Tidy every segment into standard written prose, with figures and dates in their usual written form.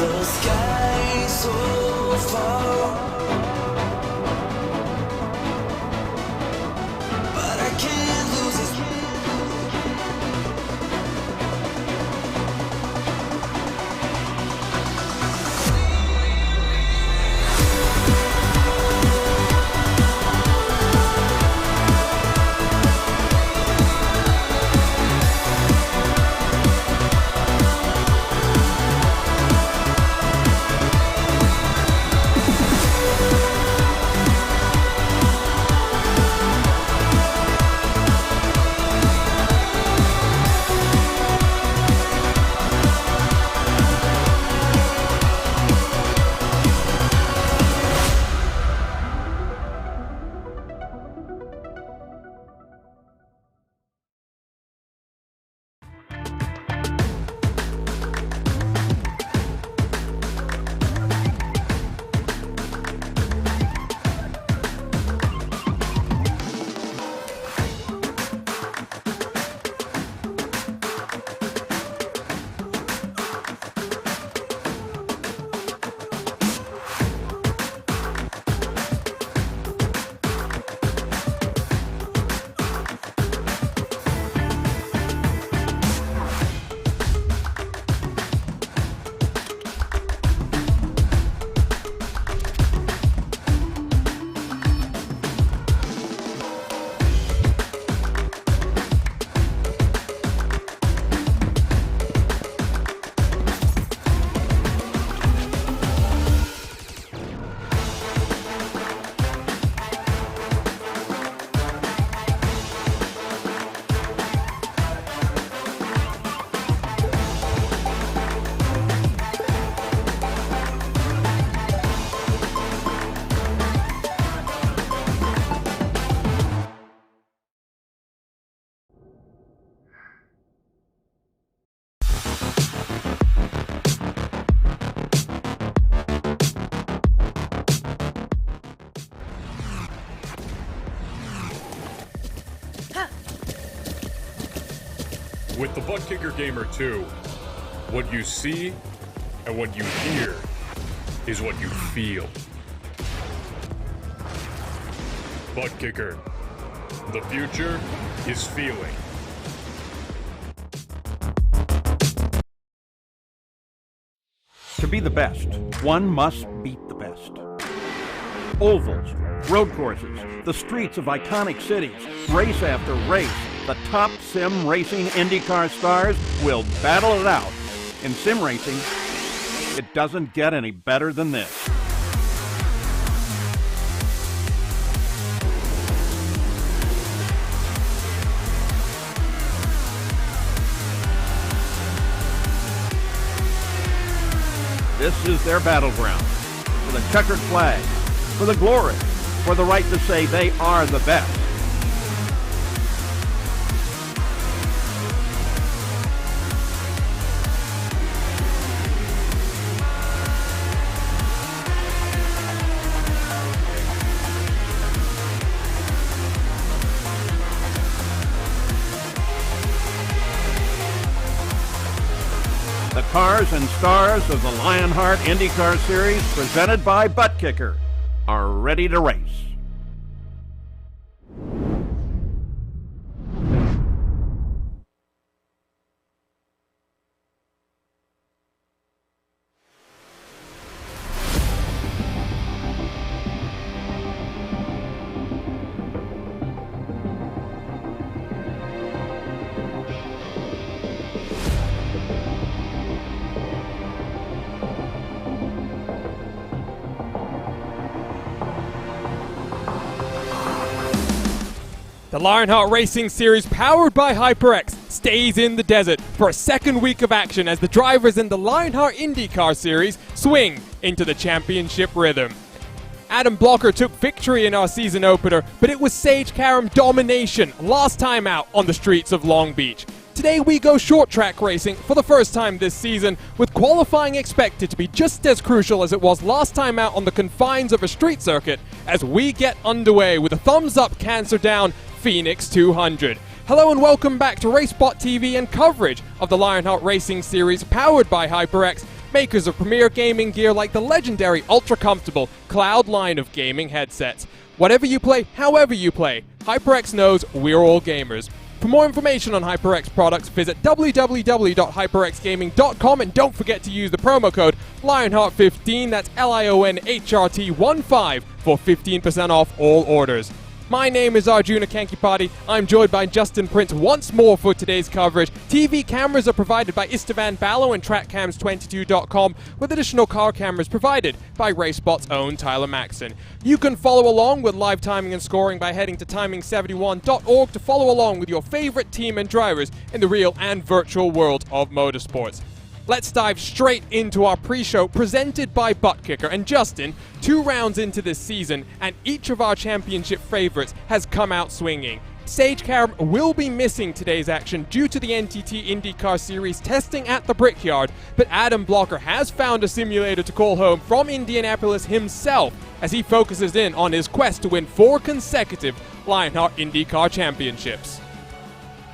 The sky so far, but I can't lose it. With the Buttkicker Gamer 2, what you see and what you hear is what you feel. Buttkicker, the future is feeling. To be the best, one must beat the best. Ovals, road courses, the streets of iconic cities, race after race, the top sim racing IndyCar stars will battle it out. In sim racing, it doesn't get any better than this. This is their battleground, for the checkered flag, for the glory, for the right to say they are the best. The cars and stars of the Lionheart IndyCar Series, presented by Buttkicker, are ready to race. The Lionheart Racing Series, powered by HyperX, stays in the desert for a second week of action as the drivers in the Lionheart IndyCar Series swing into the championship rhythm. Adam Blocker took victory in our season opener, but it was Sage Karam domination last time out on the streets of Long Beach. Today we go short track racing for the first time this season, with qualifying expected to be just as crucial as it was last time out on the confines of a street circuit, as we get underway with a thumbs up, cancer down Phoenix 200. Hello and welcome back to racespottv and coverage of the Lionheart Racing Series powered by HyperX. makers of premier gaming gear like the legendary ultra-comfortable Cloud line of gaming headsets. Whatever you play, however you play, HyperX knows we're all gamers. For more information on HyperX products, visit www.hyperxgaming.com and don't forget to use the promo code Lionheart15, that's LIONHRT15, for 15% off all orders. My name is Arjuna Kankipati. I'm joined by Justin Prince once more for today's coverage. TV cameras are provided by Istvan Ballo and TrackCams22.com, with additional car cameras provided by RaceSpott's own Tyler Maxson. You can follow along with live timing and scoring by heading to timing71.org to follow along with your favorite team and drivers in the real and virtual world of motorsports. Let's dive straight into our pre-show presented by Buttkicker. And Justin, 2 rounds into this season, and each of our championship favorites has come out swinging. Sage Karam will be missing today's action due to the NTT IndyCar Series testing at the Brickyard, but Adam Blocker has found a simulator to call home from Indianapolis himself as he focuses in on his quest to win 4 consecutive Lionheart IndyCar championships.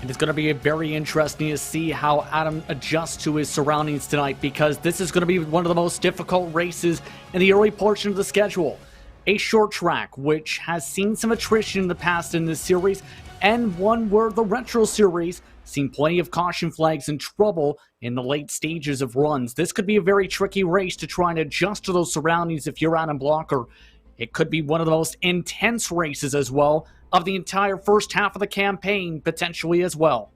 And it's going to be very interesting to see how Adam adjusts to his surroundings tonight, because this is going to be one of the most difficult races in the early portion of the schedule. A short track, which has seen some attrition in the past in this series, and one where the Retro Series seen plenty of caution flags and trouble in the late stages of runs. This could be a very tricky race to try and adjust to those surroundings if you're Adam Blocker. It could be one of the most intense races as well of the entire first half of the campaign, potentially as well.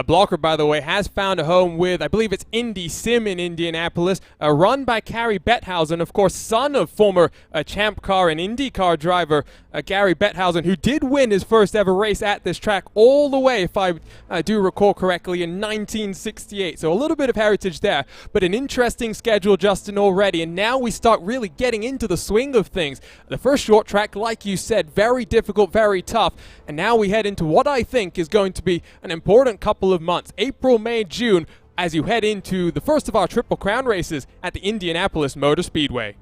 Blocker, by the way, has found a home with, I believe it's Indy Sim in Indianapolis, run by Gary Betthausen, of course, son of former Champ Car and IndyCar driver Gary Betthausen, who did win his first ever race at this track all the way, if I do recall correctly, in 1968. So a little bit of heritage there, but an interesting schedule, Justin, already. And now we start really getting into the swing of things. The first short track, like you said, very difficult, very tough. And now we head into what I think is going to be an important couple of months, April, May, June, as you head into the first of our Triple Crown races at the Indianapolis Motor Speedway.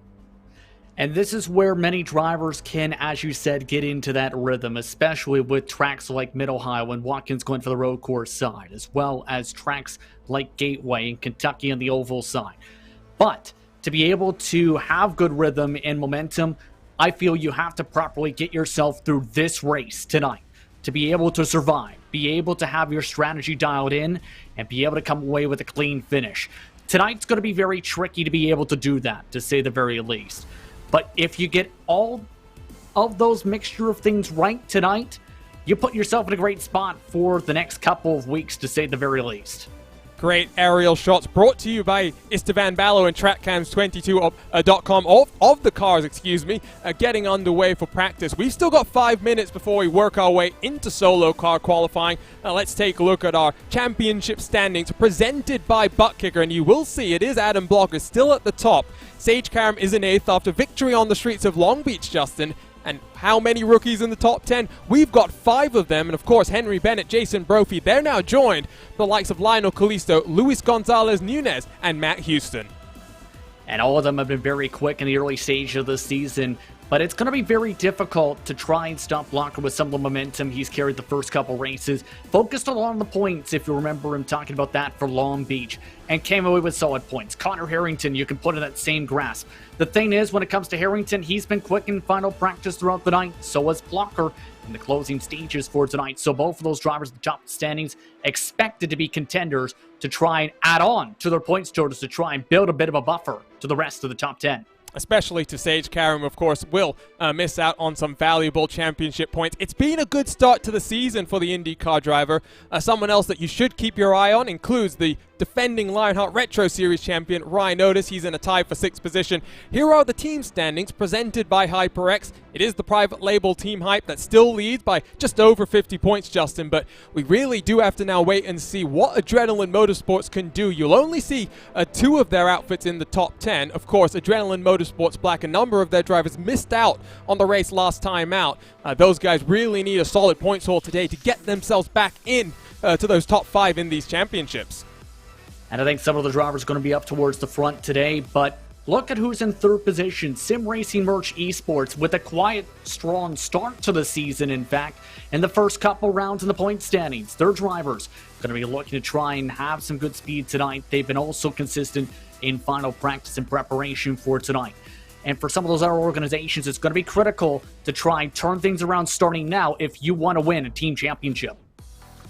And this is where many drivers can, as you said, get into that rhythm, especially with tracks like Mid-Ohio and Watkins going for the road course side, as well as tracks like Gateway and Kentucky on the oval side. But to be able to have good rhythm and momentum, I feel you have to properly get yourself through this race tonight to be able to survive, be able to have your strategy dialed in, and be able to come away with a clean finish. Tonight's going to be very tricky to be able to do that, to say the very least. But if you get all of those mixture of things right tonight, you put yourself in a great spot for the next couple of weeks, to say the very least. Great aerial shots brought to you by Istvan Ballo and TrackCams22.com of the cars, getting underway for practice. We've still got 5 minutes before we work our way into solo car qualifying. Now let's take a look at our championship standings presented by Buttkicker, and you will see it is Adam Blocker still at the top. Sage Karam is in 8th after victory on the streets of Long Beach, Justin. And how many rookies in the top 10? We've got 5 of them. And of course, Henry Bennett, Jason Brophy, they're now joined by the likes of Lionel Callisto, Luis Gonzalez Nunez, and Matt Houston. And all of them have been very quick in the early stage of the season. But it's going to be very difficult to try and stop Blocker with some of the momentum he's carried the first couple races. Focused on the points, if you remember him talking about that for Long Beach, and came away with solid points. Connor Harrington, you can put in that same grasp. The thing is, when it comes to Harrington, he's been quick in final practice throughout the night. So was Blocker in the closing stages for tonight. So both of those drivers at the top standings expected to be contenders to try and add on to their points totals to try and build a bit of a buffer to the rest of the top 10. Especially to Sage Karam, of course, will miss out on some valuable championship points. It's been a good start to the season for the IndyCar driver. Someone else that you should keep your eye on includes the defending Lionheart Retro Series champion, Ryan Otis. He's in a tie for 6th position. Here are the team standings presented by HyperX. It is the private label Team Hype that still leads by just over 50 points, Justin, but we really do have to now wait and see what Adrenaline Motorsports can do. You'll only see 2 of their outfits in the top 10. Of course, Adrenaline Motorsports Black, a number of their drivers missed out on the race last time out. Those guys really need a solid points haul today to get themselves back in to those top 5 in these championships. And I think some of the drivers are going to be up towards the front today, but Look at who's in third position. Sim Racing Merch Esports with a quiet, strong start to the season, in fact, in the first couple rounds in the point standings. Their drivers going to be looking to try and have some good speed tonight. They've been also consistent in final practice and preparation for tonight. And for some of those other organizations, it's going to be critical to try and turn things around starting now if you want to win a team championship.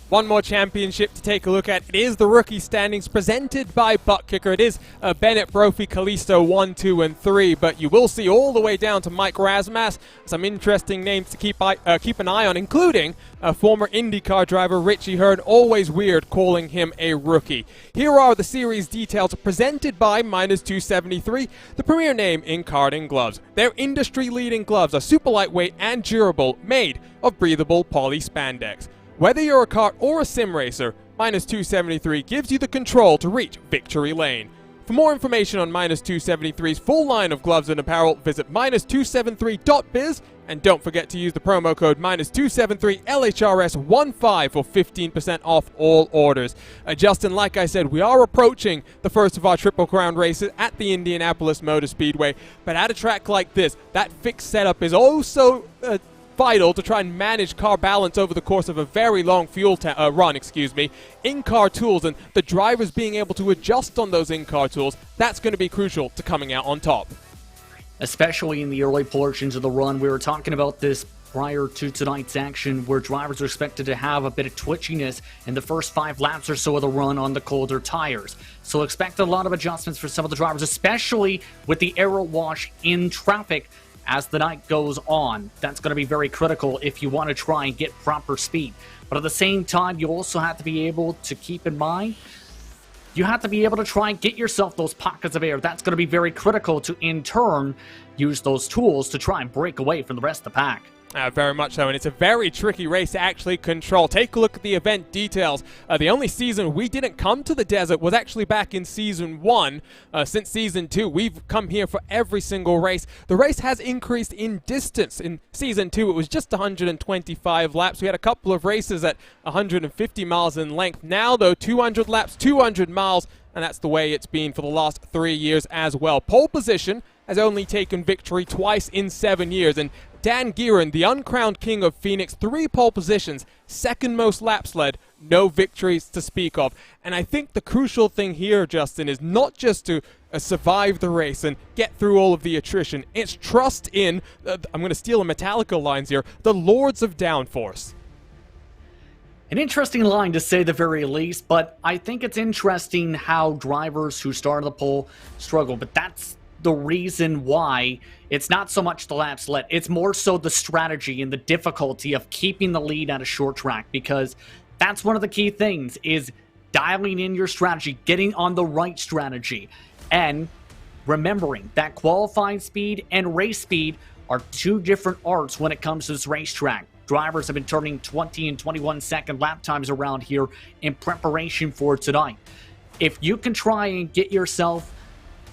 One more championship to take a look at. It is the rookie standings presented by Buttkicker. It is Bennett, Brophy, Callisto 1, 2, and 3, but you will see all the way down to Mike Razmas. Some interesting names to keep an eye on, including a former IndyCar driver, Richie Hearn. Always weird calling him a rookie. Here are the series details presented by -273, the premier name in karting gloves. Their industry-leading gloves are super lightweight and durable, made of breathable poly spandex. Whether you're a kart or a sim racer, -273 gives you the control to reach victory lane. For more information on -273's full line of gloves and apparel, visit -273.biz, and don't forget to use the promo code -273LHRS15 for 15% off all orders. Justin, like I said, we are approaching the first of our Triple Crown races at the Indianapolis Motor Speedway, but at a track like this, that fixed setup is also vital to try and manage car balance over the course of a very long fuel run, in-car tools, and the drivers being able to adjust on those in-car tools, that's going to be crucial to coming out on top. Especially in the early portions of the run. We were talking about this prior to tonight's action, where drivers are expected to have a bit of twitchiness in the first 5 laps or so of the run on the colder tires. So expect a lot of adjustments for some of the drivers, especially with the aero wash in traffic as the night goes on. That's going to be very critical if you want to try and get proper speed. But at the same time, you also have to be able to keep in mind, you have to be able to try and get yourself those pockets of air. That's going to be very critical to, in turn, use those tools to try and break away from the rest of the pack. Very much so, and it's a very tricky race to actually control. Take a look at the event details. The only season we didn't come to the desert was actually back in Season 1. Since Season 2, we've come here for every single race. The race has increased in distance. In Season 2, it was just 125 laps. We had a couple of races at 150 miles in length. Now, though, 200 laps, 200 miles, and that's the way it's been for the last 3 years as well. Pole position has only taken victory twice in 7 years, and Dan Gearan, the uncrowned king of Phoenix, 3 pole positions, second most laps led, no victories to speak of. And I think the crucial thing here, Justin, is not just to survive the race and get through all of the attrition. It's trust in, I'm going to steal a Metallica lines here, the Lords of Downforce. An interesting line to say the very least, but I think it's interesting how drivers who start the pole struggle, but that's the reason why it's not so much the laps led. It's more so the strategy and the difficulty of keeping the lead at a short track, because that's one of the key things, is dialing in your strategy, getting on the right strategy, and remembering that qualifying speed and race speed are 2 different arts when it comes to this racetrack. Drivers have been turning 20 and 21 second lap times around here in preparation for tonight. If you can try and get yourself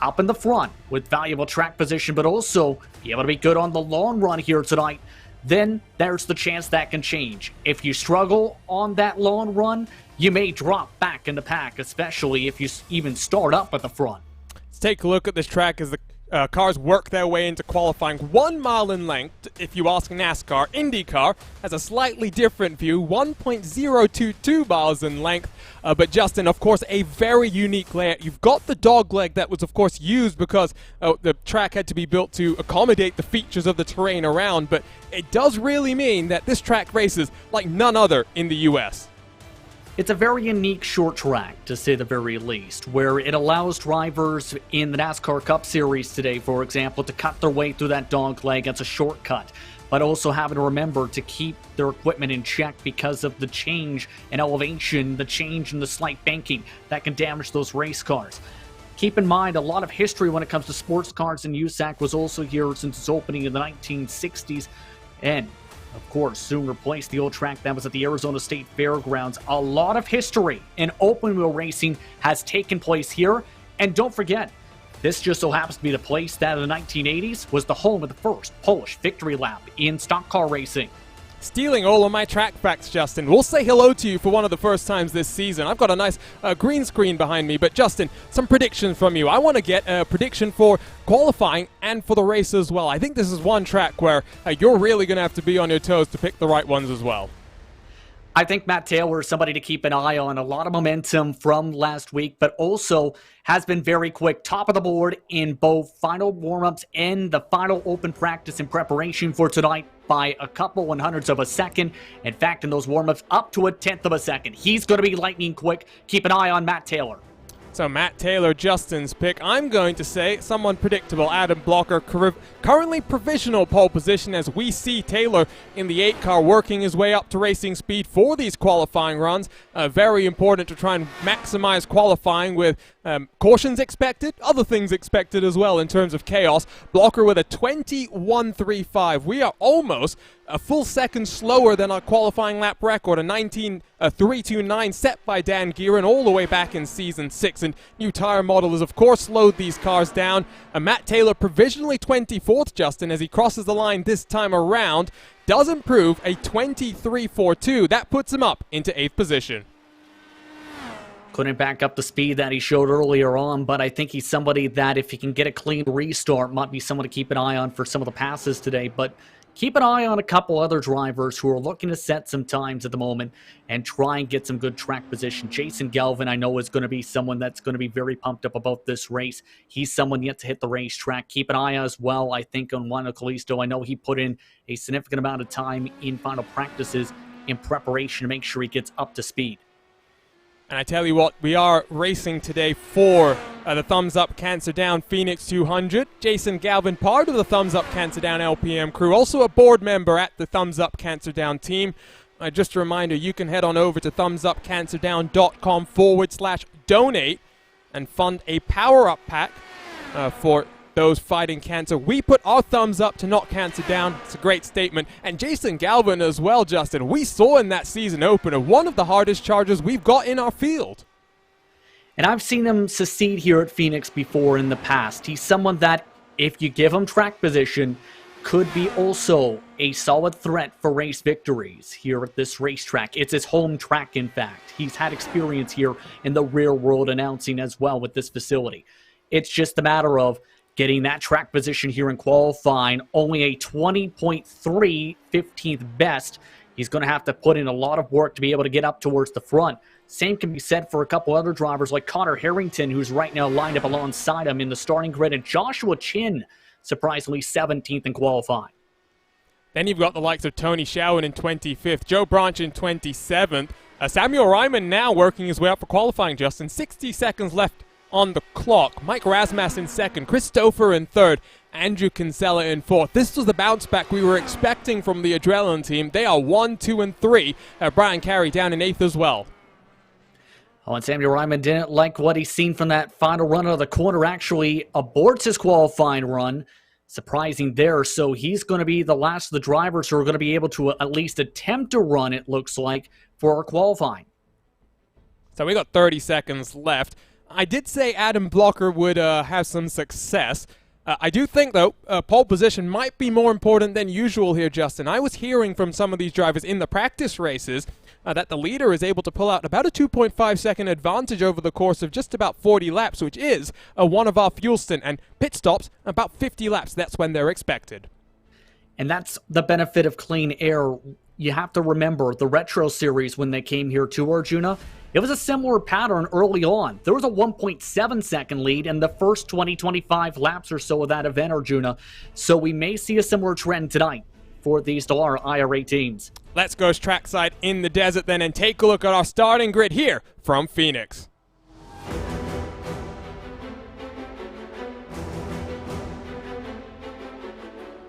up in the front with valuable track position, but also be able to be good on the long run here tonight, then there's the chance that can change. If you struggle on that long run, you may drop back in the pack, especially if you even start up at the front. Let's take a look at this track as the cars work their way into qualifying. 1 mile in length, if you ask NASCAR. IndyCar has a slightly different view, 1.022 miles in length. But Justin, of course, a very unique layout. You've got the dog leg that was, of course, used because the track had to be built to accommodate the features of the terrain around. But it does really mean that this track races like none other in the U.S. It's a very unique short track, to say the very least, where it allows drivers in the NASCAR Cup Series today, for example, to cut their way through that dog leg. It's a shortcut, but also having to remember to keep their equipment in check because of the change in elevation, the change in the slight banking that can damage those race cars. Keep in mind, a lot of history when it comes to sports cars, and USAC was also here since its opening in the 1960s, and of course, soon replaced the old track that was at the Arizona State Fairgrounds. A lot of history in open wheel racing has taken place here. And don't forget, this just so happens to be the place that in the 1980s was the home of the first Polish victory lap in stock car racing. stealing all of my track facts, Justin. We'll say hello to you for one of the first times this season. I've got a nice green screen behind me, but Justin, some predictions from you. I want to get a prediction for qualifying and for the race as well. I think this is one track where you're really going to have to be on your toes to pick the right ones as well. I think Matt Taylor is somebody to keep an eye on. A lot of momentum from last week, but also has been very quick. Top of the board in both final warm-ups and the final open practice in preparation for tonight by a couple 100ths of a second. In fact, in those warm-ups, up to a 1/10 of a second. He's going to be lightning quick. Keep an eye on Matt Taylor. So Matt Taylor, Justin's pick. I'm going to say someone predictable. Adam Blocker, currently provisional pole position as we see Taylor in the 8 car working his way up to racing speed for these qualifying runs. Very important to try and maximize qualifying with cautions expected, other things expected as well in terms of chaos. Blocker with a 21.35. We are almost a full second slower than our qualifying lap record, a 19.329 set by Dan Gearan all the way back in Season 6. And new tire model has, of course, slowed these cars down. Matt Taylor provisionally 24th, Justin, as he crosses the line this time around, does improve a 23.42. That puts him up into 8th position. Couldn't back up the speed that he showed earlier on, but I think he's somebody that if he can get a clean restart, might be someone to keep an eye on for some of the passes today. But keep an eye on a couple other drivers who are looking to set some times at the moment and try and get some good track position. Jason Galvin, I know, is going to be someone that's going to be very pumped up about this race. He's someone yet to hit the racetrack. Keep an eye as well, I think, on Juan Callisto. I know he put in a significant amount of time in final practices in preparation to make sure he gets up to speed. And I tell you what, we are racing today for the Thumbs Up Cancer Down Phoenix 200. Jason Galvin, part of the Thumbs Up Cancer Down LPM crew, also a board member at the Thumbs Up Cancer Down team. Just a reminder, you can head on over to thumbsupcancerdown.com/donate and fund a power-up pack for those fighting cancer. We put our thumbs up to knock cancer down. It's a great statement. And Jason Galvin as well, Justin. We saw in that season opener one of the hardest chargers we've got in our field. And I've seen him succeed here at Phoenix before in the past. He's someone that, if you give him track position, could be also a solid threat for race victories here at this racetrack. It's his home track, in fact. He's had experience here in the real world announcing as well with this facility. It's just a matter of getting that track position here in qualifying. Only a 20.3 15th best. He's going to have to put in a lot of work to be able to get up towards the front. Same can be said for a couple other drivers like Connor Harrington, who's right now lined up alongside him in the starting grid, and Joshua Chin, surprisingly 17th in qualifying. Then you've got the likes of Tony Schowen in 25th, Joe Branch in 27th. Samuel Ryman now working his way up for qualifying, Justin. 60 seconds left on the clock. Mike Rasmussen in second, Christopher in third, Andrew Kinsella in fourth. This was the bounce back we were expecting from the Adrenaline team. They are 1, 2, and 3. Brian Carey down in eighth as well. Oh, and Samuel Ryman didn't like what he's seen from that final run of the corner. Actually aborts his qualifying run. Surprising there. So he's going to be the last of the drivers who are going to be able to at least attempt to run, it looks like, for our qualifying. So we got 30 seconds left. I did say Adam Blocker would have some success. I do think, though, pole position might be more important than usual here, Justin. I was hearing from some of these drivers in the practice races that the leader is able to pull out about a 2.5 second advantage over the course of just about 40 laps, which is one of our fuel stint, and pit stops about 50 laps. That's when they're expected. And that's the benefit of clean air. You have to remember the Retro Series when they came here to Arjuna. It was a similar pattern early on. There was a 1.7 second lead in the first 20-25 laps or so of that event, Arjuna. So we may see a similar trend tonight for these Star IRA teams. Let's go trackside in the desert then and take a look at our starting grid here from Phoenix.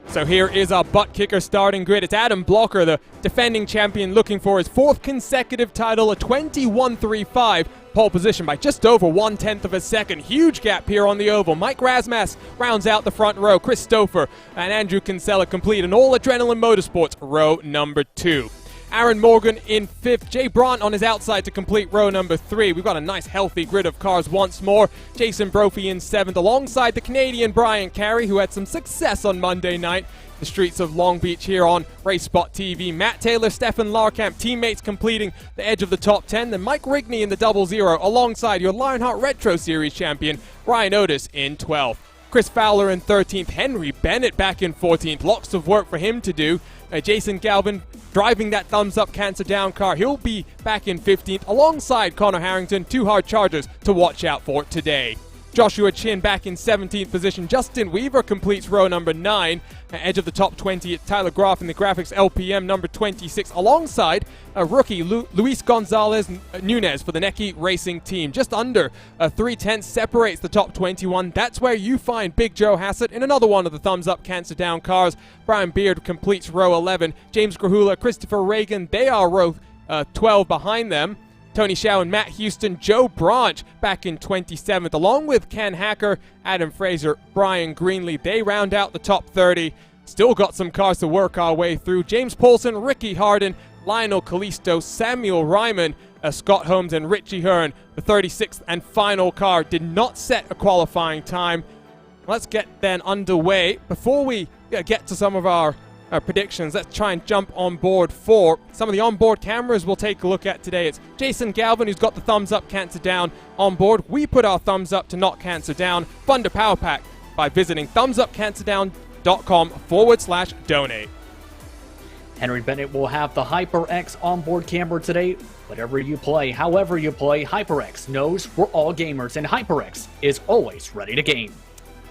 So here is our butt kicker starting grid. It's Adam Blocker, the defending champion, looking for his fourth consecutive title, a 21.35 pole position by just over 1/10 of a second. Huge gap here on the oval. Mike Rasmussen rounds out the front row. Christopher and Andrew Kinsella complete an all-Adrenaline Motorsports row number 2. Aaron Morgan in 5th. Jay Brandt on his outside to complete row number 3. We've got a nice healthy grid of cars once more. Jason Brophy in 7th alongside the Canadian Brian Carey, who had some success on Monday night. The streets of Long Beach here on RaceSpot.tv. Matt Taylor, Stefan Larkamp, teammates completing the edge of the top 10. Then Mike Rigney in the 00 alongside your Lionheart Retro Series champion, Ryan Otis in 12th. Chris Fowler in 13th. Henry Bennett back in 14th. Lots of work for him to do. Jason Galvin driving that thumbs-up cancer down car. He'll be back in 15th alongside Connor Harrington. 2 hard chargers to watch out for today. Joshua Chin back in 17th position. Justin Weaver completes row number 9. Edge of the top 20 at Tyler Groff in the graphics LPM number 26 alongside a rookie Luis Gonzalez Nunez for the Neki Racing team. Just under 3/10 separates the top 21. That's where you find Big Joe Hassett in another one of the thumbs-up cancer down cars. Brian Beard completes row 11. James Grahula, Christopher Reagan, they are row 12 behind them. Tony Shaw and Matt Houston, Joe Branch back in 27th, along with Ken Hacker, Adam Fraser, Brian Greenlee. They round out the top 30. Still got some cars to work our way through. James Paulson, Ricky Harden, Lionel Kalisto, Samuel Ryman, Scott Holmes, and Richie Hearn. The 36th and final car did not set a qualifying time. Let's get then underway. Before we get to some of our predictions, let's try and jump on board for some of the onboard cameras we'll take a look at today. It's Jason Galvin who's got the thumbs up cancer down on board. We put our thumbs up to not cancer down. Fund a power pack by visiting thumbsupcancerdown.com/donate. Henry Bennett will have the HyperX onboard camera today. Whatever you play, however you play, HyperX knows we're all gamers, and HyperX is always ready to game.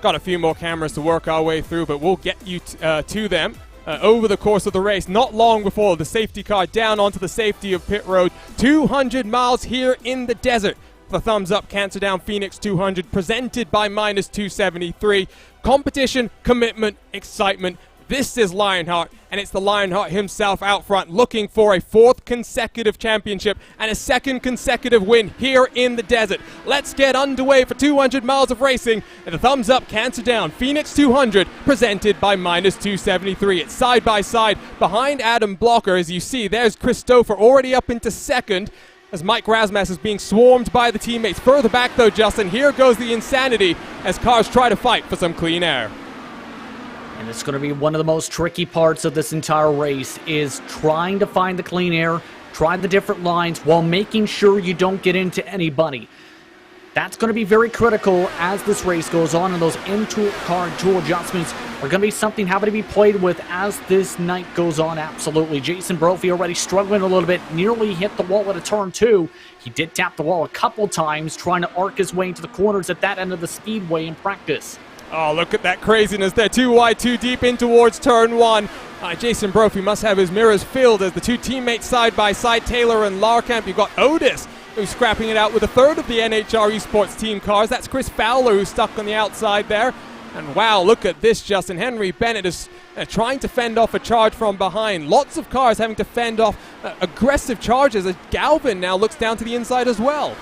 Got a few more cameras to work our way through, but we'll get you to them over the course of the race. Not long before the safety car down onto the safety of pit road. 200 miles here in the desert. The thumbs up cancer down Phoenix 200 presented by Minus 273. Competition, commitment, excitement. This is Lionheart, and it's the Lionheart himself out front looking for a 4th consecutive championship and a 2nd consecutive win here in the desert. Let's get underway for 200 miles of racing. And the thumbs up cancer down Phoenix 200 presented by Minus 273. It's side by side behind Adam Blocker. As you see, there's Christopher already up into 2nd as Mike Rasmus is being swarmed by the teammates. Further back though, Justin, here goes the insanity as cars try to fight for some clean air. And it's going to be one of the most tricky parts of this entire race is trying to find the clean air, try the different lines while making sure you don't get into anybody. That's going to be very critical as this race goes on, and those in-car tool adjustments are going to be something having to be played with as this night goes on, absolutely. Jason Brophy already struggling a little bit, nearly hit the wall at a turn 2. He did tap the wall a couple times, trying to arc his way into the corners at that end of the speedway in practice. Oh, look at that craziness there. 2 wide, 2 deep in towards turn 1. Jason Brophy must have his mirrors filled as the 2 teammates side by side, Taylor and Larkamp. You've got Otis, who's scrapping it out with a third of the NHR Esports team cars. That's Chris Fowler, who's stuck on the outside there. And wow, look at this, Justin. Henry Bennett is trying to fend off a charge from behind. Lots of cars having to fend off aggressive charges as Galvin now looks down to the inside as well.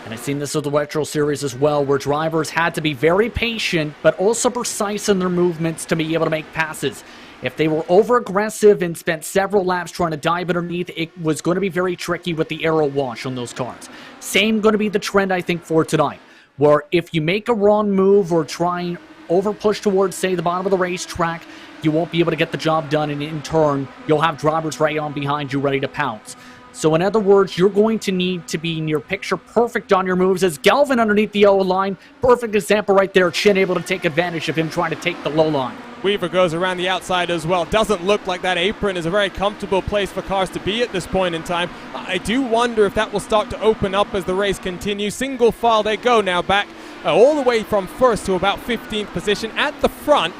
And I've seen this with the Retro Series as well, where drivers had to be very patient, but also precise in their movements to be able to make passes. If they were over-aggressive and spent several laps trying to dive underneath, it was going to be very tricky with the aero wash on those cars. Same going to be the trend, I think, for tonight, where if you make a wrong move or try and over-push towards, say, the bottom of the racetrack, you won't be able to get the job done, and in turn, you'll have drivers right on behind you ready to pounce. So in other words, you're going to need to be near picture perfect on your moves. As Galvin underneath the O line, perfect example right there. Chin able to take advantage of him trying to take the low line. Weaver goes around the outside as well. Doesn't look like that apron is a very comfortable place for cars to be at this point in time. I do wonder if that will start to open up as the race continues. Single file they go now back all the way from 1st to about 15th position at the front.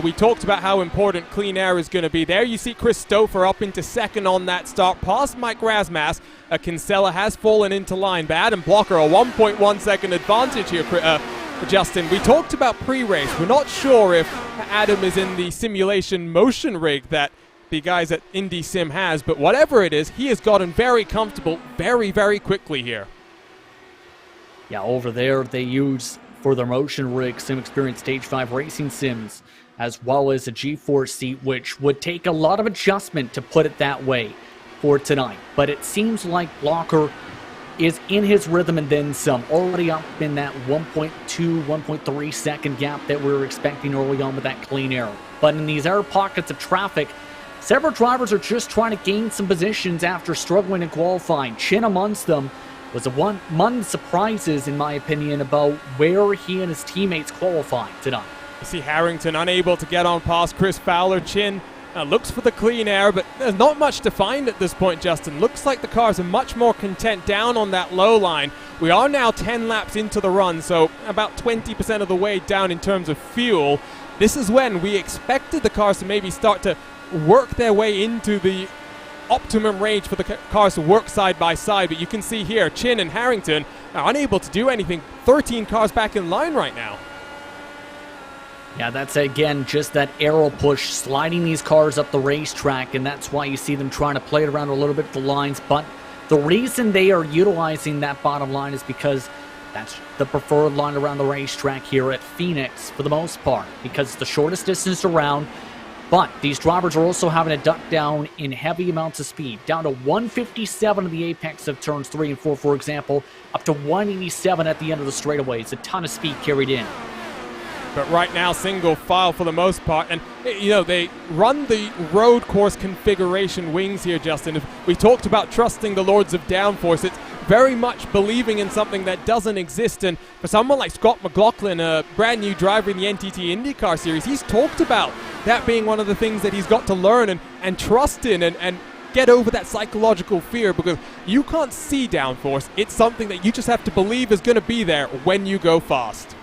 We talked about how important clean air is going to be. There you see Christopher up into 2nd on that start, past Mike Rasmus. Kinsella has fallen into line, but Adam Blocker, a 1.1 second advantage here, Justin. We talked about pre-race. We're not sure if Adam is in the simulation motion rig that the guys at Indy Sim has, but whatever it is, he has gotten very comfortable very, very quickly here. Yeah, over there they use for their motion rig sim experience stage 5 racing sims, as well as a G-Force seat, which would take a lot of adjustment to put it that way for tonight. But it seems like Blocker is in his rhythm and then some, already up in that 1.2, 1.3 second gap that we were expecting early on with that clean air. But in these air pockets of traffic, several drivers are just trying to gain some positions after struggling in qualifying. Chin amongst them was among the surprises, in my opinion, about where he and his teammates qualified tonight. You see Harrington unable to get on past Chris Fowler. Chin looks for the clean air, but there's not much to find at this point, Justin. Looks like the cars are much more content down on that low line. We are now 10 laps into the run, so about 20% of the way down in terms of fuel. This is when we expected the cars to maybe start to work their way into the optimum range for the cars to work side by side, but you can see here Chin and Harrington are unable to do anything. 13 cars back in line right now. Yeah, that's again just that arrow push, sliding these cars up the racetrack, and that's why you see them trying to play it around a little bit the lines. But the reason they are utilizing that bottom line is because that's the preferred line around the racetrack here at Phoenix for the most part, because it's the shortest distance around. But these drivers are also having to duck down in heavy amounts of speed, down to 157 of the apex of turns 3 and 4, for example, up to 187 at the end of the straightaways. A ton of speed carried in. But right now, single file for the most part. And, you know, they run the road course configuration wings here, Justin. If we talked about trusting the Lords of Downforce, it's very much believing in something that doesn't exist. And for someone like Scott McLaughlin, a brand new driver in the NTT IndyCar Series, he's talked about that being one of the things that he's got to learn and trust in and get over that psychological fear, because you can't see downforce. It's something that you just have to believe is going to be there when you go fast.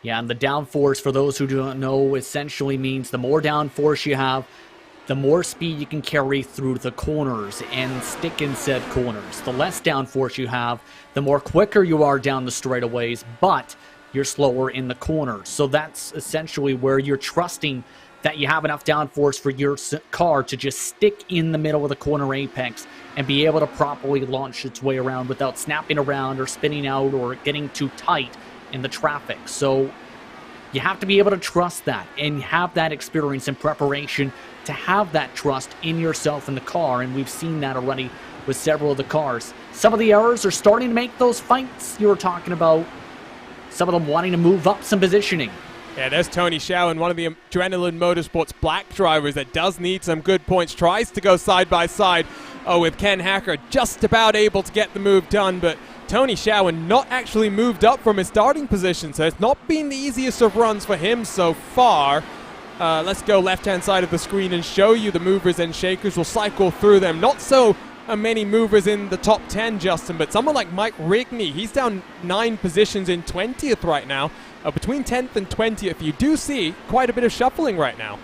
Yeah, and the downforce, for those who don't know, essentially means the more downforce you have, the more speed you can carry through the corners and stick in said corners. The less downforce you have, the more quicker you are down the straightaways, but you're slower in the corners. So that's essentially where you're trusting that you have enough downforce for your car to just stick in the middle of the corner apex and be able to properly launch its way around without snapping around or spinning out or getting too tight in the traffic. So you have to be able to trust that and have that experience and preparation to have that trust in yourself and the car, and we've seen that already with several of the cars. Some of the errors are starting to make those fights you were talking about, some of them wanting to move up some positioning. Yeah, there's Tony Schowen, one of the Adrenaline Motorsports black drivers that does need some good points, tries to go side by side with Ken Hacker, just about able to get the move done, but Tony Schowen not actually moved up from his starting position, so it's not been the easiest of runs for him so far. Let's go left-hand side of the screen and show you the movers and shakers. We'll cycle through them. Not so many movers in the top 10, Justin, but someone like Mike Rigney, he's down 9 positions in 20th right now. Between 10th and 20th, you do see quite a bit of shuffling right now.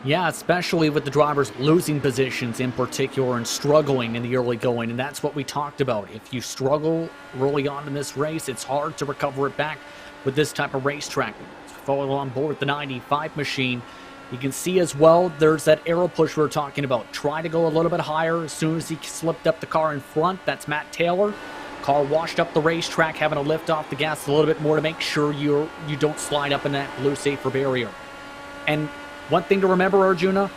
Yeah, especially with the drivers losing positions in particular and struggling in the early going, and that's what we talked about. If you struggle early on in this race, it's hard to recover it back with this type of racetrack. Follow on board the 95 machine. You can see as well, there's that arrow push we were talking about. Try to go a little bit higher as soon as he slipped up the car in front. That's Matt Taylor. Car washed up the racetrack, having to lift off the gas a little bit more to make sure you don't slide up in that blue safer barrier. And one thing to remember, Arjuna,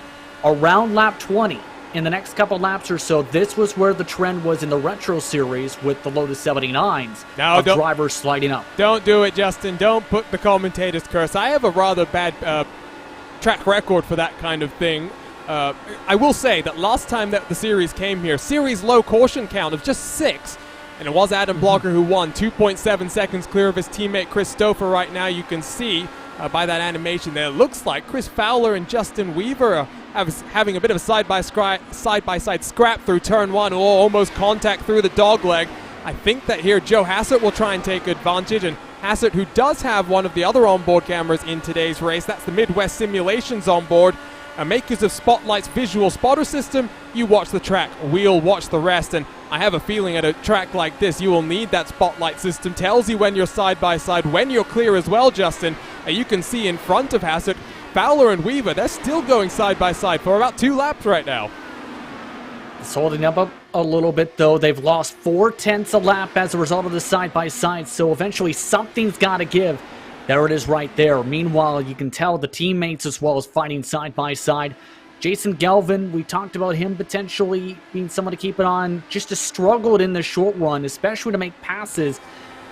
around lap 20, in the next couple laps or so, this was where the trend was in the Retro Series with the Lotus 79s of drivers sliding up. Don't do it, Justin. Don't put the commentator's curse. I have a rather bad track record for that kind of thing. I will say that last time that the series came here, series low caution count of just 6, and it was Adam Blocker who won, 2.7 seconds clear of his teammate Chris Stouffer right now. You can see by that animation there, it looks like Chris Fowler and Justin Weaver are having a bit of a side-by-side scrap through turn 1, or almost contact through the dogleg. I think that here Joe Hassett will try and take advantage, and Hassett, who does have one of the other onboard cameras in today's race, that's the Midwest Simulations onboard. Makers of Spotlight's visual spotter system, you watch the track, we'll watch the rest, and I have a feeling at a track like this you will need that Spotlight system. Tells you when you're side by side, when you're clear as well, Justin. You can see in front of Hassett, Fowler and Weaver, they're still going side by side for about 2 laps right now. It's holding up a little bit, though. They've lost 4/10 a lap as a result of the side-by-side, so eventually something's got to give. There it is right there. Meanwhile, you can tell the teammates as well as fighting side-by-side. Jason Galvin, we talked about him potentially being someone to keep it on. Just has struggled in the short run, especially to make passes.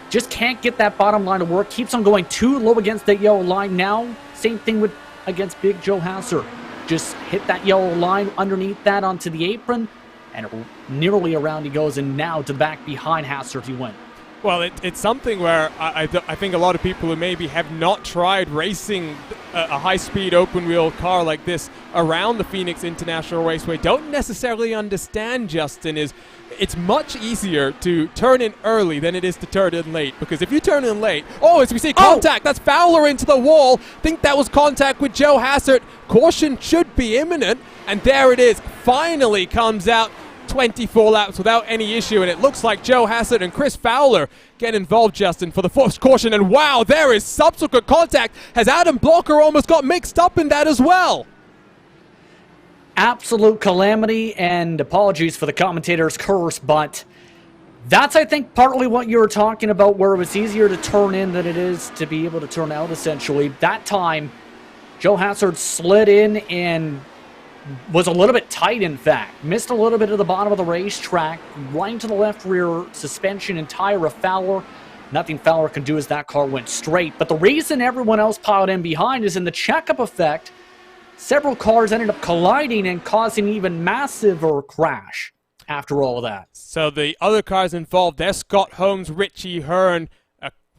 Just can't get that bottom line to work. Keeps on going too low against that yellow line now. Same thing with against Big Joe Hasser. Just hit that yellow line underneath that onto the apron, and nearly around he goes, and now to back behind Hasser to win. Well, it's something where I think a lot of people who maybe have not tried racing a high-speed open-wheel car like this around the Phoenix International Raceway don't necessarily understand, Justin, is it's much easier to turn in early than it is to turn in late. Because if you turn in late, as we see contact, that's Fowler into the wall. Think that was contact with Joe Hassert. Caution should be imminent, and there it is. Finally comes out. 24 laps without any issue, and it looks like Joe Hassett and Chris Fowler get involved, Justin, for the first caution, and wow, there is subsequent contact as Adam Blocker almost got mixed up in that as well. Absolute calamity, and apologies for the commentator's curse, but that's, I think, partly what you were talking about, where it was easier to turn in than it is to be able to turn out, essentially. That time, Joe Hassard slid in and was a little bit tight, in fact. Missed a little bit of the bottom of the racetrack, right to the left rear suspension and tire of Fowler. Nothing Fowler can do as that car went straight. But the reason everyone else piled in behind is in the checkup effect. Several cars ended up colliding and causing even massiver crash after all of that. So the other cars involved, there's Scott Holmes, Richie Hearn,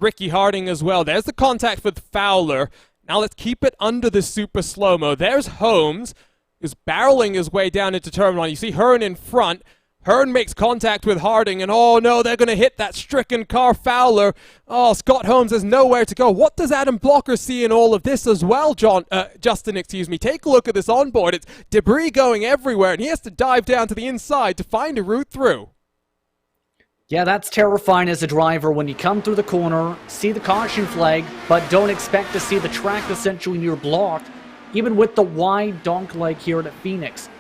Ricky Harding as well. There's the contact with Fowler. Now let's keep it under the super slow-mo. There's Holmes, is barreling his way down into turn one. You see Hearn in front. Hearn makes contact with Harding, and oh no, they're going to hit that stricken car Fowler. Oh, Scott Holmes has nowhere to go. What does Adam Blocker see in all of this as well, Justin, excuse me? Take a look at this onboard. It's debris going everywhere, and he has to dive down to the inside to find a route through. Yeah, that's terrifying as a driver when you come through the corner, see the caution flag, but don't expect to see the track essentially near blocked. Even with the wide donk leg here at Phoenix.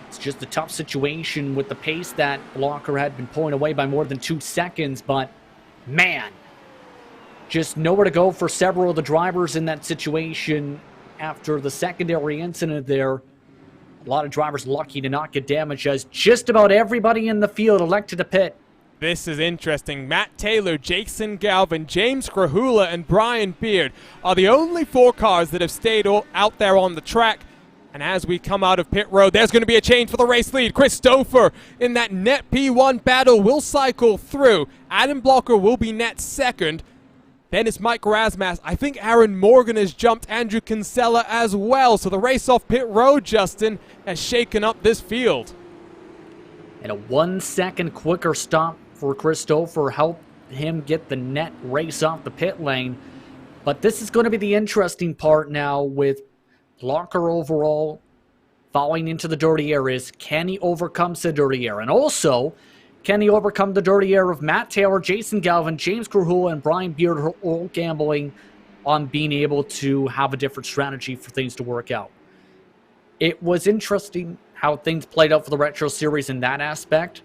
It's just a tough situation with the pace that Blocker had been pulling away by more than 2 seconds, but man, just nowhere to go for several of the drivers in that situation after the secondary incident there. A lot of drivers lucky to not get damaged as just about everybody in the field elected to pit. This is interesting. Matt Taylor, Jason Galvin, James Krahula, and Brian Beard are the only 4 cars that have stayed out there on the track. And as we come out of pit road, there's going to be a change for the race lead. Chris Stouffer in that net P1 battle will cycle through. Adam Blocker will be net second. Then it's Mike Rasmas. I think Aaron Morgan has jumped Andrew Kinsella as well. So the race off pit road, Justin, has shaken up this field. And a 1 second quicker stop for Christopher helped him get the net race off the pit lane. But this is going to be the interesting part now with Blocker overall falling into the dirty areas. Can he overcome the dirty air? And also, can he overcome the dirty air of Matt Taylor, Jason Galvin, James Krahula, and Brian Beard all gambling on being able to have a different strategy for things to work out? It was interesting how things played out for the Retro Series in that aspect.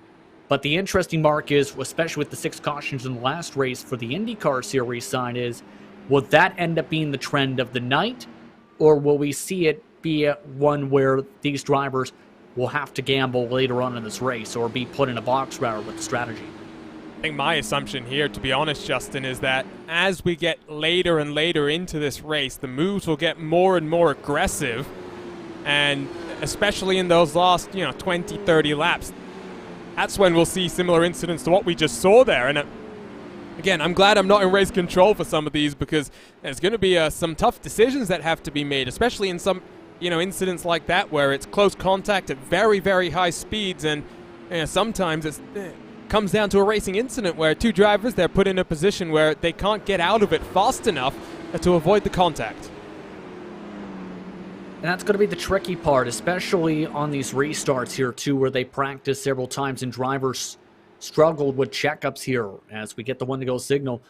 But the interesting mark is, especially with the 6 cautions in the last race for the IndyCar Series side, is will that end up being the trend of the night? Or will we see it be one where these drivers will have to gamble later on in this race or be put in a box rather with the strategy? I think my assumption here, to be honest, Justin, is that as we get later and later into this race, the moves will get more and more aggressive. And especially in those last, 20, 30 laps, that's when we'll see similar incidents to what we just saw there. And again, I'm glad I'm not in race control for some of these because there's going to be some tough decisions that have to be made, especially in some, incidents like that where it's close contact at very, very high speeds. And sometimes it comes down to a racing incident where 2 drivers, they're put in a position where they can't get out of it fast enough to avoid the contact. And that's going to be the tricky part, especially on these restarts here, too, where they practice several times and drivers struggled with checkups here as we get the one-to-go signal.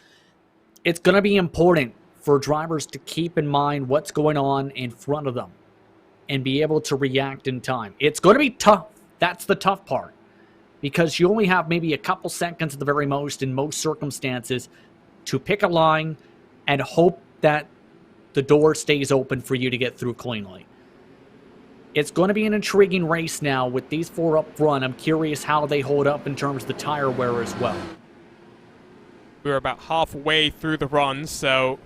It's going to be important for drivers to keep in mind what's going on in front of them and be able to react in time. It's going to be tough That's the tough part, because you only have maybe a couple seconds at the very most in most circumstances to pick a line and hope that the door stays open for you to get through cleanly. It's going to be an intriguing race now with these four up front. I'm curious how they hold up in terms of the tire wear as well. We're about halfway through the run, so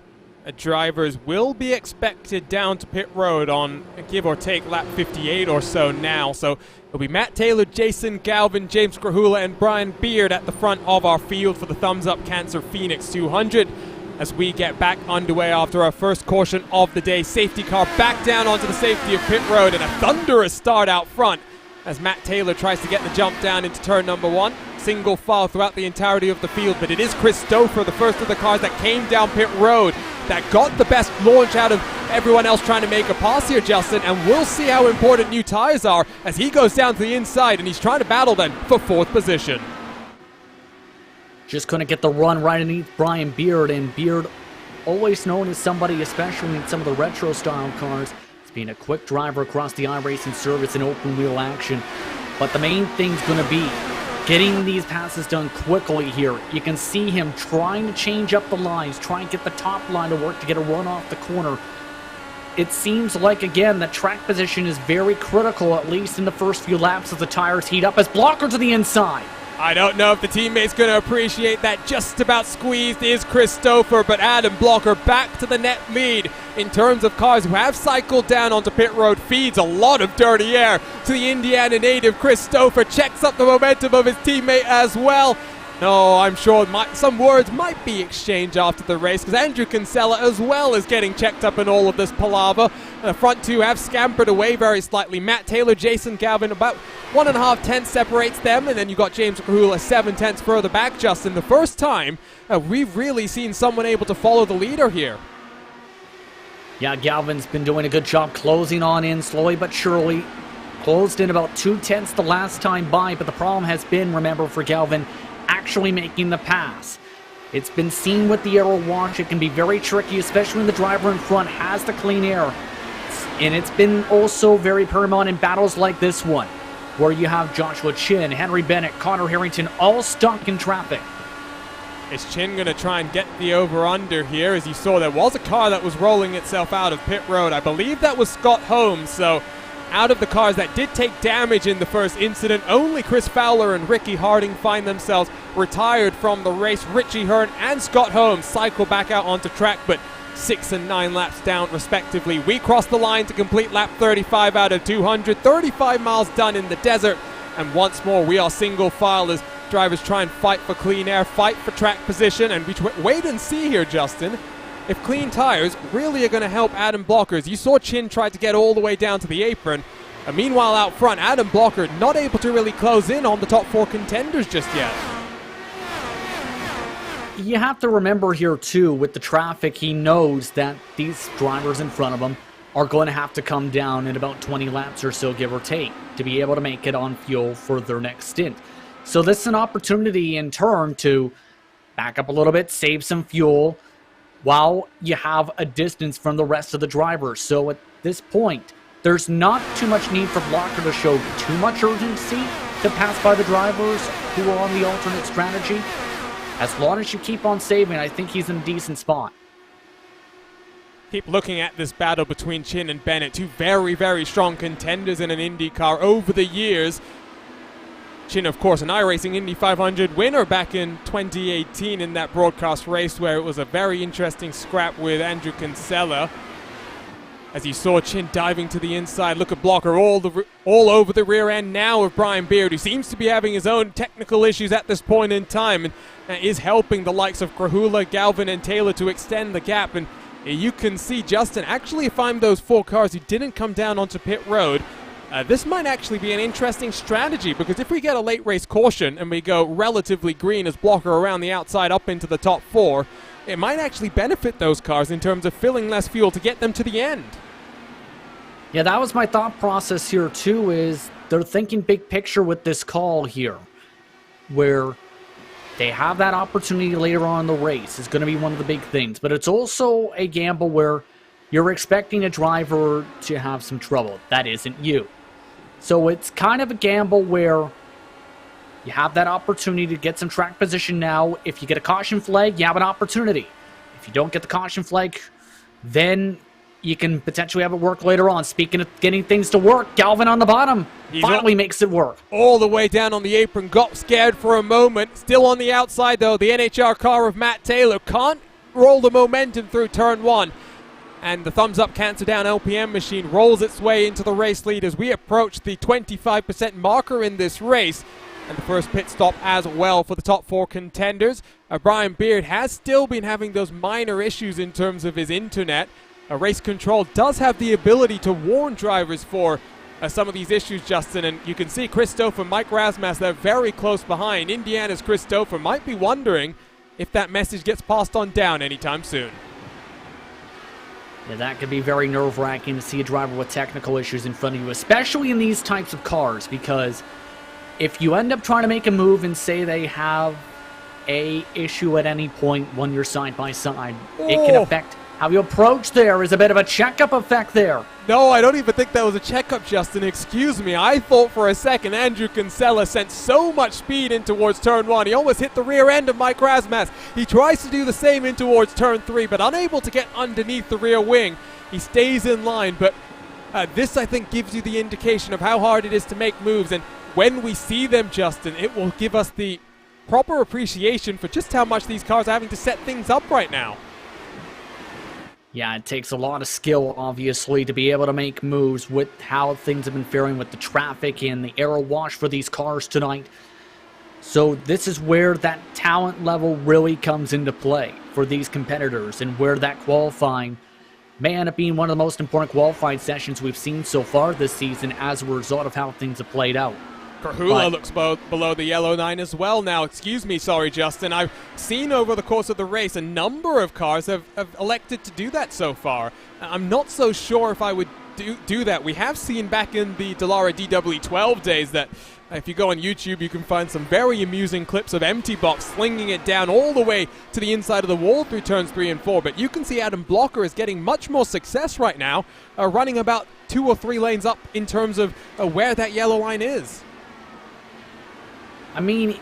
drivers will be expected down to pit road on give or take lap 58 or so now. So it'll be Matt Taylor, Jason Galvin, James Grahula, and Brian Beard at the front of our field for the Thumbs Up Cancer Phoenix 200. As we get back underway after our first caution of the day. Safety car back down onto the safety of pit road, and a thunderous start out front as Matt Taylor tries to get the jump down into turn number 1. Single file throughout the entirety of the field, but it is Chris Stouffer, the first of the cars that came down pit road, that got the best launch out of everyone else trying to make a pass here, Justin, and we'll see how important new tires are as he goes down to the inside, and he's trying to battle then for 4th position. Just couldn't get the run right underneath Brian Beard, and Beard, always known as somebody, especially in some of the retro-style cars, as being a quick driver across the iRacing service and open-wheel action. But the main thing's going to be getting these passes done quickly here. You can see him trying to change up the lines, try and get the top line to work to get a run off the corner. It seems like, again, that track position is very critical, at least in the first few laps as the tires heat up, as Blocker to the inside. I don't know if the teammate's going to appreciate that. Just about squeezed is Chris Stouffer, but Adam Blocker back to the net lead in terms of cars who have cycled down onto pit road. Feeds a lot of dirty air to the Indiana native. Chris Stouffer checks up the momentum of his teammate as well. No, I'm sure some words might be exchanged after the race, because Andrew Kinsella as well is getting checked up in all of this palaver. The front two have scampered away very slightly. Matt Taylor, Jason Galvin, about 1.5 tenths separates them, and then you've got James Grahula 7 tenths further back, Justin. The first time we've really seen someone able to follow the leader here. Yeah, Galvin's been doing a good job closing on in slowly but surely. Closed in about 2 tenths the last time by, but the problem has been, remember, for Galvin, actually making the pass. It's been seen with the aero wash. It can be very tricky, especially when the driver in front has the clean air. And it's been also very paramount in battles like this one, where you have Joshua Chin, Henry Bennett, Connor Harrington, all stuck in traffic. Is Chin going to try and get the over-under here? As you saw, there was a car that was rolling itself out of pit road. I believe that was Scott Holmes, so out of the cars that did take damage in the first incident, only Chris Fowler and Ricky Harding find themselves retired from the race. Richie Hearn and Scott Holmes cycle back out onto track, but 6 and 9 laps down respectively. We cross the line to complete lap 35 out of 200, 35 miles done in the desert, and once more we are single file as drivers try and fight for clean air, fight for track position, and we wait and see here, Justin, if clean tires really are going to help Adam Blockers. You saw Chin try to get all the way down to the apron. And meanwhile, out front, Adam Blocker not able to really close in on the top 4 contenders just yet. You have to remember here, too, with the traffic, he knows that these drivers in front of him are going to have to come down in about 20 laps or so, give or take, to be able to make it on fuel for their next stint. So this is an opportunity in turn to back up a little bit, save some fuel, while you have a distance from the rest of the drivers. So at this point, there's not too much need for Blocker to show too much urgency to pass by the drivers who are on the alternate strategy. As long as you keep on saving, I think he's in a decent spot. Keep looking at this battle between Chin and Bennett, two very, very strong contenders in an IndyCar over the years. Chin, of course, an iRacing Indy 500 winner back in 2018 in that broadcast race where it was a very interesting scrap with Andrew Kinsella. As you saw Chin diving to the inside, look at Blocker all over the rear end now of Brian Beard, who seems to be having his own technical issues at this point in time and is helping the likes of Grahula, Galvin, and Taylor to extend the gap. And you can see, Justin, actually if I'm those 4 cars who didn't come down onto pit road, this might actually be an interesting strategy, because if we get a late race caution and we go relatively green as Blocker around the outside up into the top 4, it might actually benefit those cars in terms of filling less fuel to get them to the end. Yeah, that was my thought process here too, is they're thinking big picture with this call here, where they have that opportunity later on in the race is going to be one of the big things, but it's also a gamble where you're expecting a driver to have some trouble. That isn't you. So it's kind of a gamble where you have that opportunity to get some track position now. If you get a caution flag, you have an opportunity. If you don't get the caution flag, then you can potentially have it work later on. Speaking of getting things to work, Galvin on the bottom finally makes it work. All the way down on the apron, got scared for a moment. Still on the outside, though. The NHR car of Matt Taylor can't roll the momentum through turn 1. And the thumbs-up cancer down LPM machine rolls its way into the race lead as we approach the 25% marker in this race. And the first pit stop as well for the top 4 contenders. Brian Beard has still been having those minor issues in terms of his internet. Race Control does have the ability to warn drivers for some of these issues, Justin, and you can see Christopher and Mike Rasmussen, they're very close behind. Indiana's Christopher might be wondering if that message gets passed on down anytime soon. Yeah, that could be very nerve-wracking to see a driver with technical issues in front of you, especially in these types of cars, because if you end up trying to make a move and say they have a issue at any point when you're side by side, it can affect how you approach. There is a bit of a checkup effect there. No, I don't even think that was a checkup, Justin. Excuse me. I thought for a second Andrew Kinsella sent so much speed in towards turn 1. He almost hit the rear end of Mike Rasmussen. He tries to do the same in towards turn 3, but unable to get underneath the rear wing. He stays in line, but this, I think, gives you the indication of how hard it is to make moves. And when we see them, Justin, it will give us the proper appreciation for just how much these cars are having to set things up right now. Yeah, it takes a lot of skill, obviously, to be able to make moves with how things have been faring with the traffic and the aero wash for these cars tonight. So this is where that talent level really comes into play for these competitors, and where that qualifying may end up being one of the most important qualifying sessions we've seen so far this season as a result of how things have played out. Kahula looks below the yellow line as well now. Excuse me, sorry, Justin. I've seen over the course of the race a number of cars have elected to do that so far. I'm not so sure if I would do that. We have seen back in the Dallara DW12 days that if you go on YouTube, you can find some very amusing clips of Empty Box slinging it down all the way to the inside of the wall through turns 3 and 4. But you can see Adam Blocker is getting much more success right now, running about 2 or 3 lanes up in terms of where that yellow line is. I mean,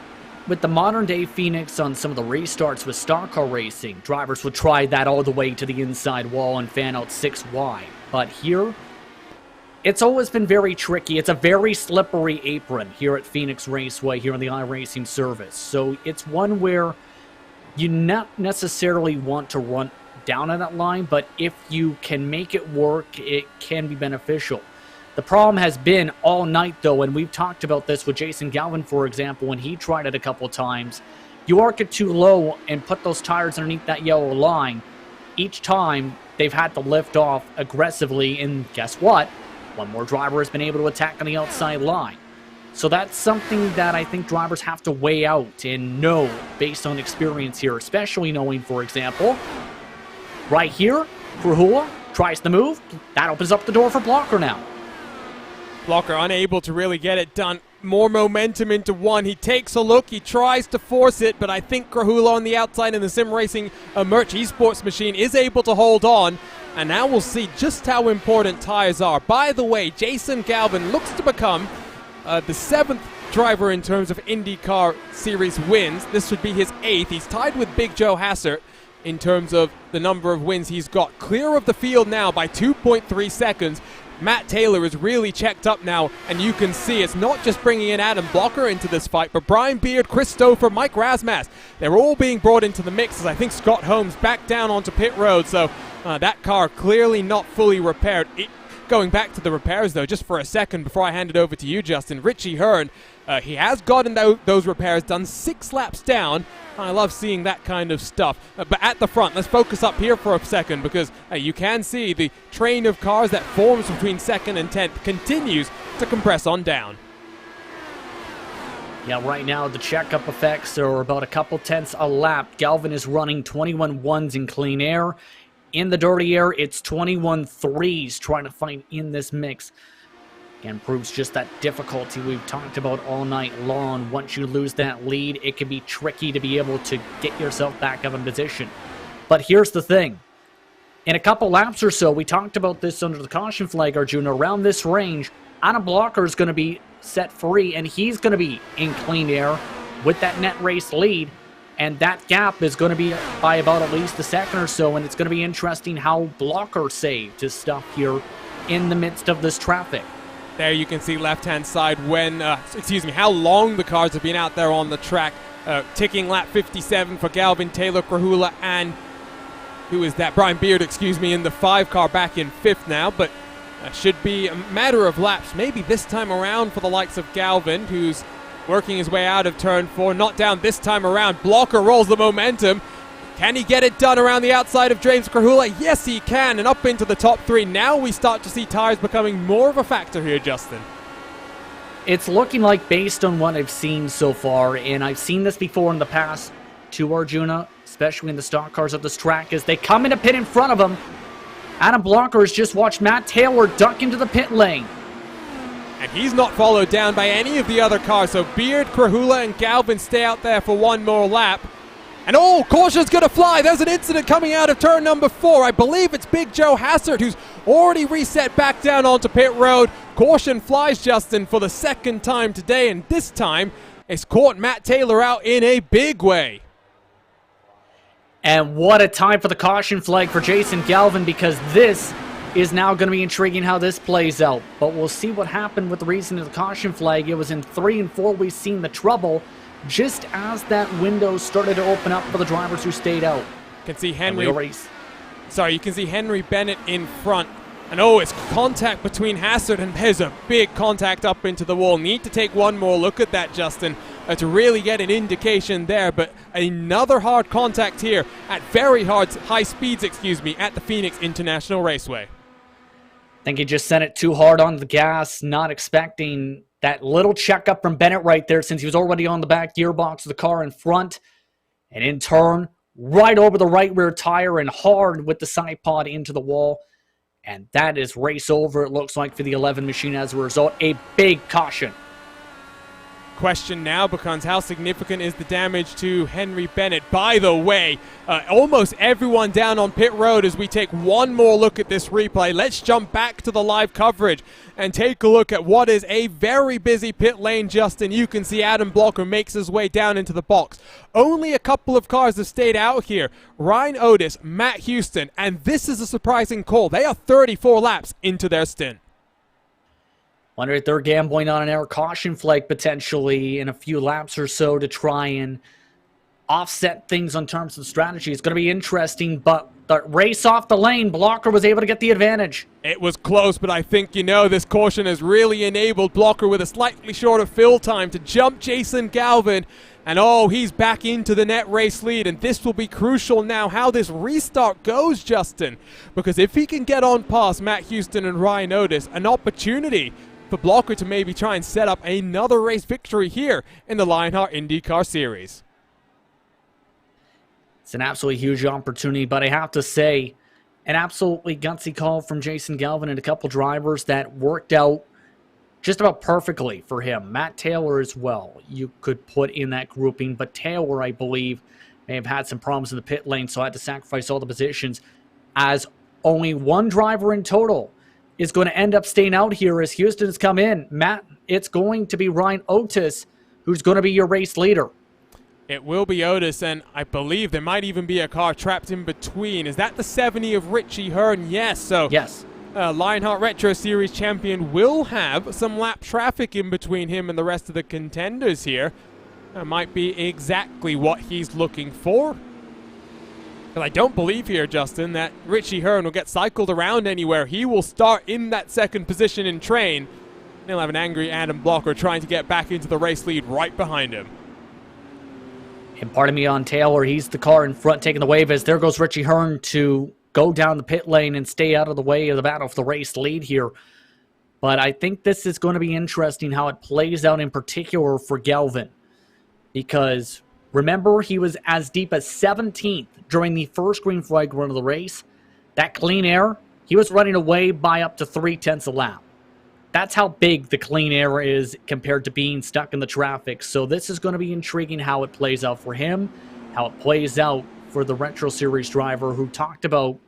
with the modern-day Phoenix on some of the restarts with Star Car Racing, drivers would try that all the way to the inside wall and fan out 6 wide. But here, it's always been very tricky. It's a very slippery apron here at Phoenix Raceway, here on the iRacing service. So it's one where you not necessarily want to run down on that line, but if you can make it work, it can be beneficial. The problem has been all night, though, and we've talked about this with Jason Galvin, for example, when he tried it a couple times. You arc it too low and put those tires underneath that yellow line. Each time, they've had to lift off aggressively, and guess what? One more driver has been able to attack on the outside line. So that's something that I think drivers have to weigh out and know based on experience here, especially knowing, for example, right here, Krahula tries the move. That opens up the door for Blocker now. Blocker unable to really get it done. More momentum into 1. He takes a look. He tries to force it, but I think Krahula on the outside in the sim racing merch esports machine is able to hold on. And now we'll see just how important tires are. By the way, Jason Galvin looks to become the 7th driver in terms of IndyCar Series wins. This would be his 8th. He's tied with Big Joe Hassert in terms of the number of wins he's got. Clear of the field now by 2.3 seconds. Matt Taylor is really checked up now, and you can see it's not just bringing in Adam Blocker into this fight, but Brian Beard, Christopher, Mike Rasmussen. They're all being brought into the mix as I think Scott Holmes back down onto pit road, so that car clearly not fully repaired. Going back to the repairs, though, just for a second before I hand it over to you, Justin, Richie Hearn, he has gotten those repairs done 6 laps down. I love seeing that kind of stuff. But at the front, let's focus up here for a second because you can see the train of cars that forms between 2nd and 10th continues to compress on down. Yeah, right now the checkup effects are about a couple tenths a lap. Galvin is running 21 ones in clean air. In the dirty air, it's 21 threes trying to find in this mix. Again, proves just that difficulty we've talked about all night long. Once you lose that lead, it can be tricky to be able to get yourself back up in position. But here's the thing. In a couple laps or so, we talked about this under the caution flag, Arjuna, around this range, Adam Blocker is going to be set free, and he's going to be in clean air with that net race lead. And that gap is going to be by about at least a second or so, and it's going to be interesting how Blocker saved his stuff here in the midst of this traffic. There you can see left-hand side when, how long the cars have been out there on the track. Ticking lap 57 for Galvin, Taylor, Krahula, and who is that? Brian Beard, in the 5 car back in 5th now, but should be a matter of laps, maybe this time around for the likes of Galvin, who's working his way out of turn 4, not down this time around. Blocker rolls the momentum. Can he get it done around the outside of James Krahula? Yes, he can, and up into the top 3. Now we start to see tires becoming more of a factor here, Justin. It's looking like, based on what I've seen so far, and I've seen this before in the past to Arjuna, especially in the stock cars of this track, as they come in a pit in front of him. Adam Blocker has just watched Matt Taylor duck into the pit lane. And he's not followed down by any of the other cars, so Beard, Krahula, and Galvin stay out there for one more lap. And caution's going to fly. There's an incident coming out of turn number 4. I believe it's Big Joe Hassert, who's already reset back down onto pit road. Caution flies, Justin, for the second time today, and this time it's caught Matt Taylor out in a big way. And what a time for the caution flag for Jason Galvin, because this is now going to be intriguing how this plays out. But we'll see what happened with the reason of the caution flag. It was in 3 and 4 we've seen the trouble, just as that window started to open up for the drivers who stayed out. You can see you can see Henry Bennett in front. And it's contact between Hassert, and there's a big contact up into the wall. Need to take one more look at that, Justin, to really get an indication there. But another hard contact here at high speeds, at the Phoenix International Raceway. I think he just sent it too hard on the gas, not expecting that little checkup from Bennett right there, since he was already on the back gearbox of the car in front. And in turn, right over the right rear tire and hard with the side pod into the wall. And that is race over, it looks like, for the 11 machine as a result. A big caution. Question now becomes, how significant is the damage to Henry Bennett? By the way, almost everyone down on pit road as we take one more look at this replay. Let's jump back to the live coverage and take a look at what is a very busy pit lane, Justin. You can see Adam Blocker makes his way down into the box. Only a couple of cars have stayed out here. Ryan Otis, Matt Houston, and this is a surprising call. They are 34 laps into their stint. Wonder if they're gambling on an air caution flag potentially in a few laps or so to try and offset things in terms of strategy. It's going to be interesting, but the race off the lane, Blocker was able to get the advantage. It was close, but I think, this caution has really enabled Blocker with a slightly shorter fill time to jump Jason Galvin. And he's back into the net race lead, and this will be crucial now how this restart goes, Justin. Because if he can get on past Matt Houston and Ryan Otis, an opportunity for Blocker to maybe try and set up another race victory here in the Lionheart IndyCar Series. It's an absolutely huge opportunity, but I have to say, an absolutely gutsy call from Jason Galvin and a couple drivers that worked out just about perfectly for him. Matt Taylor as well, you could put in that grouping, but Taylor, I believe, may have had some problems in the pit lane, so I had to sacrifice all the positions, as only one driver in total is going to end up staying out here as Houston has come in. Matt, it's going to be Ryan Otis who's going to be your race leader. It will be Otis, and I believe there might even be a car trapped in between. Is that the 70 of Richie Hearn? Yes. So yes. Lionheart Retro Series champion will have some lap traffic in between him and the rest of the contenders here. That might be exactly what he's looking for. But I don't believe here, Justin, that Richie Hearn will get cycled around anywhere. He will start in that second position in train. He'll have an angry Adam Blocker trying to get back into the race lead right behind him. And pardon me on Taylor, he's the car in front taking the wave as there goes Richie Hearn to go down the pit lane and stay out of the way of the battle for the race lead here. But I think this is going to be interesting how it plays out in particular for Galvin. Because remember, he was as deep as 17th during the first green flag run of the race. That clean air, he was running away by up to 0.3 a lap. That's how big the clean air is compared to being stuck in the traffic. So this is going to be intriguing how it plays out for him, how it plays out for the Retro Series driver who talked about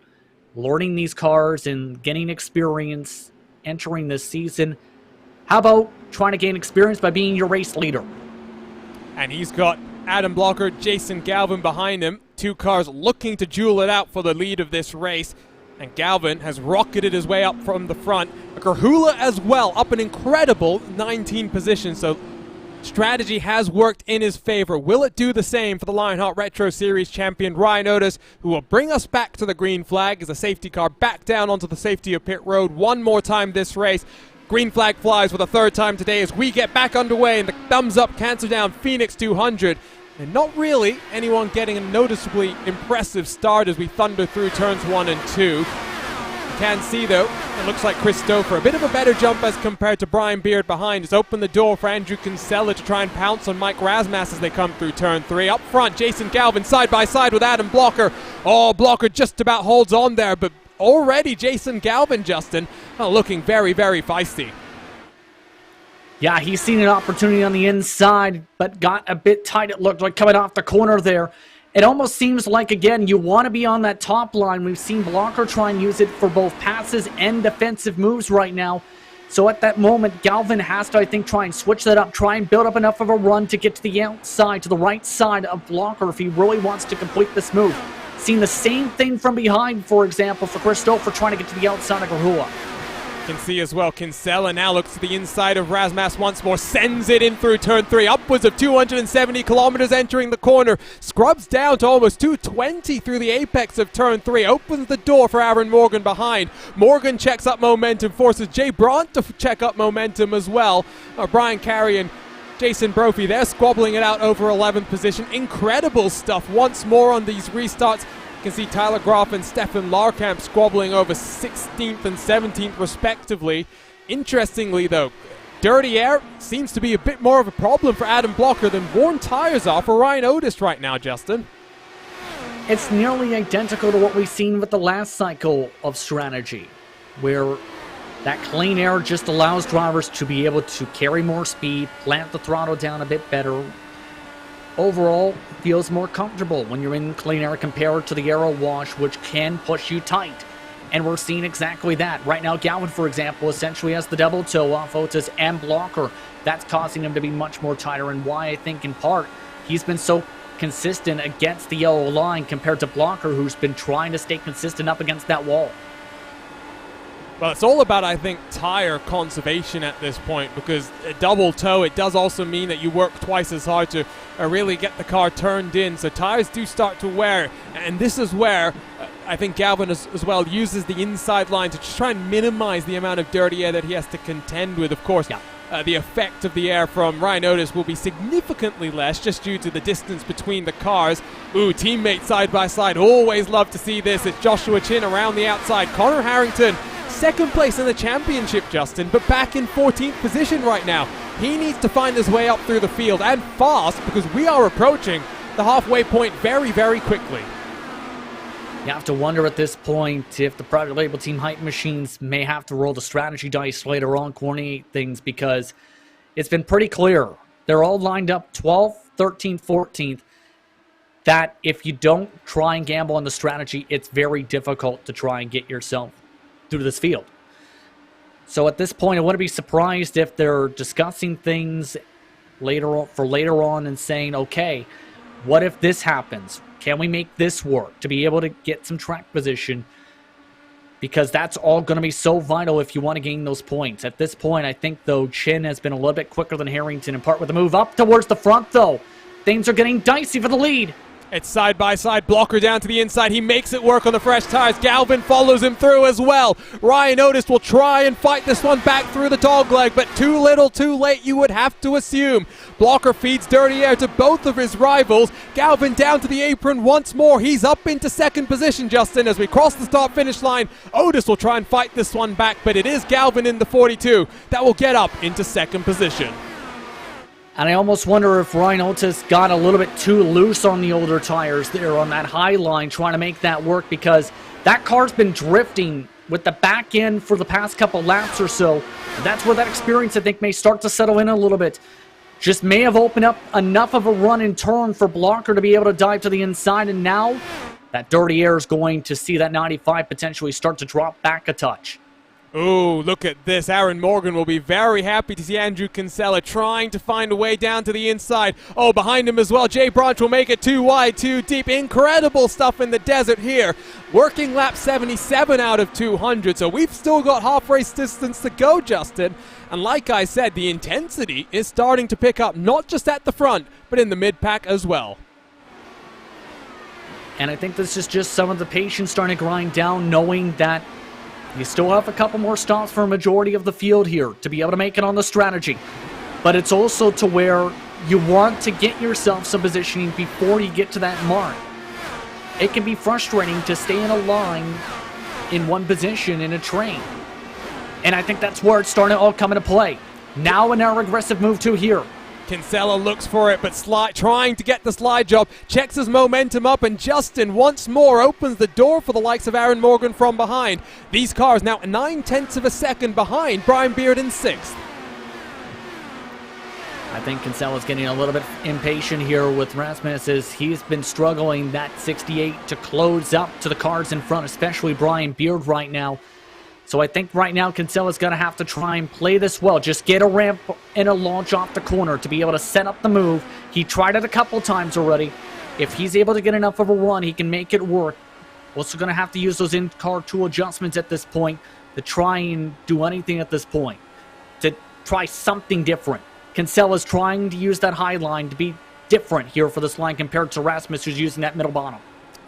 learning these cars and getting experience entering this season. How about trying to gain experience by being your race leader? And he's got Adam Blocker, Jason Galvin behind him. Two cars looking to duel it out for the lead of this race. And Galvin has rocketed his way up from the front. Grahula as well, up an incredible 19 positions. So strategy has worked in his favor. Will it do the same for the Lionheart Retro Series champion Ryan Otis, who will bring us back to the green flag as a safety car back down onto the safety of pit road one more time this race. Green flag flies for the third time today as we get back underway, and the thumbs up cancer down Phoenix 200. And not really anyone getting a noticeably impressive start as we thunder through turns 1 and 2. You can see, though, it looks like Christopher, a bit of a better jump as compared to Brian Beard behind, has opened the door for Andrew Kinsella to try and pounce on Mike Rasmussen as they come through turn 3. Up front, Jason Galvin side by side with Adam Blocker. Oh, Blocker just about holds on there, but already Jason Galvin, Justin, looking very, very feisty. Yeah, he's seen an opportunity on the inside, but got a bit tight, it looked like, coming off the corner there. It almost seems like, again, you want to be on that top line. We've seen Blocker try and use it for both passes and defensive moves right now. So at that moment, Galvin has to, I think, try and switch that up, try and build up enough of a run to get to the outside, to the right side of Blocker if he really wants to complete this move. Seen the same thing from behind, for example, for Christopher trying to get to the outside of Grahula. Can see as well, Kinsella now looks to the inside of Rasmus once more, sends it in through turn 3, upwards of 270 kilometers entering the corner, scrubs down to almost 220 through the apex of turn 3, opens the door for Aaron Morgan behind. Morgan checks up momentum, forces Jay Brandt to check up momentum as well. Brian Carey and Jason Brophy, they're squabbling it out over 11th position. Incredible stuff once more on these restarts. You can see Tyler Groff and Stefan Larkamp squabbling over 16th and 17th respectively. Interestingly though, dirty air seems to be a bit more of a problem for Adam Blocker than worn tires are for Ryan Otis right now, Justin. It's nearly identical to what we've seen with the last cycle of strategy, where that clean air just allows drivers to be able to carry more speed, plant the throttle down a bit better. Overall, feels more comfortable when you're in clean air compared to the aero wash, which can push you tight. And we're seeing exactly that. Right now, Galvin, for example, essentially has the double toe off Otis and Blocker. That's causing him to be much more tighter, and why I think in part he's been so consistent against the yellow line compared to Blocker, who's been trying to stay consistent up against that wall. Well, it's all about, I think, tire conservation at this point, because a double toe, it does also mean that you work twice as hard to really get the car turned in, so tires do start to wear, and this is where I think Galvin as well uses the inside line to just try and minimize the amount of dirty air that he has to contend with. Of course, the effect of the air from Ryan Otis will be significantly less just due to the distance between the cars. Ooh, teammates side by side, always love to see this. It's Joshua Chin around the outside, Connor Harrington second place in the championship, Justin, but back in 14th position right now. He needs to find his way up through the field, and fast, because we are approaching the halfway point very, very quickly. You have to wonder at this point if the private label team Hype Machines may have to roll the strategy dice later on, coordinate things, because it's been pretty clear. They're all lined up 12th, 13th, 14th, that if you don't try and gamble on the strategy, it's very difficult to try and get yourself through this field. So at this point, I wouldn't be surprised if they're discussing things later on and saying, okay, what if this happens? Can we make this work to be able to get some track position? Because that's all going to be so vital if you want to gain those points. At this point, I think, though, Chin has been a little bit quicker than Harrington, in part with the move up towards the front, though. Things are getting dicey for the lead. It's side by side, Blocker down to the inside. He makes it work on the fresh tires. Galvin follows him through as well. Ryan Otis will try and fight this one back through the dogleg, but too little, too late, you would have to assume. Blocker feeds dirty air to both of his rivals. Galvin down to the apron once more. He's up into second position, Justin, as we cross the start-finish line. Otis will try and fight this one back, but it is Galvin in the 42 that will get up into second position. And I almost wonder if Ryan Otis got a little bit too loose on the older tires there on that high line, trying to make that work, because that car's been drifting with the back end for the past couple laps or so. That's where that experience, I think, may start to settle in a little bit. Just may have opened up enough of a run and turn for Blocker to be able to dive to the inside, and now that dirty air is going to see that 95 potentially start to drop back a touch. Ooh, look at this. Aaron Morgan will be very happy to see Andrew Kinsella trying to find a way down to the inside. Oh, behind him as well. Jay Branch will make it too wide, too deep. Incredible stuff in the desert here. Working lap 77 out of 200, so we've still got half race distance to go, Justin. And like I said, the intensity is starting to pick up, not just at the front, but in the mid-pack as well. And I think this is just some of the patience starting to grind down, knowing that you still have a couple more stops for a majority of the field here to be able to make it on the strategy. But it's also to where you want to get yourself some positioning before you get to that mark. It can be frustrating to stay in a line in one position in a train. And I think that's where it's starting to all come into play. Now an aggressive move too here. Kinsella looks for it, but trying to get the slide job, checks his momentum up, and Justin once more opens the door for the likes of Aaron Morgan from behind. These cars now 9/10 of a second behind Brian Beard in 6th. I think Kinsella's getting a little bit impatient here with Rasmus as he's been struggling that 68 to close up to the cars in front, especially Brian Beard right now. So I think right now Kinsella's going to have to try and play this well. Just get a ramp and a launch off the corner to be able to set up the move. He tried it a couple times already. If he's able to get enough of a run, he can make it work. Also going to have to use those in-car tool adjustments at this point to try and do anything at this point. To try something different. Kinsella's trying to use that high line to be different here for this line compared to Rasmus, who's using that middle bottom.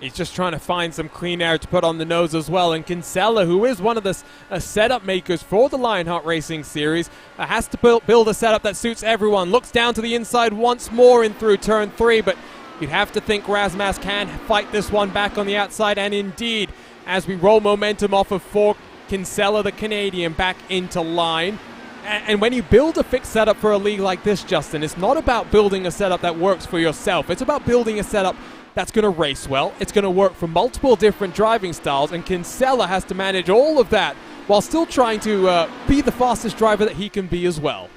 He's just trying to find some clean air to put on the nose as well. And Kinsella, who is one of the setup makers for the Lionheart Racing Series, has to build a setup that suits everyone. Looks down to the inside once more in through turn 3, but you'd have to think Rasmus can fight this one back on the outside. And indeed, as we roll momentum off of 4, Kinsella, the Canadian, back into line. And when you build a fixed setup for a league like this, Justin, it's not about building a setup that works for yourself. It's about building a setup that's going to race well. It's going to work for multiple different driving styles, and Kinsella has to manage all of that while still trying to be the fastest driver that he can be as well.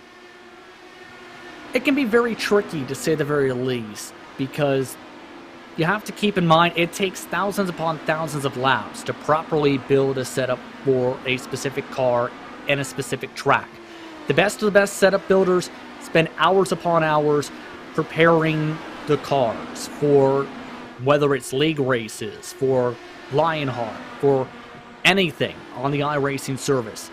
It can be very tricky, to say the very least, because you have to keep in mind it takes thousands upon thousands of laps to properly build a setup for a specific car and a specific track. The best of the best setup builders spend hours upon hours preparing the cars for whether it's league races, for Lionheart, for anything on the iRacing service.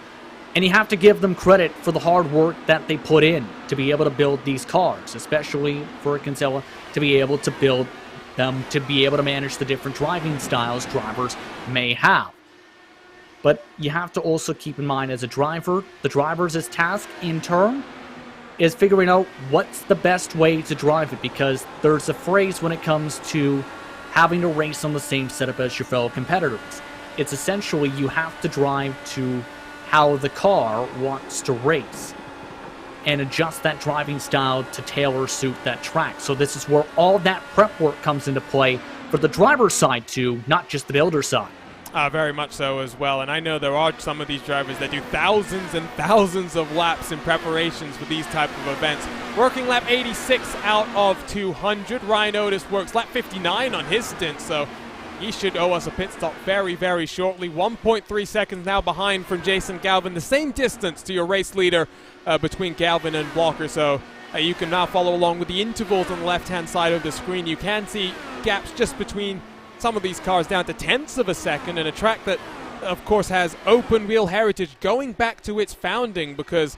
And you have to give them credit for the hard work that they put in to be able to build these cars, especially for Kinsella to be able to build them, to be able to manage the different driving styles drivers may have. But you have to also keep in mind, as a driver, the driver's task in turn is figuring out what's the best way to drive it, because there's a phrase when it comes to having to race on the same setup as your fellow competitors. It's essentially you have to drive to how the car wants to race and adjust that driving style to tailor suit that track. So this is where all that prep work comes into play for the driver's side too, not just the builder side. Very much so as well, and I know there are some of these drivers that do thousands and thousands of laps in preparations for these type of events. Working lap 86 out of 200. Ryan Otis works lap 59 on his stint, so he should owe us a pit stop very, very shortly. 1.3 seconds now behind from Jason Galvin, the same distance to your race leader between Galvin and Blocker, so you can now follow along with the intervals on the left-hand side of the screen. You can see gaps just between some of these cars down to tenths of a second, and a track that, of course, has open wheel heritage going back to its founding, because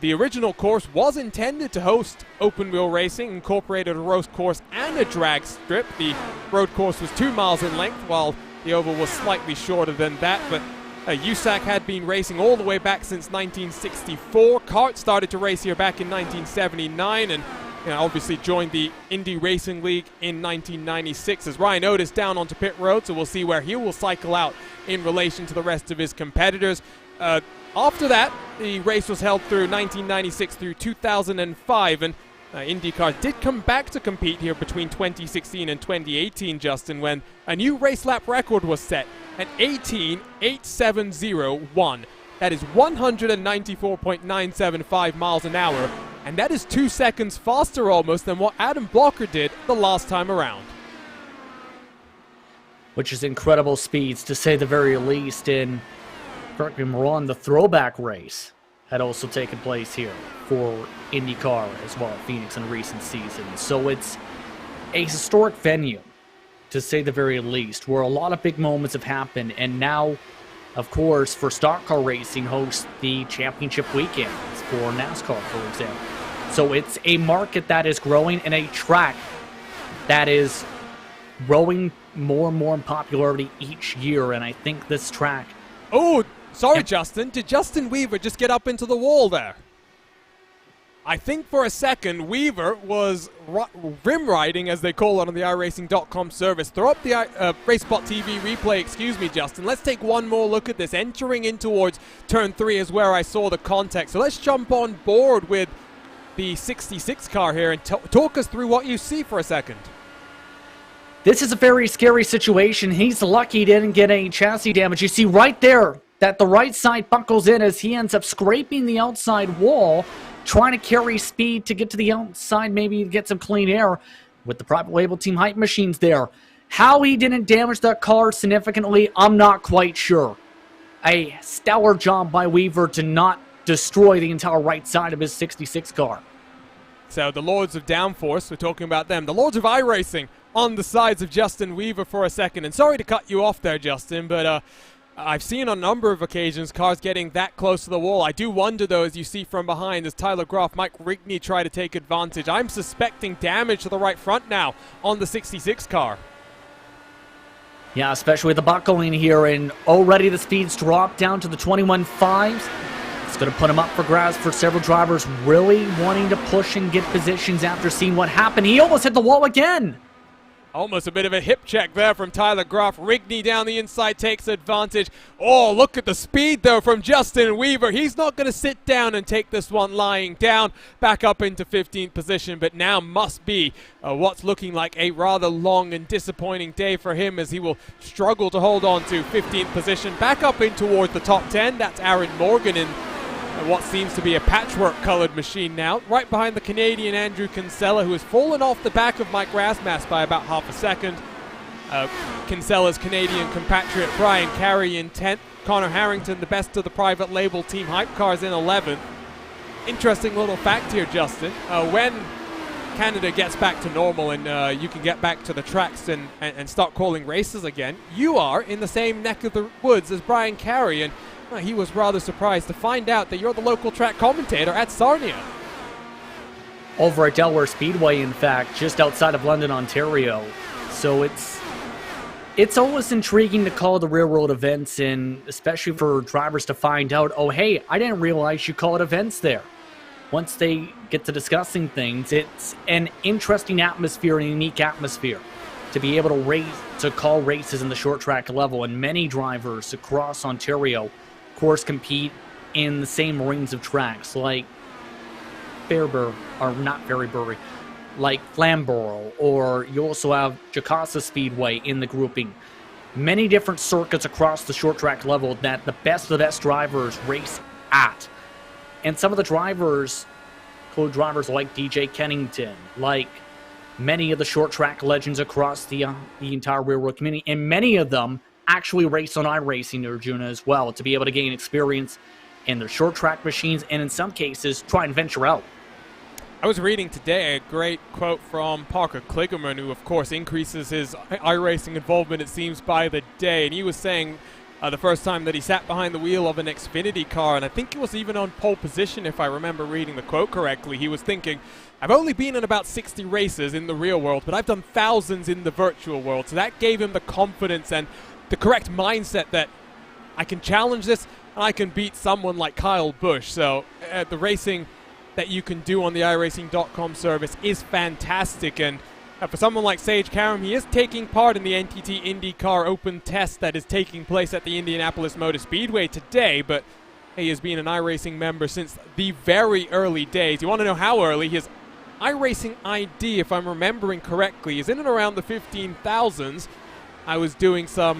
the original course was intended to host open wheel racing, incorporated a road course and a drag strip. The road course was 2 miles in length, while the oval was slightly shorter than that, but USAC had been racing all the way back since 1964. CART started to race here back in 1979, and obviously joined the Indy Racing League in 1996 as Ryan Otis down onto pit road, so we'll see where he will cycle out in relation to the rest of his competitors. After that, the race was held through 1996 through 2005, and IndyCar did come back to compete here between 2016 and 2018, Justin, when a new race lap record was set at 18.870.1. That is 194.975 miles an hour, and that is 2 seconds faster almost than what Adam Blocker did the last time around. Which is incredible speeds, to say the very least, and correct me if I'm wrong, the throwback race had also taken place here for IndyCar as well at Phoenix in recent seasons. So it's a historic venue, to say the very least, where a lot of big moments have happened. And now, of course, for stock car racing, hosts the championship weekends for NASCAR, for example. So it's a market that is growing and a track that is growing more and more in popularity each year. And I think this track... Oh, sorry, Justin. Did Justin Weaver just get up into the wall there? I think for a second, Weaver was rim riding, as they call it on the iracing.com service. Throw up the racespottv replay, excuse me, Justin. Let's take one more look at this. Entering in towards turn 3 is where I saw the contact. So let's jump on board with the 66 car here and talk us through what you see for a second. This is a very scary situation. He's lucky he didn't get any chassis damage. You see right there that the right side buckles in as he ends up scraping the outside wall, trying to carry speed to get to the outside, maybe get some clean air with the private label team hype machines there. How he didn't damage that car significantly, I'm not quite sure. A stellar job by Weaver to not destroy the entire right side of his 66 car. So the Lords of Downforce, we're talking about them. The Lords of iRacing on the sides of Justin Weaver for a second. And sorry to cut you off there, Justin, but I've seen on a number of occasions cars getting that close to the wall. I do wonder, though, as you see from behind, as Tyler Groff, Mike Rigney try to take advantage. I'm suspecting damage to the right front now on the 66 car. Yeah, especially with the buckling here, and already the speeds drop down to the 21.5s. It's going to put him up for grabs for several drivers really wanting to push and get positions after seeing what happened. He almost hit the wall again. Almost a bit of a hip check there from Tyler Groff. Rigney down the inside takes advantage. Oh, look at the speed, though, from Justin Weaver. He's not going to sit down and take this one lying down. Back up into 15th position, but now must be what's looking like a rather long and disappointing day for him, as he will struggle to hold on to 15th position. Back up in toward the top 10. That's Aaron Morgan in what seems to be a patchwork-colored machine now. Right behind the Canadian Andrew Kinsella, who has fallen off the back of Mike Rasmussen by about half a second. Kinsella's Canadian compatriot Brian Carey in 10th. Connor Harrington, the best of the private label team hype cars, in 11th. Interesting little fact here, Justin. When Canada gets back to normal and you can get back to the tracks and start calling races again, you are in the same neck of the woods as Brian Carey, and he was rather surprised to find out that you're the local track commentator at Sarnia. Over at Delaware Speedway, in fact, just outside of London, Ontario. So it's always intriguing to call the real-world events, and especially for drivers to find out, oh, hey, I didn't realize you call it events there. Once they get to discussing things, it's an interesting atmosphere and a unique atmosphere to be able to call races in the short track level, and many drivers across Ontario, of course, compete in the same rings of tracks like like Flamborough, or you also have Jacasa Speedway in the grouping. Many different circuits across the short track level that the best of the best drivers race at. And some of the drivers, include drivers like DJ Kennington, like many of the short track legends across the entire railroad community, and many of them actually race on iRacing, Arjuna, as well, to be able to gain experience in their short track machines, and in some cases try and venture out. I was reading today a great quote from Parker Kligerman, who of course increases his iRacing involvement, it seems, by the day, and he was saying the first time that he sat behind the wheel of an Xfinity car, and I think it was even on pole position if I remember reading the quote correctly, he was thinking, I've only been in about 60 races in the real world, but I've done thousands in the virtual world, so that gave him the confidence and the correct mindset that I can challenge this and I can beat someone like Kyle Busch. So the racing that you can do on the iracing.com service is fantastic, and for someone like Sage Karam, he is taking part in the NTT IndyCar Open test that is taking place at the Indianapolis Motor Speedway today, but he has been an iRacing member since the very early days. You want to know how early? His iRacing ID, if I'm remembering correctly, is in and around the 15,000s. I was doing some,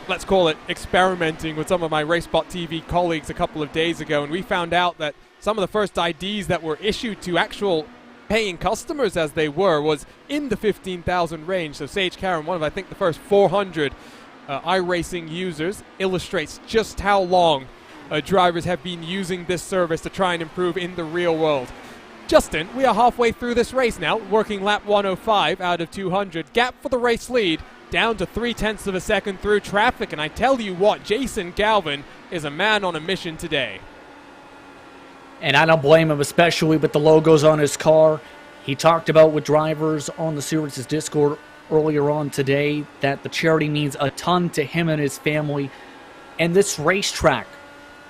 let's call it experimenting with some of my RaceSpot.tv colleagues a couple of days ago, and we found out that some of the first IDs that were issued to actual paying customers, as they were, was in the 15,000 range. So Sage Karam, one of, I think, the first 400 iRacing users illustrates just how long drivers have been using this service to try and improve in the real world. Justin, we are halfway through this race now, working lap 105 out of 200. Gap for the race lead, down to 0.3 of a second through traffic, and I tell you what, Jason Galvin is a man on a mission today. And I don't blame him, especially with the logos on his car. He talked about with drivers on the Series' Discord earlier on today that the charity means a ton to him and his family. And this racetrack,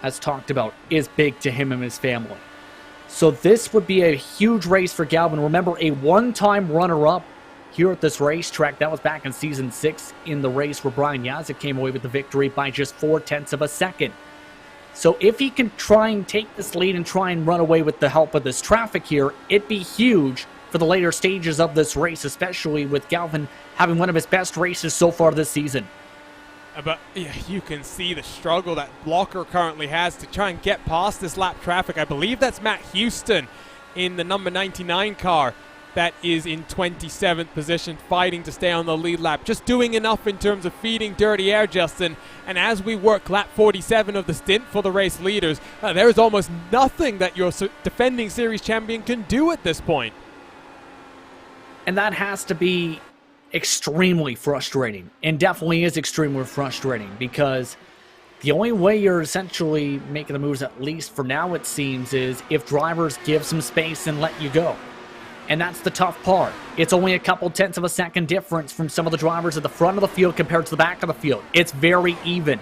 as talked about, is big to him and his family. So this would be a huge race for Galvin. Remember, a one-time runner-up here at this racetrack. That was back in Season 6 in the race where Brian Yazek came away with the victory by just 0.4 of a second. So if he can try and take this lead and try and run away with the help of this traffic here, it'd be huge for the later stages of this race, especially with Galvin having one of his best races so far this season. But yeah, you can see the struggle that Blocker currently has to try and get past this lap traffic. I believe that's Matt Houston in the number 99 car that is in 27th position, fighting to stay on the lead lap. Just doing enough in terms of feeding dirty air, Justin. And as we work lap 47 of the stint for the race leaders, there is almost nothing that your defending series champion can do at this point. And that has to be extremely frustrating, and definitely is extremely frustrating, because the only way you're essentially making the moves, at least for now it seems, is if drivers give some space and let you go. And that's the tough part. It's only a couple tenths of a second difference from some of the drivers at the front of the field compared to the back of the field. It's very even.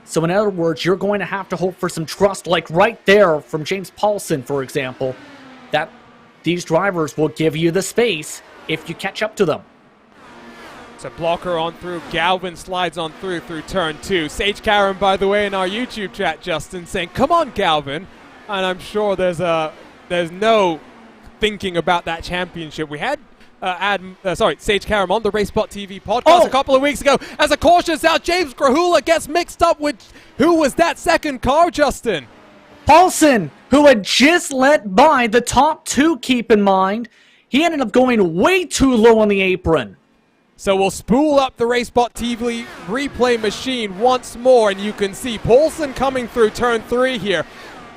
So in other words, you're going to have to hope for some trust, like right there from James Paulson, for example, that these drivers will give you the space if you catch up to them. So Blocker on through, Galvin slides on through turn 2. Sage Karen, by the way, in our YouTube chat, Justin, saying, come on, Galvin. And I'm sure there's no thinking about that championship. We had Sage Karam on the RaceSpot.tv podcast a couple of weeks ago. As a caution out, James Grahula gets mixed up with who was that second car, Justin? Paulson, who had just let by the top 2, keep in mind. He ended up going way too low on the apron. So we'll spool up the RaceSpot.tv replay machine once more, and you can see Paulson coming through turn 3 here.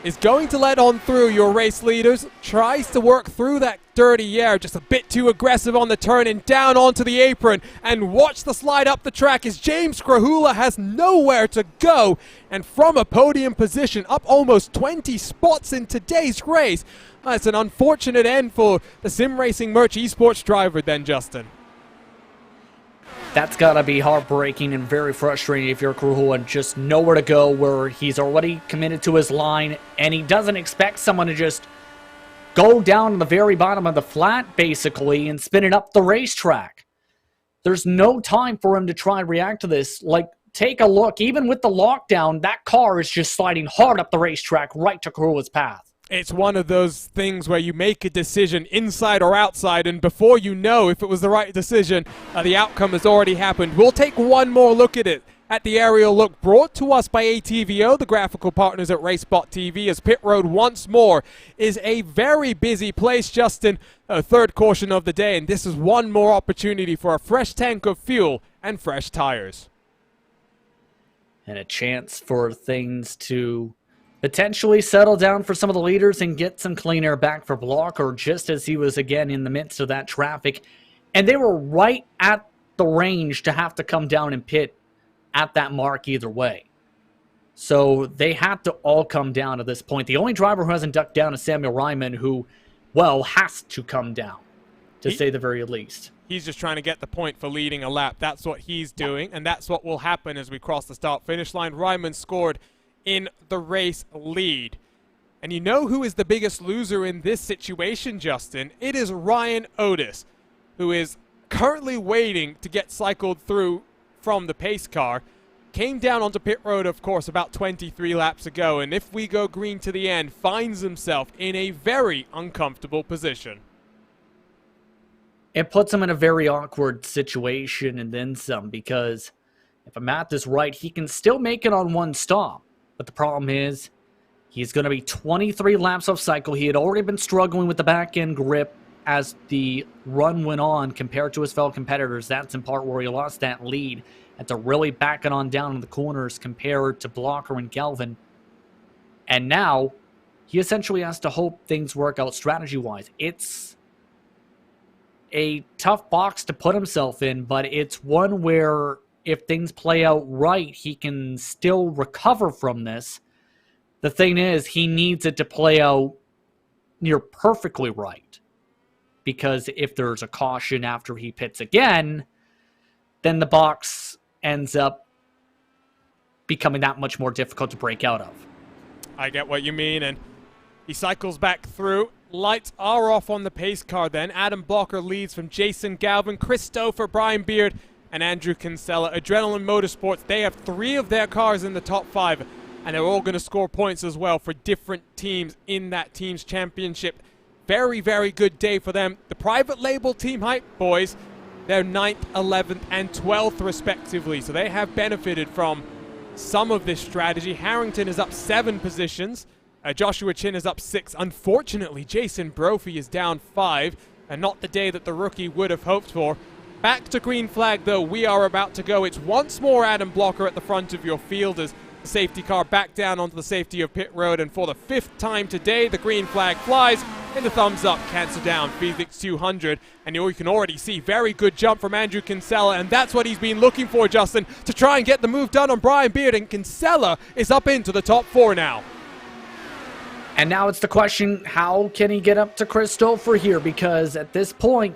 Is going to let on through your race leaders, tries to work through that dirty air, just a bit too aggressive on the turn and down onto the apron, and watch the slide up the track as James Grahula has nowhere to go, and from a podium position up almost 20 spots in today's race. It's an unfortunate end for the Sim Racing Merch esports driver then, Justin. That's got to be heartbreaking and very frustrating if you're Grahula and just nowhere to go, where he's already committed to his line and he doesn't expect someone to just go down to the very bottom of the flat, basically, and spin it up the racetrack. There's no time for him to try and react to this. Like, take a look. Even with the lockdown, that car is just sliding hard up the racetrack right to Grahula's path. It's one of those things where you make a decision inside or outside, and before you know if it was the right decision, the outcome has already happened. We'll take one more look at it, at the aerial look brought to us by ATVO, the graphical partners at RaceSpot.tv, as pit road once more is a very busy place, Justin. Third caution of the day, and this is one more opportunity for a fresh tank of fuel and fresh tires. And a chance for things to potentially settle down for some of the leaders and get some clean air back for Blocker, just as he was again in the midst of that traffic. And they were right at the range to have to come down and pit at that mark either way. So they had to all come down at this point. The only driver who hasn't ducked down is Samuel Ryman, who, well, has to come down, to say the very least. He's just trying to get the point for leading a lap. That's what he's doing, and that's what will happen as we cross the start-finish line. Ryman scored in the race lead. And you know who is the biggest loser in this situation, Justin? It is Ryan Otis, who is currently waiting to get cycled through from the pace car. Came down onto pit road, of course, about 23 laps ago, and if we go green to the end, finds himself in a very uncomfortable position. It puts him in a very awkward situation and then some, because if my math is right, he can still make it on one stop. But the problem is, he's going to be 23 laps off cycle. He had already been struggling with the back-end grip as the run went on compared to his fellow competitors. That's in part where he lost that lead. and to really back it on down in the corners compared to Blocker and Galvin. And now, he essentially has to hope things work out strategy-wise. It's a tough box to put himself in, but it's one where if things play out right, he can still recover from this. The thing is, he needs it to play out near perfectly right. Because if there's a caution after he pits again, then the box ends up becoming that much more difficult to break out of. I get what you mean, and he cycles back through. Lights are off on the pace car then. Adam Blocker leads from Jason Galvin, Christopher, Brian Beard, and Andrew Kinsella. Adrenaline Motorsports, they have 3 of their cars in the top 5, and they're all going to score points as well for different teams in that team's championship. Very, very good day for them. The private label Team Hype boys, they're 9th, 11th, and 12th respectively, so they have benefited from some of this strategy. Harrington is up 7 positions. Joshua Chin is up 6. Unfortunately, Jason Brophy is down 5, and not the day that the rookie would have hoped for. Back to green flag, though, we are about to go. It's once more Adam Blocker at the front of your field as the safety car back down onto the safety of pit road, and for the 5th time today, the green flag flies, and the thumbs up cancel down Phoenix 200, and you can already see very good jump from Andrew Kinsella, and that's what he's been looking for, Justin, to try and get the move done on Brian Beard, and Kinsella is up into the top 4 now. And now it's the question, how can he get up to Christopher here? Because at this point,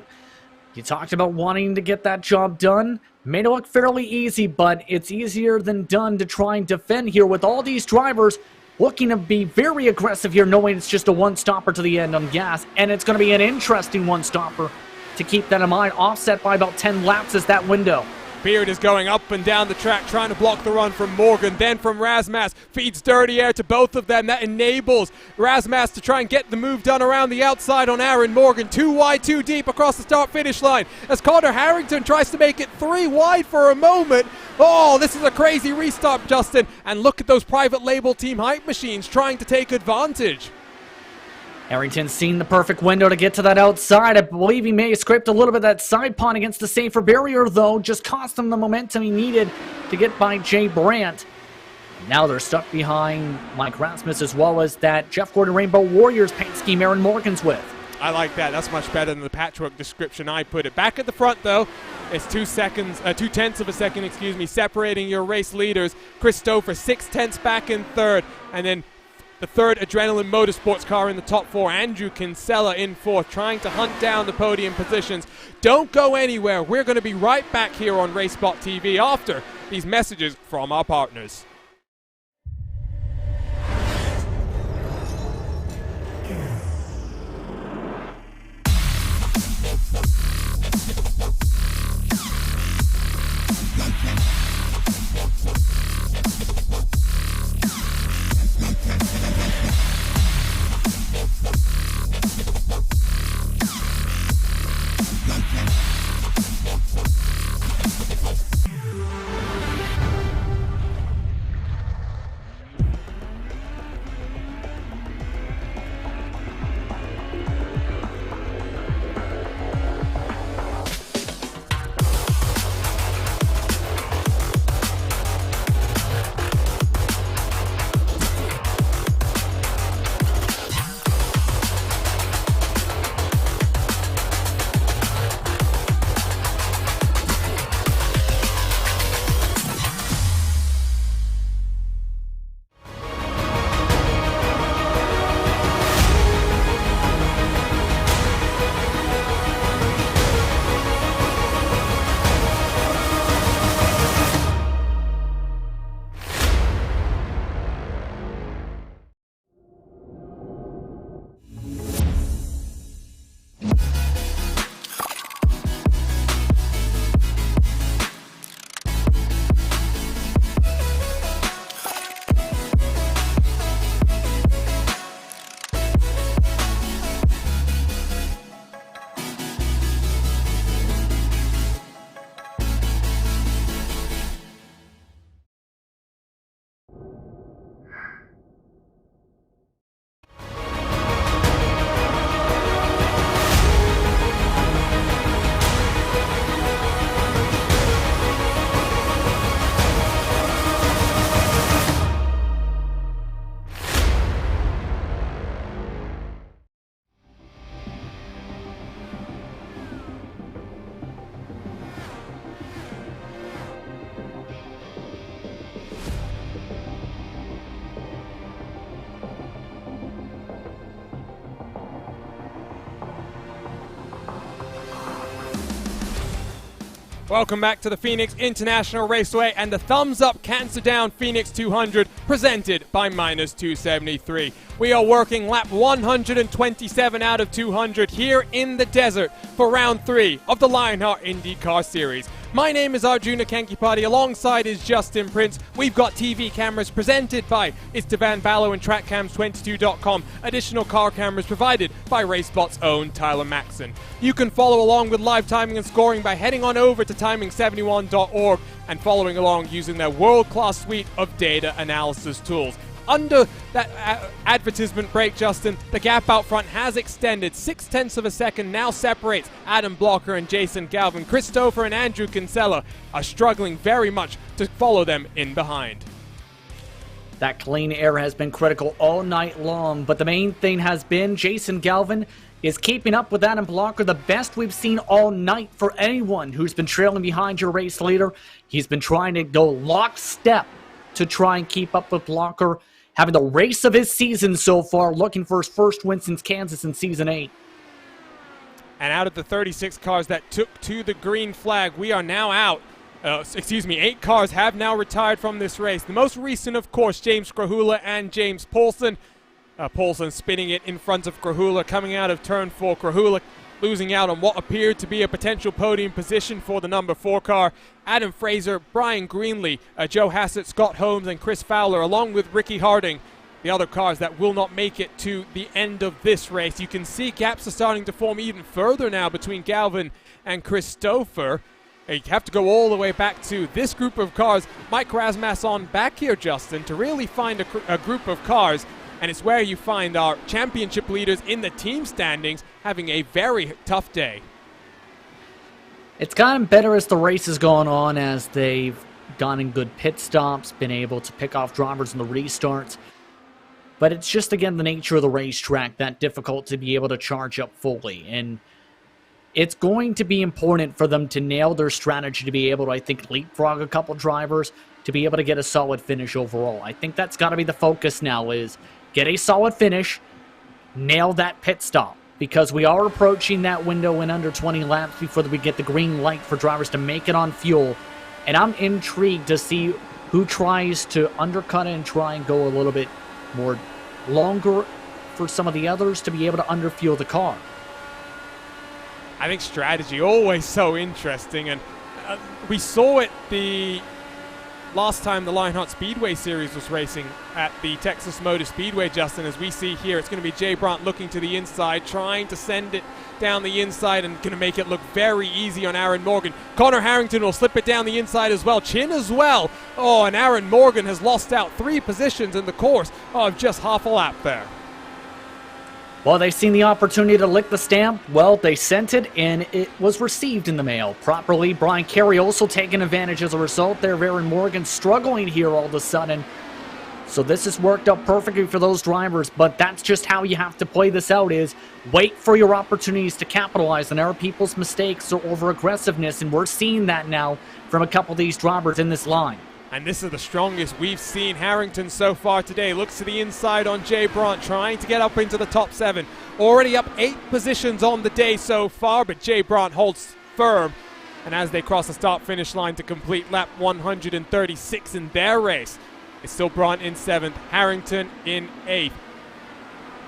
you talked about wanting to get that job done. Made it look fairly easy, but it's easier than done to try and defend here with all these drivers looking to be very aggressive here, knowing it's just a one-stopper to the end on gas. And it's going to be an interesting one-stopper to keep that in mind. Offset by about 10 laps is that window. Beard is going up and down the track, trying to block the run from Morgan, then from Razmas, feeds dirty air to both of them. That enables Razmas to try and get the move done around the outside on Aaron Morgan. 2 wide, 2 deep across the start-finish line as Cander Harrington tries to make it 3 wide for a moment. Oh, this is a crazy restart, Justin. And look at those private label Team Hype machines trying to take advantage. Harrington's seen the perfect window to get to that outside. I believe he may have scraped a little bit of that side pond against the safer barrier, though. Just cost him the momentum he needed to get by Jay Brandt. And now they're stuck behind Mike Rasmus, as well as that Jeff Gordon Rainbow Warriors paint scheme Aaron Morgan's with. I like that. That's much better than the patchwork description I put it. Back at the front, though, it's 2/10 of a second, separating your race leaders. Christopher, 6/10 back in third, and then the third Adrenaline Motorsports car in the top 4, Andrew Kinsella in 4th, trying to hunt down the podium positions. Don't go anywhere. We're going to be right back here on Racespot TV after these messages from our partners. Welcome back to the Phoenix International Raceway and the Thumbs Up Cancer Down Phoenix 200 presented by Minus 273. We are working lap 127 out of 200 here in the desert for round 3 of the Lionheart IndyCar Series. My name is Arjuna Kankipati. Alongside is Justin Prince. We've got TV cameras presented by Istvan Ballo and TrackCams22.com. Additional car cameras provided by RaceBot's own Tyler Maxson. You can follow along with live timing and scoring by heading on over to timing71.org and following along using their world-class suite of data analysis tools. Under that advertisement break, Justin, the gap out front has extended. 0.6 of a second now separates Adam Blocker and Jason Galvin. Christopher and Andrew Kinsella are struggling very much to follow them in behind. That clean air has been critical all night long, but the main thing has been Jason Galvin is keeping up with Adam Blocker, the best we've seen all night for anyone who's been trailing behind your race leader. He's been trying to go lockstep to try and keep up with Blocker, having the race of his season so far, looking for his first win since Kansas in Season 8. And out of the 36 cars that took to the green flag, we are now out. 8 cars have now retired from this race. The most recent, of course, James Krahula and James Poulsen. Poulsen spinning it in front of Krahula coming out of turn 4. Krahula losing out on what appeared to be a potential podium position for the number 4 car. Adam Fraser, Brian Greenlee, Joe Hassett, Scott Holmes, and Chris Fowler, along with Ricky Harding, the other cars that will not make it to the end of this race. You can see gaps are starting to form even further now between Galvin and Christopher. You have to go all the way back to this group of cars. Mike Rasmussen on back here, Justin, to really find a group of cars. And it's where you find our championship leaders in the team standings having a very tough day. It's gotten better as the race has gone on, as they've gotten good pit stops, been able to pick off drivers in the restarts. But it's just, again, the nature of the racetrack that difficult to be able to charge up fully. And it's going to be important for them to nail their strategy to be able to, I think, leapfrog a couple drivers to be able to get a solid finish overall. I think that's got to be the focus now, is get a solid finish, nail that pit stop, because we are approaching that window in under 20 laps before we get the green light for drivers to make it on fuel. And I'm intrigued to see who tries to undercut it and try and go a little bit more longer for some of the others to be able to underfuel the car. I think strategy always so interesting, and we saw it the last time the Lionheart Speedway Series was racing at the Texas Motor Speedway, Justin. As we see here, it's going to be Jay Brandt looking to the inside, trying to send it down the inside and going to make it look very easy on Aaron Morgan. Connor Harrington will slip it down the inside as well. Chin as well. Oh, and Aaron Morgan has lost out 3 positions in the course of just half a lap there. Well, they seen the opportunity to lick the stamp. Well, they sent it, and it was received in the mail properly. Brian Carey also taking advantage as a result there of Aaron Morgan struggling here all of a sudden. So this has worked out perfectly for those drivers, but that's just how you have to play this out, is wait for your opportunities to capitalize on other people's mistakes or over-aggressiveness, and we're seeing that now from a couple of these drivers in this line. And this is the strongest we've seen Harrington so far today. Looks to the inside on Jay Brandt, trying to get up into the top 7. Already up 8 positions on the day so far, but Jay Brandt holds firm. And as they cross the start-finish line to complete lap 136 in their race, it's still Brandt in 7th, Harrington in 8th.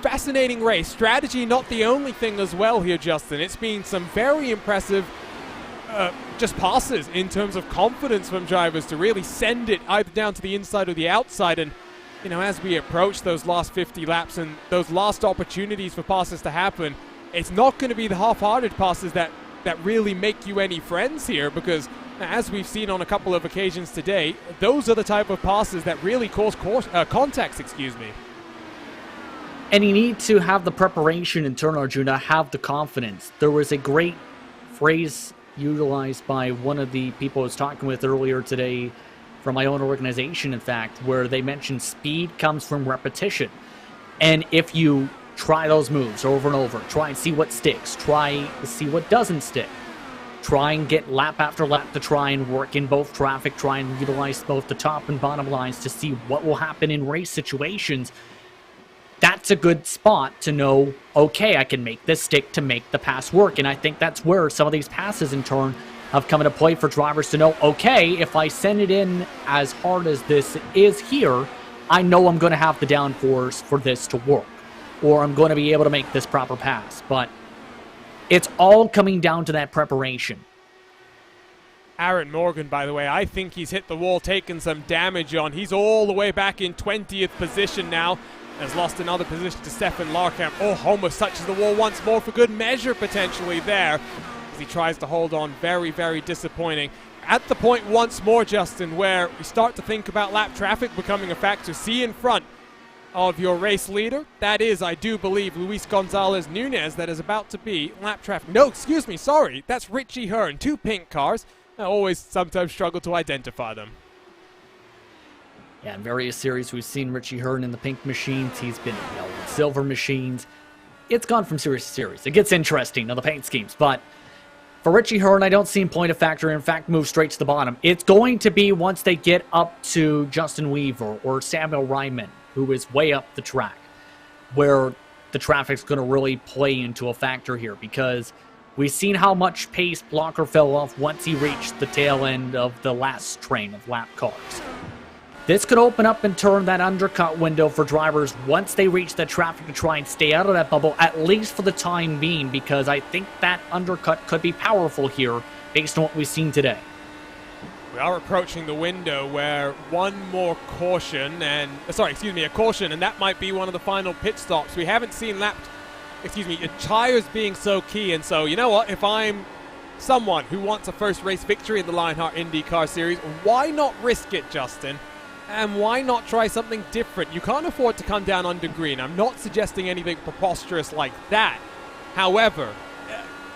Fascinating race. Strategy not the only thing as well here, Justin. It's been some very impressive just passes in terms of confidence from drivers to really send it either down to the inside or the outside. And, you know, as we approach those last 50 laps and those last opportunities for passes to happen, it's not going to be the half-hearted passes that really make you any friends here, because as we've seen on a couple of occasions today, those are the type of passes that really cause contacts, And you need to have the preparation in turn, Arjuna, have the confidence. There was a great phrase utilized by one of the people I was talking with earlier today from my own organization, in fact, where they mentioned speed comes from repetition. And if you try those moves over and over, try and see what sticks, try to see what doesn't stick, try and get lap after lap to try and work in both traffic, try and utilize both the top and bottom lines to see what will happen in race situations, that's a good spot to know, okay, I can make this stick to make the pass work. And I think that's where some of these passes in turn have come into play for drivers to know, okay, if I send it in as hard as this is here, I know I'm going to have the downforce for this to work, or I'm going to be able to make this proper pass. But it's all coming down to that preparation. Aaron Morgan, by the way, I think he's hit the wall, taken some damage on. He's all the way back in 20th position now. Has lost another position to Stefan Larkamp. Oh, Homos touches the wall once more for good measure potentially there, as he tries to hold on. Very, very disappointing. At the point once more, Justin, where we start to think about lap traffic becoming a factor. See in front of your race leader. That is, I do believe, Luis Gonzalez Nunez. That is about to be lap traffic. No, excuse me, sorry. That's Richie Hearn. 2 pink cars. I always sometimes struggle to identify them. Yeah, in various series, we've seen Richie Hearn in the pink machines. He's been in yellow and silver machines. It's gone from series to series. It gets interesting on the paint schemes, but for Richie Hearn, I don't see him point a factor. In fact, move straight to the bottom. It's going to be once they get up to Justin Weaver or Samuel Ryman, who is way up the track, where the traffic's going to really play into a factor here, because we've seen how much pace Blocker fell off once he reached the tail end of the last train of lap cars. This could open up and turn that undercut window for drivers once they reach the traffic to try and stay out of that bubble, at least for the time being, because I think that undercut could be powerful here based on what we've seen today. We are approaching the window where one more caution and, a caution, and that might be one of the final pit stops. We haven't seen tires being so key, and so, you know what, if I'm someone who wants a first race victory in the Lionheart IndyCar Series, why not risk it, Justin? And why not try something different? You can't afford to come down under green. I'm not suggesting anything preposterous like that. However,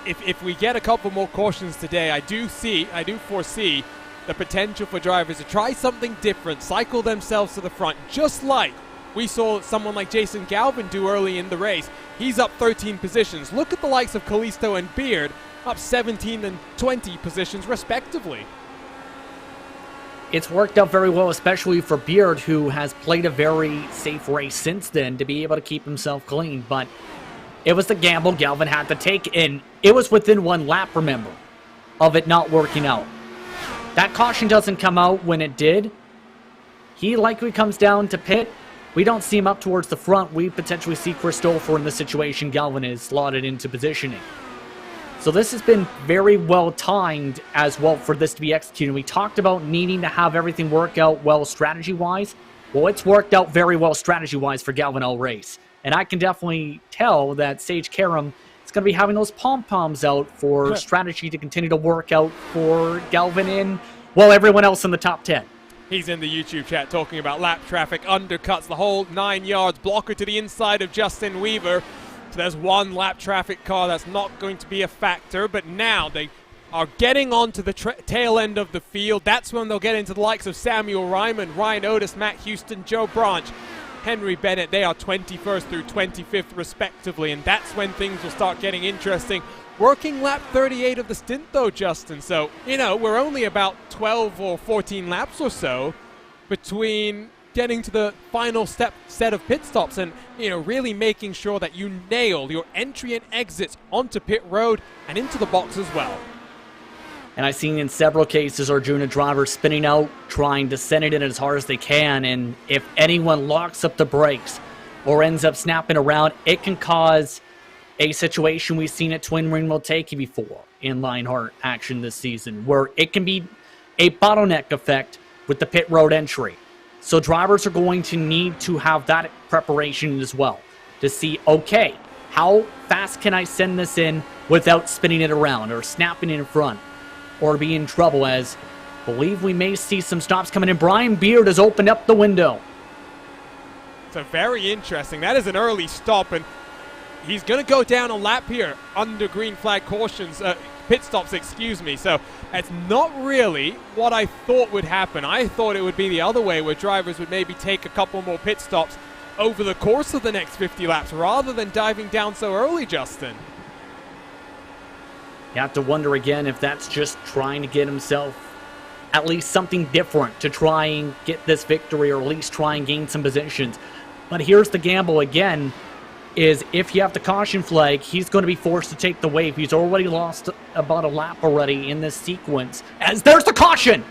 if we get a couple more cautions today, I do foresee the potential for drivers to try something different, cycle themselves to the front, just like we saw someone like Jason Galvin do early in the race. He's up 13 positions. Look at the likes of Callisto and Beard, up 17 and 20 positions respectively. It's worked out very well, especially for Beard, who has played a very safe race since then to be able to keep himself clean. But it was the gamble Galvin had to take, and it was within 1 lap, remember, of it not working out. That caution doesn't come out when it did. He likely comes down to pit. We don't see him up towards the front. We potentially see Christopher in the situation Galvin is slotted into positioning. So this has been very well timed as well for this to be executed. We talked about needing to have everything work out well strategy-wise. Well, it's worked out very well strategy-wise for Galvin all race. And I can definitely tell that Sage Karam is going to be having those pom-poms out for strategy to continue to work out for Galvin and, well, everyone else in the top 10. He's in the YouTube chat talking about lap traffic, undercuts, the whole 9 yards, blocker to the inside of Justin Weaver. So there's 1 lap traffic car that's not going to be a factor, but now they are getting onto the tail end of the field. That's when they'll get into the likes of Samuel Ryman, Ryan Otis, Matt Houston, Joe Branch, Henry Bennett. They are 21st through 25th respectively, and that's when things will start getting interesting. Working lap 38 of the stint though, Justin, so, we're only about 12 or 14 laps or so between getting to the final set of pit stops and, really making sure that you nail your entry and exits onto pit road and into the box as well. And I've seen in several cases Arjuna drivers spinning out, trying to send it in as hard as they can, and if anyone locks up the brakes or ends up snapping around, it can cause a situation we've seen at Twin Ring Motegi before in Lionheart action this season, where it can be a bottleneck effect with the pit road entry. So drivers are going to need to have that preparation as well to see, okay, how fast can I send this in without spinning it around or snapping it in front or be in trouble, as I believe we may see some stops coming in. Brian Beard has opened up the window. So very interesting. That is an early stop, and he's going to go down a lap here under green flag cautions, pit stops, excuse me. So it's not really what I thought would happen. I thought it would be the other way, where drivers would maybe take a couple more pit stops over the course of the next 50 laps rather than diving down so early, Justin. You have to wonder again if that's just trying to get himself at least something different to try and get this victory, or at least try and gain some positions. But here's the gamble again. is if you have the caution flag, he's going to be forced to take the wave. He's already lost about a lap already in this sequence. As there's the caution!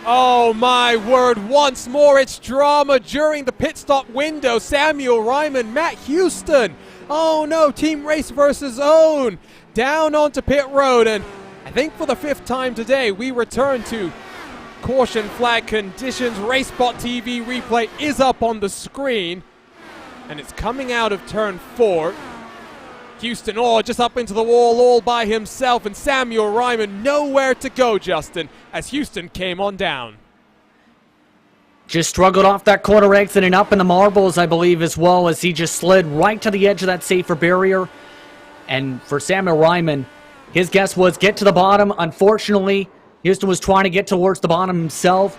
Oh my word, once more it's drama during the pit stop window. Samuel Ryman, Matt Houston. Oh no, Team Race versus Own. Down onto pit road, and I think for the 5th time today, we return to caution flag conditions. racespottv replay is up on the screen, and it's coming out of turn 4. Houston, just up into the wall all by himself, and Samuel Ryman nowhere to go, Justin, as Houston came on down. Just struggled off that corner exit and up in the marbles, I believe, as well, as he just slid right to the edge of that safer barrier. And for Samuel Ryman, his guess was get to the bottom. Unfortunately, Houston was trying to get towards the bottom himself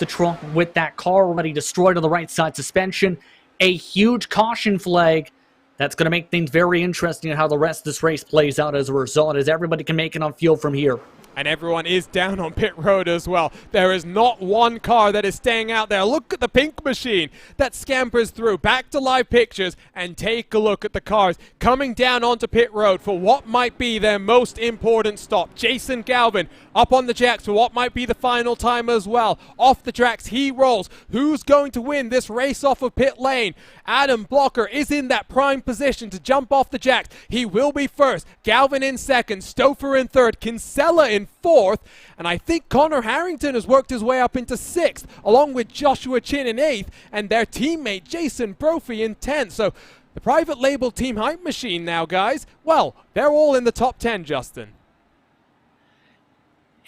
with that car already destroyed on the right side suspension. A huge caution flag. That's going to make things very interesting in how the rest of this race plays out as a result, as everybody can make it on field from here. And everyone is down on pit road as well. There is not one car that is staying out there. Look at the pink machine that scampers through. Back to live pictures and take a look at the cars coming down onto pit road for what might be their most important stop. Jason Galvin up on the jacks for what might be the final time as well. Off the tracks he rolls. Who's going to win this race off of pit lane? Adam Blocker is in that prime position to jump off the jacks. He will be first. Galvin in second. Stouffer in third. Kinsella in fourth, and I think Connor Harrington has worked his way up into 6th, along with Joshua Chin in 8th, and their teammate Jason Brophy in 10th. So the private label Team Hype Machine now, guys, well, they're all in the top 10, Justin.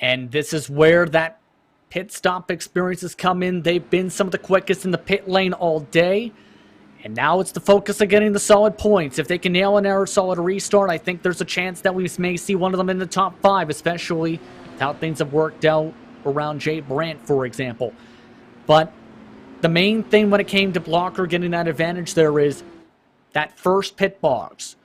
And this is where that pit stop experiences come in. They've been some of the quickest in the pit lane all day. And now it's the focus of getting the solid points. If they can nail an error solid restart, I think there's a chance that we may see one of them in the top 5, especially how things have worked out around Jay Brandt, for example. But the main thing when it came to Blocker getting that advantage there is that first pit box.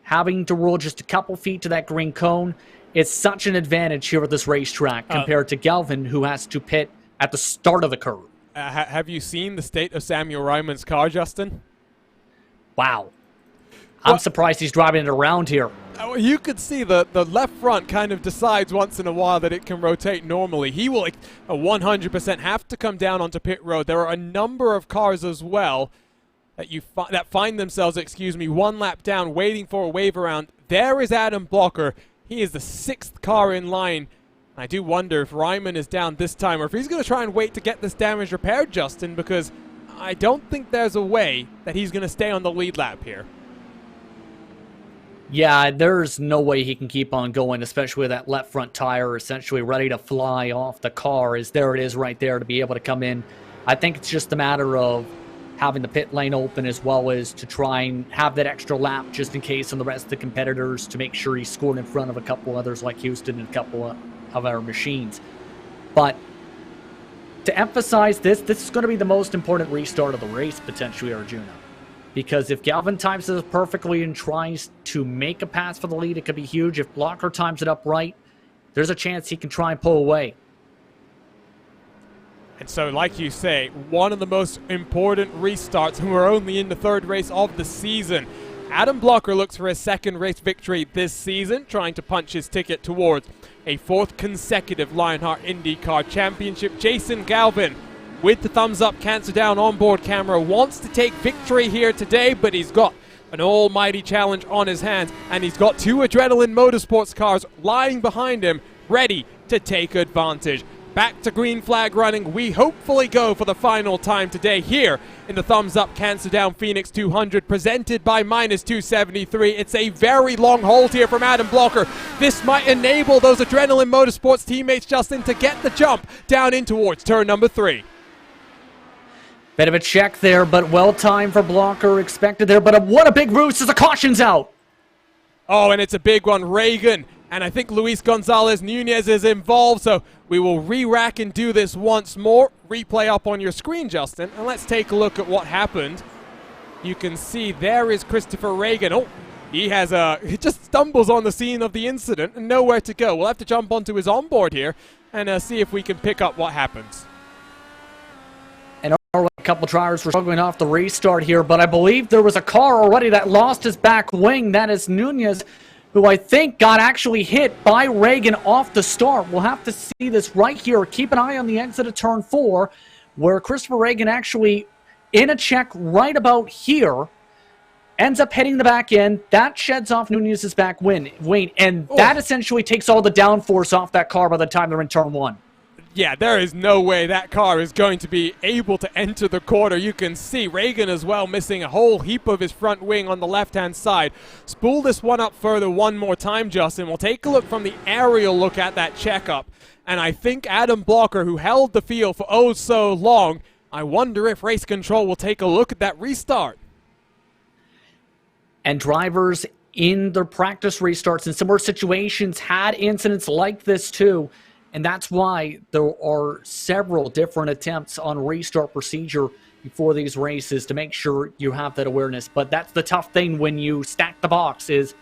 Having to roll just a couple feet to that green cone is such an advantage here at this racetrack compared to Galvin, who has to pit at the start of the curve. Have you seen the state of Samuel Ryman's car, Justin? Wow. I'm surprised he's driving it around here. You could see the left front kind of decides once in a while that it can rotate normally. He will 100% have to come down onto pit road. There are a number of cars as well that find themselves, one lap down waiting for a wave around. There is Adam Blocker. He is the 6th car in line. I do wonder if Ryman is down this time or if he's going to try and wait to get this damage repaired, Justin, because I don't think there's a way that he's going to stay on the lead lap here. Yeah, there's no way he can keep on going, especially with that left front tire essentially ready to fly off the car. As there it is right there to be able to come in. I think it's just a matter of having the pit lane open as well as to try and have that extra lap just in case on the rest of the competitors to make sure he's scored in front of a couple others like Houston and a couple of our machines. But to emphasize this is going to be the most important restart of the race, potentially, Arjuna. Because if Galvin times this perfectly and tries to make a pass for the lead, it could be huge. If Blocker times it up right, there's a chance he can try and pull away. And so, like you say, one of the most important restarts, and we're only in the 3rd race of the season. Adam Blocker looks for his 2nd race victory this season, trying to punch his ticket towards a 4th consecutive Lionheart IndyCar Championship. Jason Galvin, with the thumbs up, cancer down onboard camera, wants to take victory here today, but he's got an almighty challenge on his hands, and he's got 2 Adrenaline Motorsports cars lying behind him, ready to take advantage. Back to green flag running. We hopefully go for the final time today here in the Thumbs Up Cancer Down Phoenix 200 presented by Minus 273. It's a very long hold here from Adam Blocker. This might enable those Adrenaline Motorsports teammates, Justin, to get the jump down in towards turn number 3. Bit of a check there, but well timed for Blocker, expected there, but what a big roost as the caution's out. Oh, and it's a big one. Reagan, and I think Luis Gonzalez Nunez is involved, so we will re-rack and do this once more. Replay up on your screen, Justin, and let's take a look at what happened. You can see there is Christopher Reagan. Oh, he just stumbles on the scene of the incident and nowhere to go. We'll have to jump onto his onboard here and see if we can pick up what happens. And all right, couple drivers were struggling off the restart here, but I believe there was a car already that lost his back wing. That is Nunez, who I think got actually hit by Reagan off the start. We'll have to see this right here. Keep an eye on the exit of turn 4, where Christopher Reagan actually, in a check right about here, ends up hitting the back end. That sheds off Nunez's back wing, and that essentially takes all the downforce off that car by the time they're in turn 1. Yeah, there is no way that car is going to be able to enter the corner. You can see Reagan as well missing a whole heap of his front wing on the left-hand side. Spool this one up further one more time, Justin. We'll take a look from the aerial look at that checkup. And I think Adam Blocker, who held the field for oh so long, I wonder if Race Control will take a look at that restart. And drivers in their practice restarts in similar situations had incidents like this too. And that's why there are several different attempts on restart procedure before these races to make sure you have that awareness. But that's the tough thing when you stack the box, is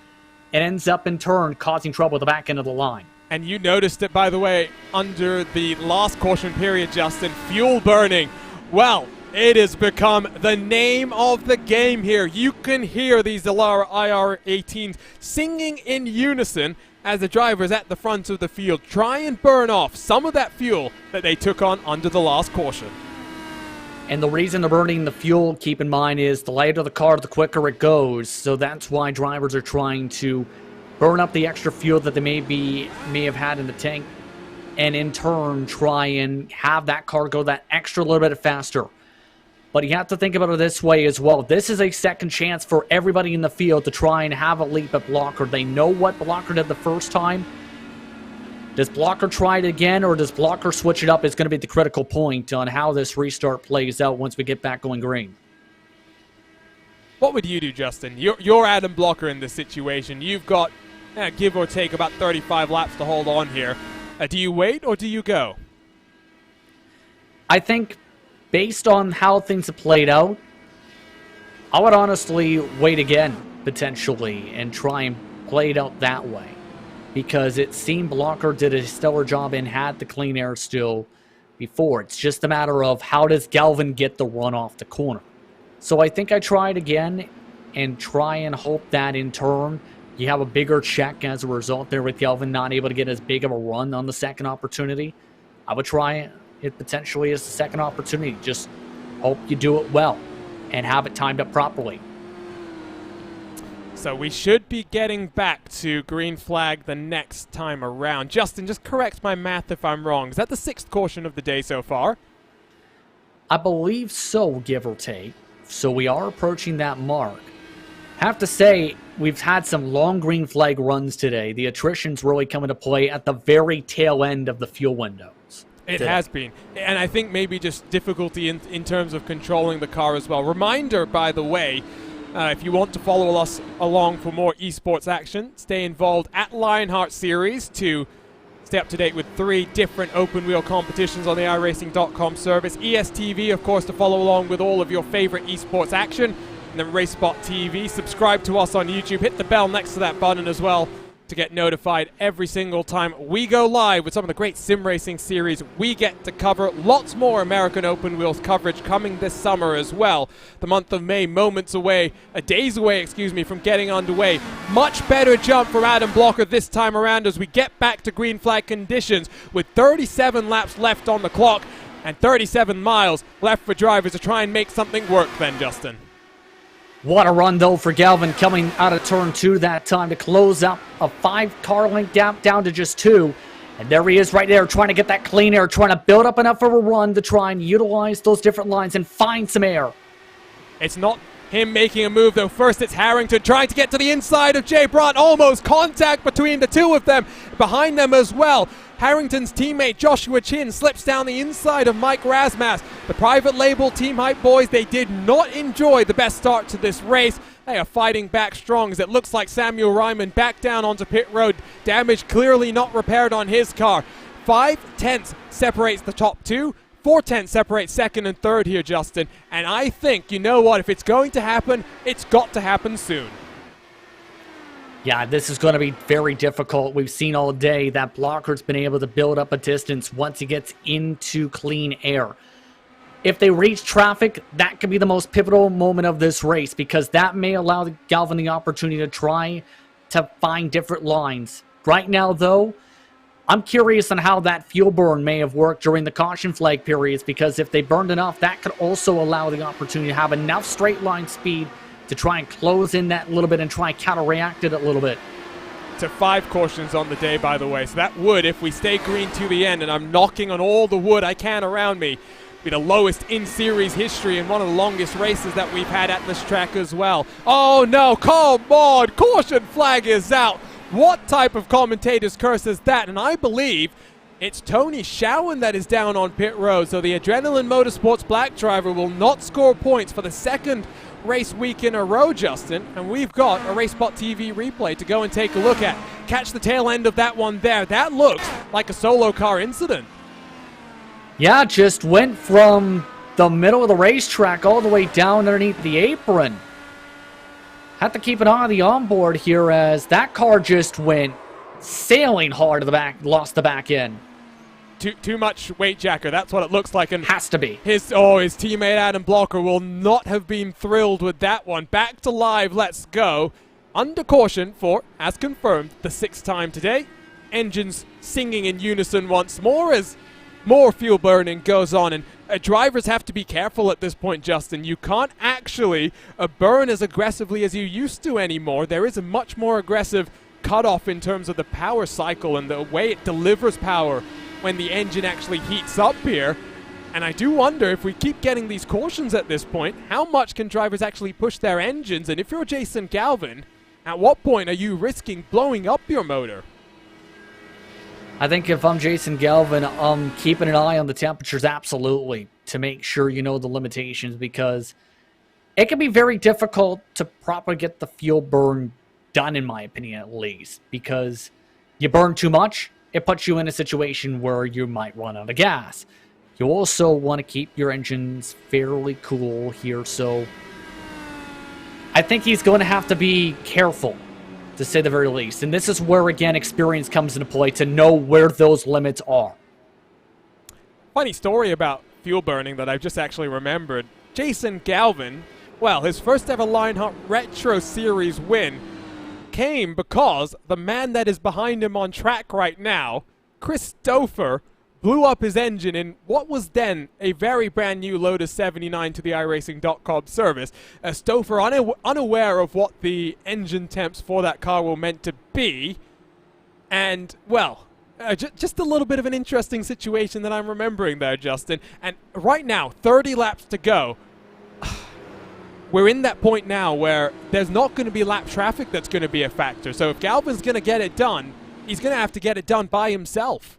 it ends up in turn causing trouble at the back end of the line. And you noticed it, by the way, under the last caution period, Justin, fuel burning. Well, it has become the name of the game here. You can hear these Dallara IR18s singing in unison as the drivers at the front of the field try and burn off some of that fuel that they took on under the last caution. And the reason they're burning the fuel, keep in mind, is the lighter the car, the quicker it goes. So that's why drivers are trying to burn up the extra fuel that they may have had in the tank, and in turn try and have that car go that extra little bit faster. But you have to think about it this way as well. This is a second chance for everybody in the field to try and have a leap at Blocker. They know what Blocker did the first time. Does Blocker try it again, or does Blocker switch it up is going to be the critical point on how this restart plays out once we get back going green. What would you do, Justin? You're Adam Blocker in this situation. You've got, give or take, about 35 laps to hold on here. Do you wait or do you go? I think, based on how things have played out, I would honestly wait again, potentially, and try and play it out that way. Because it seemed Blocker did a stellar job and had the clean air still before. It's just a matter of how does Galvin get the run off the corner. So I think I try it again and try and hope that in turn you have a bigger check as a result there with Galvin not able to get as big of a run on the second opportunity. I would try it potentially as the second opportunity. Just hope you do it well and have it timed up properly. So we should be getting back to green flag the next time around. Justin, just correct my math if I'm wrong. Is that the 6th caution of the day so far? I believe so, give or take. So we are approaching that mark. Have to say, we've had some long green flag runs today. The attrition's really come into play at the very tail end of the fuel windows. It has been. And I think maybe just difficulty in terms of controlling the car as well. Reminder, by the way, if you want to follow us along for more esports action, stay involved at Lionheart Series to stay up to date with 3 different open wheel competitions on the iracing.com service. ESTV, of course, to follow along with all of your favorite esports action. And then racespottv. Subscribe to us on YouTube. Hit the bell next to that button as well to get notified every single time we go live with some of the great sim racing series we get to cover. Lots more American Open Wheels coverage coming this summer as well. The month of May, moments away, days away, from getting underway. Much better jump from Adam Blocker this time around as we get back to green flag conditions with 37 laps left on the clock and 37 miles left for drivers to try and make something work then, Justin. What a run, though, for Galvin coming out of turn 2 that time to close up a 5-car length gap down to just 2. And there he is right there trying to get that clean air, trying to build up enough of a run to try and utilize those different lines and find some air. It's not him making a move, though. First, it's Harrington trying to get to the inside of Jay Brandt. Almost contact between the two of them. Behind them as well, Harrington's teammate Joshua Chin slips down the inside of Mike Razmas. The private label Team Hype boys, they did not enjoy the best start to this race. They are fighting back strong as it looks like Samuel Ryman back down onto pit road. Damage clearly not repaired on his car. 5/10 separates the top 2. 4/10 separates second and third here, Justin. And I think, you know what, if it's going to happen, it's got to happen soon. Yeah, this is going to be very difficult. We've seen all day that Blocker's been able to build up a distance once he gets into clean air. if they reach traffic, that could be the most pivotal moment of this race, because that may allow Galvin the opportunity to try to find different lines. Right now, though, I'm curious on how that fuel burn may have worked during the caution flag periods, because if they burned enough, that could also allow the opportunity to have enough straight line speed to try and close in that little bit and try and counter-react it a little bit. To 5 cautions on the day, by the way. So that would, if we stay green to the end, and I'm knocking on all the wood I can around me, be the lowest in series history and one of the longest races that we've had at this track as well. Oh no, come on, caution flag is out. What type of commentator's curse is that? And I believe it's Tony Showen that is down on pit road. So the Adrenaline Motorsports black driver will not score points for the second race week in a row, Justin. And we've got a racespottv replay to go and take a look at. Catch the tail end of that one there. That looks like a solo car incident. Yeah, just went from the middle of the racetrack all the way down underneath the apron. Have to keep an eye on the onboard here, as that car just went sailing hard to the back, lost the back end. Too much weight, Jacker. That's what it looks like. And has to be. His teammate Adam Blocker will not have been thrilled with that one. Back to live, let's go. Under caution for, as confirmed, the 6th time today. Engines singing in unison once more as more fuel burning goes on, and drivers have to be careful at this point, Justin. You can't actually burn as aggressively as you used to anymore. There is a much more aggressive cutoff in terms of the power cycle and the way it delivers power when the engine actually heats up here. And I do wonder, if we keep getting these cautions at this point, how much can drivers actually push their engines? And if you're Jason Galvin, at what point are you risking blowing up your motor? I think if I'm Jason Galvin, I'm keeping an eye on the temperatures, absolutely, to make sure you know the limitations, because it can be very difficult to properly get the fuel burn done, in my opinion, at least, because you burn too much, it puts you in a situation where you might run out of gas. You also want to keep your engines fairly cool here, so I think he's going to have to be careful, to say the very least. And this is where, again, experience comes into play to know where those limits are. Funny story about fuel burning that I've just actually remembered. Jason Galvin, well, his first ever Lionheart Retro Series win came because the man that is behind him on track right now, Chris Stouffer, blew up his engine in what was then a very brand new Lotus 79 to the iracing.com service. Stouffer, unaware of what the engine temps for that car were meant to be. And, well, just a little bit of an interesting situation that I'm remembering there, Justin. And right now, 30 laps to go. We're in that point now where there's not going to be lap traffic that's going to be a factor. So if Galvin's going to get it done, he's going to have to get it done by himself.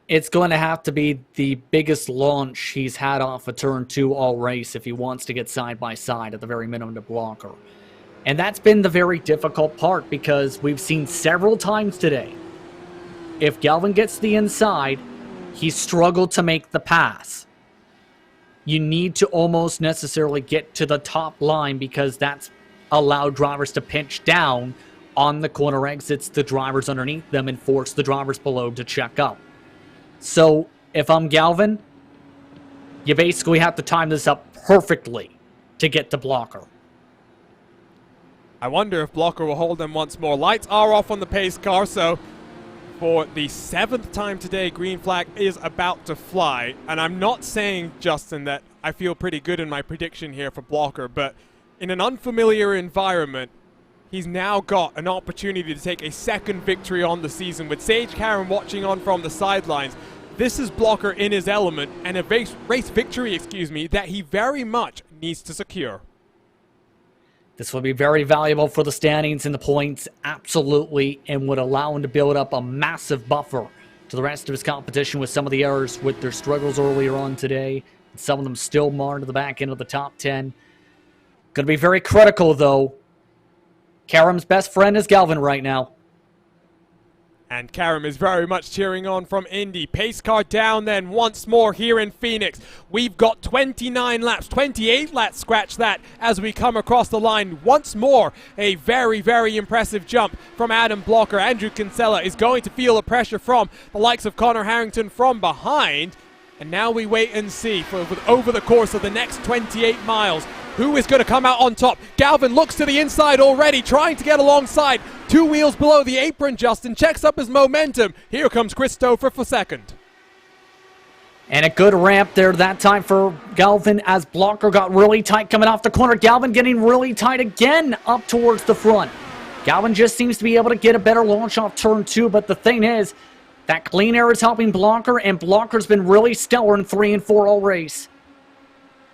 It's going to have to be the biggest launch he's had off a turn 2 all race if he wants to get side by side at the very minimum to blocker. And that's been the very difficult part, because we've seen several times today, if Galvin gets the inside, he's struggled to make the pass. You need to almost necessarily get to the top line, because that's allowed drivers to pinch down on the corner exits, the drivers underneath them, and force the drivers below to check up. So, if I'm Galvin, you basically have to time this up perfectly to get to blocker. I wonder if blocker will hold them once more. Lights are off on the pace car, so for the 7th time today, green flag is about to fly. And I'm not saying, Justin, that I feel pretty good in my prediction here for blocker, but in an unfamiliar environment, he's now got an opportunity to take a second victory on the season. With Sage Karen watching on from the sidelines, this is blocker in his element, and a race victory, that he very much needs to secure. This will be very valuable for the standings and the points, absolutely, and would allow him to build up a massive buffer to the rest of his competition with some of the errors with their struggles earlier on today. And some of them still marred to the back end of the top 10. Going to be very critical, though. Karam's best friend is Galvin right now. And Karam is very much cheering on from Indy. Pace car down then once more here in Phoenix. We've got 29 laps, 28 laps, scratch that, as we come across the line. Once more, a very, very impressive jump from Adam Blocker. Andrew Kinsella is going to feel the pressure from the likes of Connor Harrington from behind. And now we wait and see over the course of the next 28 miles who is going to come out on top. Galvin looks to the inside already, trying to get alongside. 2 wheels below the apron, Justin checks up his momentum. Here comes Christopher for second. And a good ramp there that time for Galvin as Blocker got really tight coming off the corner. Galvin getting really tight again up towards the front. Galvin just seems to be able to get a better launch off turn 2, but the thing is, that clean air is helping Blocker, and Blocker's been really stellar in 3 and 4 all race.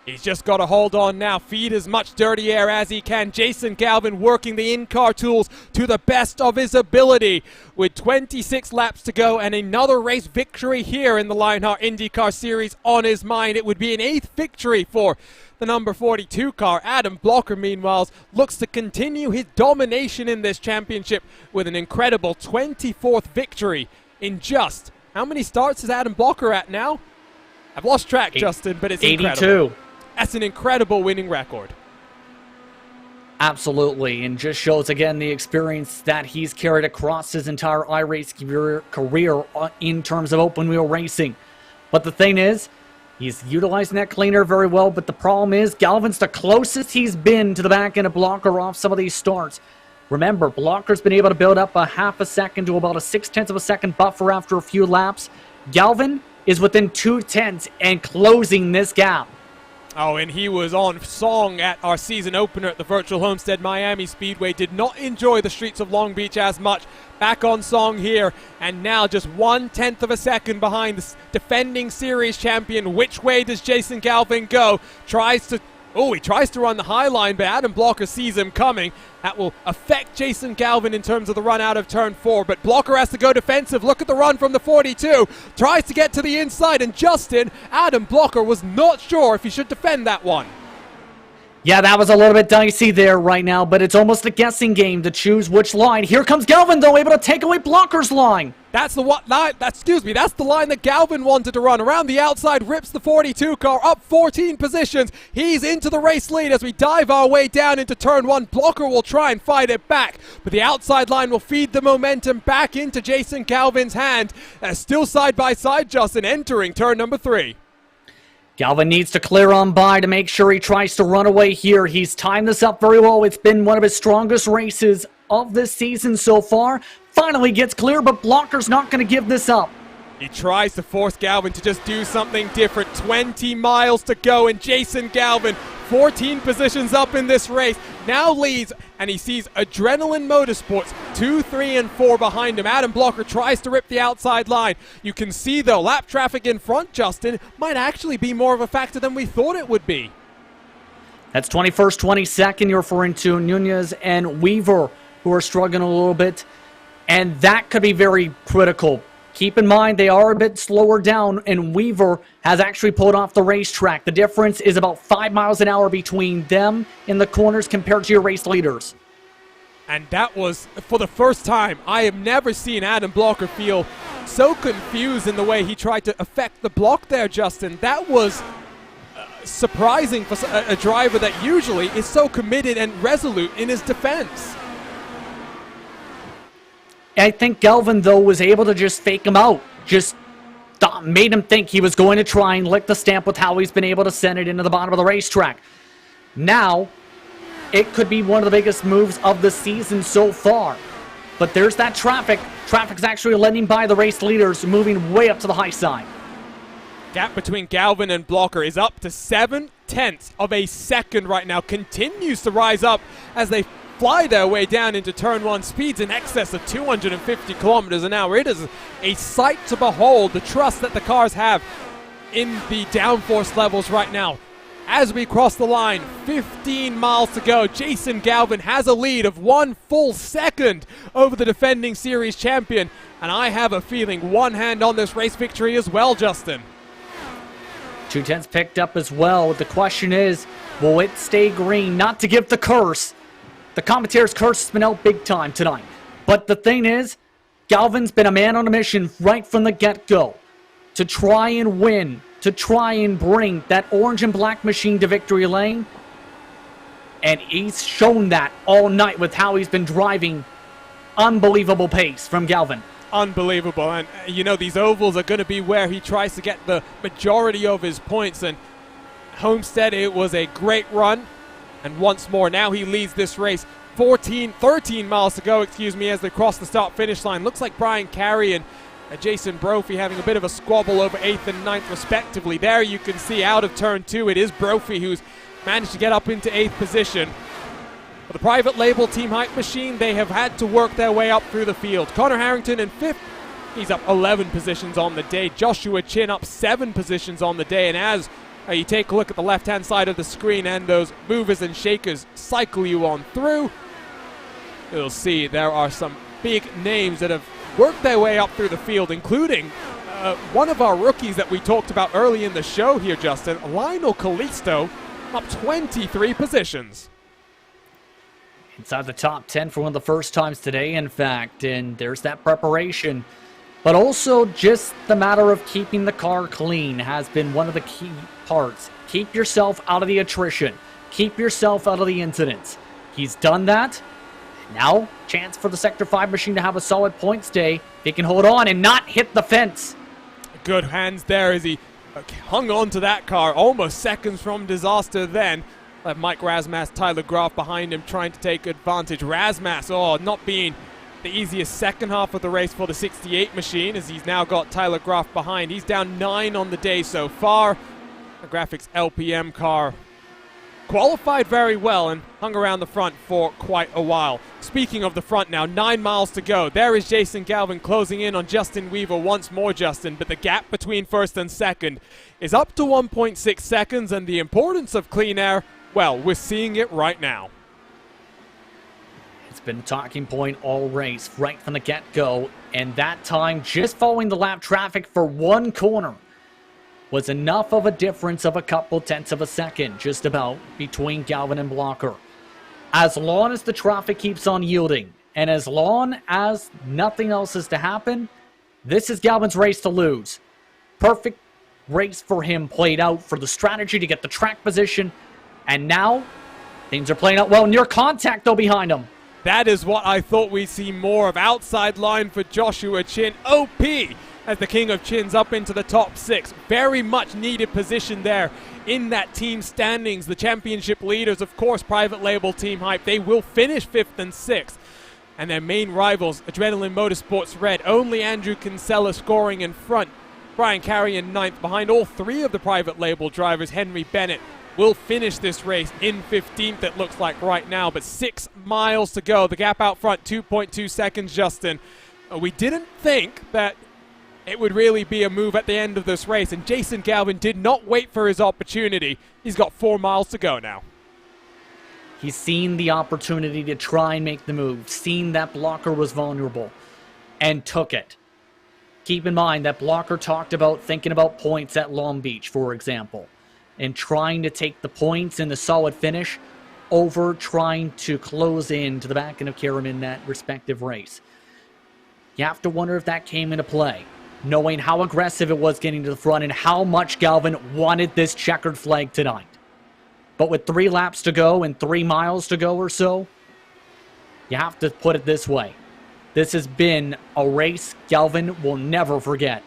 He's just got to hold on now, feed as much dirty air as he can. Jason Galvin working the in-car tools to the best of his ability. With 26 laps to go and another race victory here in the Lionheart IndyCar Series on his mind. It would be an 8th victory for the number 42 car. Adam Blocker, meanwhile, looks to continue his domination in this championship with an incredible 24th victory in just, how many starts is Adam Blocker at now? I've lost track, Justin, but it's 82. incredible. That's an incredible winning record. Absolutely, and just shows again the experience that he's carried across his entire iRace career in terms of open wheel racing. But the thing is, he's utilizing that clean air very well, but the problem is Galvin's the closest he's been to the back end of Blocker off some of these starts. Remember, Blocker's been able to build up a half a second to about a 0.6 of a second buffer after a few laps. Galvin is within 0.2 and closing this gap. Oh, and he was on song at our season opener at the Virtual Homestead Miami Speedway. Did not enjoy the streets of Long Beach as much. Back on song here, and now just 0.1 of a second behind the defending series champion. Which way does Jason Galvin go? He tries to run the high line, but Adam Blocker sees him coming. That will affect Jason Galvin in terms of the run out of turn 4, but Blocker has to go defensive. Look at the run from the 42. Tries to get to the inside, and Justin, Adam Blocker was not sure if he should defend that one. Yeah, that was a little bit dicey there right now, but it's almost a guessing game to choose which line. Here comes Galvin, though, able to take away Blocker's line. That's the line that Galvin wanted to run. Around the outside, rips the 42 car up 14 positions. He's into the race lead as we dive our way down into turn 1. Blocker will try and fight it back, but the outside line will feed the momentum back into Jason Galvin's hand. Still side by side, Justin, entering turn number 3. Galvin needs to clear on by to make sure he tries to run away here. He's timed this up very well. It's been one of his strongest races of this season so far. Finally gets clear, but Blocker's not going to give this up. He tries to force Galvin to just do something different. 20 miles to go, and Jason Galvin, 14 positions up in this race, now leads, and he sees Adrenaline Motorsports 2, 3, and 4 behind him. Adam Blocker tries to rip the outside line. You can see, though, lap traffic in front, Justin, might actually be more of a factor than we thought it would be. That's 21st, 22nd. You're referring to Nunez and Weaver, who are struggling a little bit, and that could be very critical. Keep in mind, they are a bit slower down, and Weaver has actually pulled off the racetrack. The difference is about 5 miles an hour between them in the corners compared to your race leaders. And that was, for the first time, I have never seen Adam Blocker feel so confused in the way he tried to affect the block there, Justin. That was surprising for a driver that usually is so committed and resolute in his defense. I think Galvin, though, was able to just fake him out. Just made him think he was going to try and lick the stamp with how he's been able to send it into the bottom of the racetrack. Now, it could be one of the biggest moves of the season so far. But there's that traffic. Traffic's actually letting by the race leaders, moving way up to the high side. Gap between Galvin and Blocker is up to 0.7 of a second right now. Continues to rise up as they fly their way down into turn 1. Speeds in excess of 250 kilometers an hour. It is a sight to behold, the trust that the cars have in the downforce levels right now. As we cross the line, 15 miles to go. Jason Galvin has a lead of 1 full second over the defending series champion, and I have a feeling one hand on this race victory as well, Justin. 2/10 picked up as well. The question is, will it stay green? Not to give the curse. The commentator's curse has been out big time tonight. But the thing is, Galvin's been a man on a mission right from the get-go to try and win, to try and bring that orange and black machine to victory lane. And he's shown that all night with how he's been driving. Unbelievable pace from Galvin. unbelievable. And you know, these ovals are going to be where he tries to get the majority of his points. And Homestead, it was a great run. And once more, now he leads this race. 13 miles to go, as they cross the start-finish line. Looks like Brian Carey and Jason Brophy having a bit of a squabble over 8th and 9th respectively. There you can see out of turn 2, it is Brophy who's managed to get up into 8th position. For the private label Team Hype Machine, they have had to work their way up through the field. Connor Harrington in 5th. He's up 11 positions on the day. Joshua Chin up 7 positions on the day. And as you take a look at the left-hand side of the screen and those movers and shakers cycle you on through, you'll see there are some big names that have worked their way up through the field, including one of our rookies that we talked about early in the show here, Justin, Lionel Callisto, up 23 positions. Inside the top 10 for one of the first times today, in fact, and there's that preparation. But also just the matter of keeping the car clean has been one of the key parts. Keep yourself out of the attrition. Keep yourself out of the incidents. He's done that. Now, chance for the Sector 5 machine to have a solid points day. They can hold on and not hit the fence. Good hands there as he hung on to that car, almost seconds from disaster then. Mike Razmas, Tyler Graf behind him trying to take advantage. Razmas, not being the easiest second half of the race for the 68 machine, as he's now got Tyler Graf behind. He's down 9 on the day so far. The Graphics LPM car qualified very well and hung around the front for quite a while. Speaking of the front now, 9 miles to go. There is Jason Galvin closing in on Justin Weaver once more, Justin, but the gap between first and second is up to 1.6 seconds, and the importance of clean air, well, we're seeing it right now. It's been a talking point all race, right from the get-go, and that time, just following the lap traffic for one corner, was enough of a difference of a couple tenths of a second, just about, between Galvin and Blocker. As long as the traffic keeps on yielding, and as long as nothing else is to happen, this is Galvin's race to lose. Perfect race for him played out for the strategy to get the track position, and now, things are playing out well. Near contact, though, behind him. That is what I thought we'd see more of. Outside line for Joshua Chin. OP as the King of Chins up into the top 6. Very much needed position there in that team standings. The championship leaders, of course, private label Team Hype, they will finish 5th and 6th. And their main rivals, Adrenaline Motorsports Red, only Andrew Kinsella scoring in front. Brian Carey in 9th, behind all 3 of the private label drivers. Henry Bennett will finish this race in 15th, it looks like right now, but 6 miles to go. The gap out front, 2.2 seconds, Justin. We didn't think that it would really be a move at the end of this race, and Jason Galvin did not wait for his opportunity. He's got 4 miles to go now. He's seen the opportunity to try and make the move, seen that Blocker was vulnerable, and took it. Keep in mind that Blocker talked about thinking about points at Long Beach, for example, and trying to take the points in the solid finish over trying to close in to the back end of Karam in that respective race. You have to wonder if that came into play, knowing how aggressive it was getting to the front and how much Galvin wanted this checkered flag tonight. But with 3 laps to go and 3 miles to go or so, you have to put it this way. This has been a race Galvin will never forget.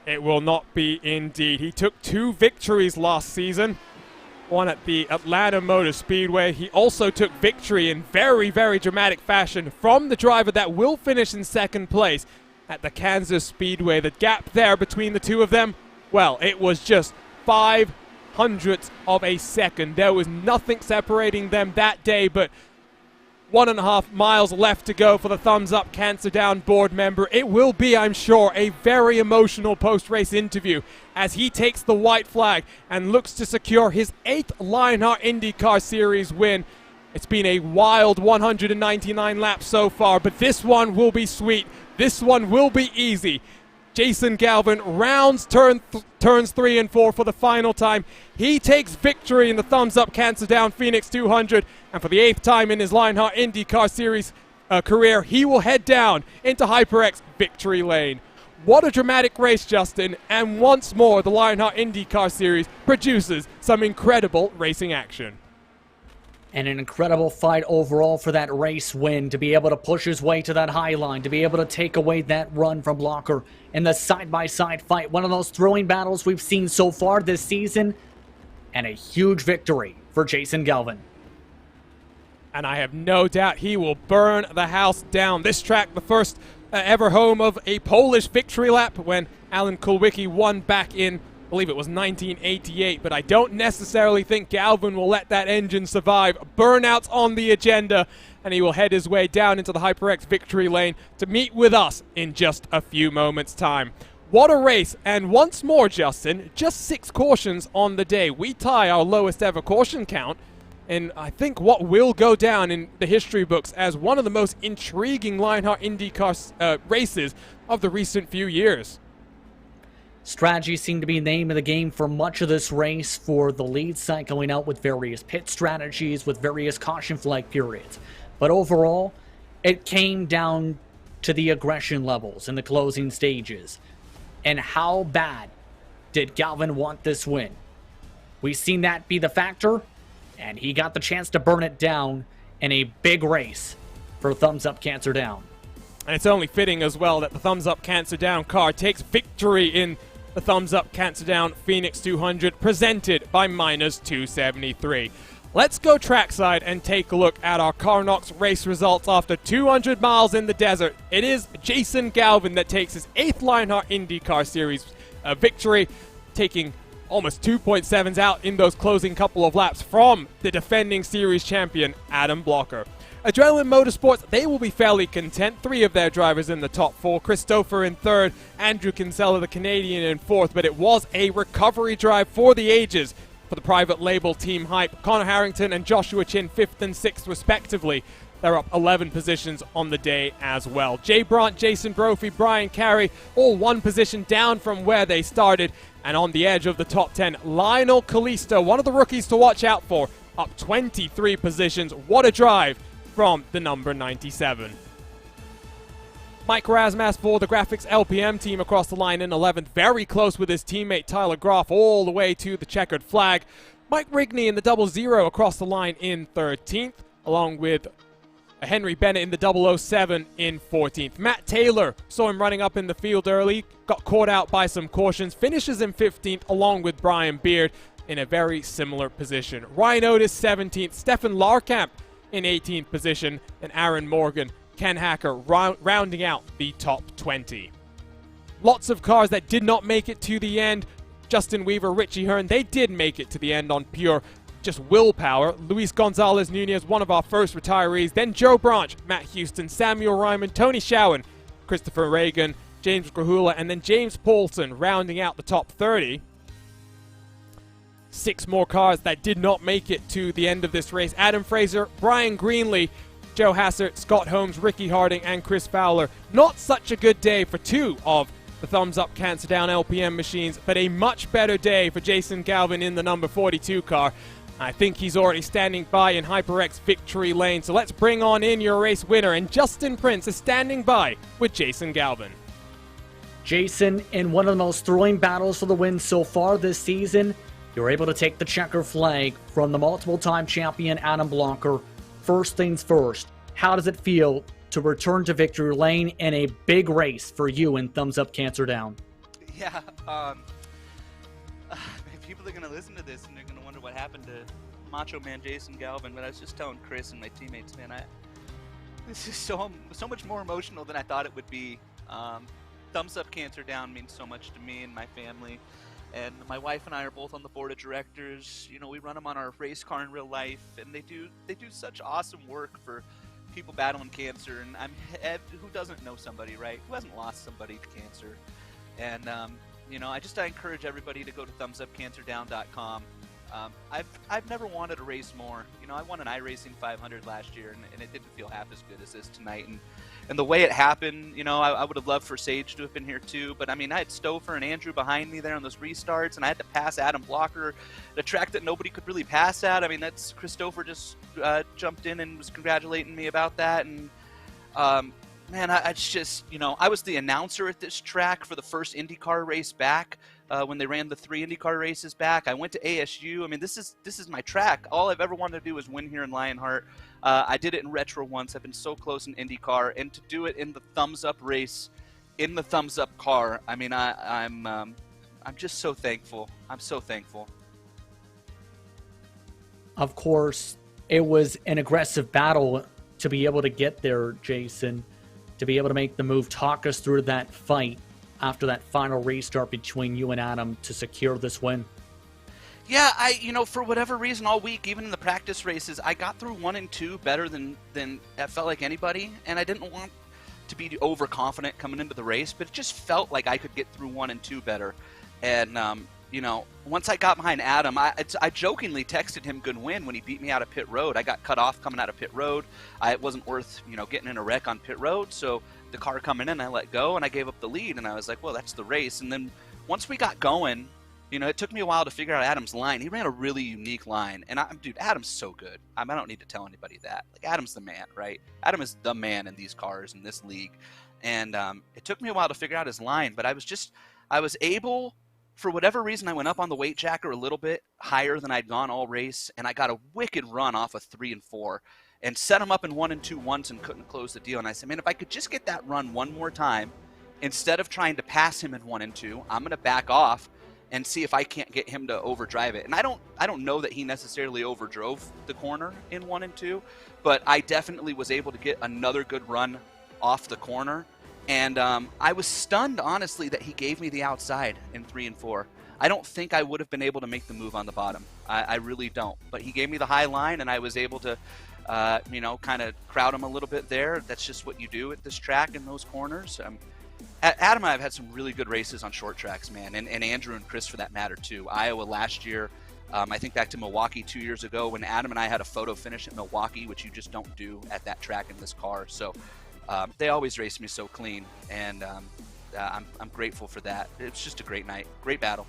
It will not be indeed. He took 2 victories last season. One at the Atlanta Motor Speedway. He also took victory in very, very dramatic fashion from the driver that will finish in 2nd place at the Kansas Speedway. The gap there between the 2 of them, well, it was just 0.05 of a second. There was nothing separating them that day, but 1.5 miles left to go for the Thumbs Up Cancer Down board member. It will be, I'm sure, a very emotional post-race interview as he takes the white flag and looks to secure his 8th Lionheart IndyCar Series win. It's been a wild 199 laps so far, but this one will be sweet. This one will be easy. Jason Galvin rounds turns 3 and 4 for the final time. He takes victory in the Thumbs Up Cancer Down Phoenix 200, and for the 8th time in his Lionheart IndyCar Series career, he will head down into HyperX victory lane. What a dramatic race, Justin, and once more the Lionheart IndyCar Series produces some incredible racing action. And an incredible fight overall for that race win, to be able to push his way to that high line, to be able to take away that run from Blocker in the side-by-side fight. One of those thrilling battles we've seen so far this season, and a huge victory for Jason Galvin. And I have no doubt he will burn the house down. This track, the first ever home of a Polish victory lap when Alan Kulwicki won back in, I believe it was 1988, but I don't necessarily think Galvin will let that engine survive. Burnouts on the agenda, and he will head his way down into the HyperX victory lane to meet with us in just a few moments' time. What a race, and once more, Justin, just 6 cautions on the day. We tie our lowest ever caution count, and I think what will go down in the history books as one of the most intriguing Lionheart IndyCar races of the recent few years. Strategy seemed to be the name of the game for much of this race, for the lead cycling out with various pit strategies, with various caution flag periods. But overall, it came down to the aggression levels in the closing stages. And how bad did Galvin want this win? We've seen that be the factor, and he got the chance to burn it down in a big race for Thumbs Up Cancer Down. And it's only fitting as well that the Thumbs Up Cancer Down car takes victory in the Thumbs Up Cancer Down Phoenix 200, presented by Miners 273. Let's go trackside and take a look at our CarNox race results after 200 miles in the desert. It is Jason Galvin that takes his 8th Lionheart IndyCar Series victory, taking almost 2.7s out in those closing couple of laps from the defending series champion, Adam Blocker. Adrenaline Motorsports, they will be fairly content. 3 of their drivers in the top 4. Christopher in 3rd, Andrew Kinsella, the Canadian, in 4th. But it was a recovery drive for the ages for the private label Team Hype. Connor Harrington and Joshua Chin 5th and 6th respectively. They're up 11 positions on the day as well. Jay Brandt, Jason Brophy, Brian Carey, all 1 position down from where they started. And on the edge of the top 10, Lionel Kalisto, one of the rookies to watch out for, up 23 positions. What a drive from the number 97. Mike Razmas for the Graphics LPM team across the line in 11th, very close with his teammate Tyler Groff all the way to the checkered flag. Mike Rigney in the 00 across the line in 13th, along with Henry Bennett in the 007 in 14th. Matt Taylor saw him running up in the field early, got caught out by some cautions, finishes in 15th along with Brian Beard in a very similar position. Ryan Otis 17th, Stefan Larkamp in 18th position, and Aaron Morgan, Ken Hacker rounding out the top 20. Lots of cars that did not make it to the end. Justin Weaver, Richie Hearn, they did make it to the end on pure just willpower. Luis Gonzalez Nunez, one of our first retirees. Then Joe Branch, Matt Houston, Samuel Ryman, Tony Showen, Christopher Reagan, James Grahula, and then James Paulson rounding out the top 30. 6 more cars that did not make it to the end of this race. Adam Fraser, Brian Greenlee, Joe Hassert, Scott Holmes, Ricky Harding, and Chris Fowler. Not such a good day for 2 of the Thumbs Up Cancer Down LPM machines, but a much better day for Jason Galvin in the number 42 car. I think he's already standing by in HyperX victory lane, so let's bring on in your race winner, and Justin Prince is standing by with Jason Galvin. Jason, in one of the most thrilling battles for the win so far this season, you're able to take the checker flag from the multiple-time champion Adam Blocker. First things first, how does it feel to return to victory lane in a big race for you in Thumbs Up Cancer Down? Yeah, people are going to listen to this and they're going to wonder what happened to Macho Man Jason Galvin, but I was just telling Chris and my teammates, man, this is so much more emotional than I thought it would be. Thumbs Up Cancer Down means so much to me and my family. And my wife and I are both on the board of directors. You know, we run them on our race car in real life, and they do such awesome work for people battling cancer. And who doesn't know somebody, right? Who hasn't lost somebody to cancer? And you know, I encourage everybody to go to thumbsupcancerdown.com. I've never wanted to race more. You know, I won an iRacing 500 last year, and it didn't feel half as good as this tonight. And the way it happened, you know, I would have loved for Sage to have been here too. But I mean, I had Stouffer and Andrew behind me there on those restarts, and I had to pass Adam Blocker, the track that nobody could really pass at. I mean, that's Christopher just jumped in and was congratulating me about that. And Man, it's just, I was the announcer at this track for the first IndyCar race back when they ran the 3 IndyCar races back. I went to ASU. I mean, this is my track. All I've ever wanted to do is win here in Lionheart. I did it in Retro once. I've been so close in IndyCar, and to do it in the thumbs up race, in the thumbs up car. I mean, I'm just so thankful. I'm so thankful. Of course, it was an aggressive battle to be able to get there, Jason. To be able to make the move. Talk us through that fight after that final restart between you and Adam to secure this win. Yeah, for whatever reason all week, even in the practice races, I got through 1 and 2 better than it felt like anybody, and I didn't want to be overconfident coming into the race, but it just felt like I could get through 1 and 2 better. And once I got behind Adam, I jokingly texted him good win when he beat me out of pit road. I got cut off coming out of pit road. It wasn't worth, getting in a wreck on pit road. So the car coming in, I let go and I gave up the lead. And I was like, well, that's the race. And then once we got going, it took me a while to figure out Adam's line. He ran a really unique line. And dude, Adam's so good. I don't need to tell anybody that. Like, Adam's the man, right? Adam is the man in these cars, in this league. And it took me a while to figure out his line, but I was able, for whatever reason, I went up on the weight jacker a little bit higher than I'd gone all race, and I got a wicked run off of 3 and 4 and set him up in 1 and 2 once and couldn't close the deal. And I said, man, if I could just get that run one more time, instead of trying to pass him in 1 and 2, I'm going to back off and see if I can't get him to overdrive it. And I don't know that he necessarily overdrove the corner in 1 and 2, but I definitely was able to get another good run off the corner. And I was stunned, honestly, that he gave me the outside in 3 and 4. I don't think I would have been able to make the move on the bottom. I really don't. But he gave me the high line, and I was able to, kind of crowd him a little bit there. That's just what you do at this track in those corners. Adam and I have had some really good races on short tracks, man, and Andrew and Chris for that matter, too. Iowa last year. I think back to Milwaukee 2 years ago when Adam and I had a photo finish at Milwaukee, which you just don't do at that track in this car. So they always race me so clean, and I'm grateful for that. It's just a great night, great battle.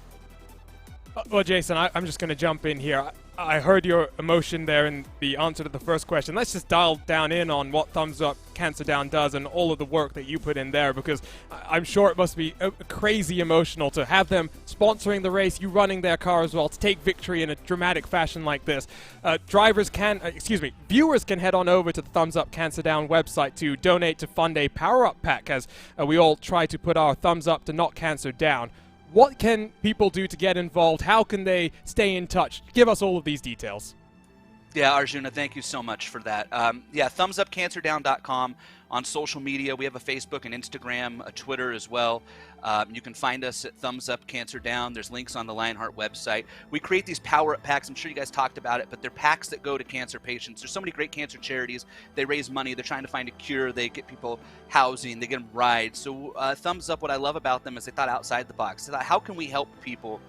Well, Jason, I'm just going to jump in here. I heard your emotion there in the answer to the first question. Let's just dial down in on what Thumbs Up Cancer Down does and all of the work that you put in there, because I'm sure it must be crazy emotional to have them sponsoring the race, you running their car as well, to take victory in a dramatic fashion like this. Viewers can head on over to the Thumbs Up Cancer Down website to donate to fund a power-up pack as we all try to put our thumbs up to knock cancer down. What can people do to get involved? How can they stay in touch? Give us all of these details. Yeah, Arjuna, thank you so much for that. thumbsupcancerdown.com. On social media, we have a Facebook and Instagram, a Twitter as well. You can find us at Thumbs Up Cancer Down. There's links on the Lionheart website. We create these power-up packs. I'm sure you guys talked about it, but they're packs that go to cancer patients. There's so many great cancer charities. They raise money. They're trying to find a cure. They get people housing. They get them rides. So Thumbs Up, what I love about them is they thought outside the box. They thought, how can we help people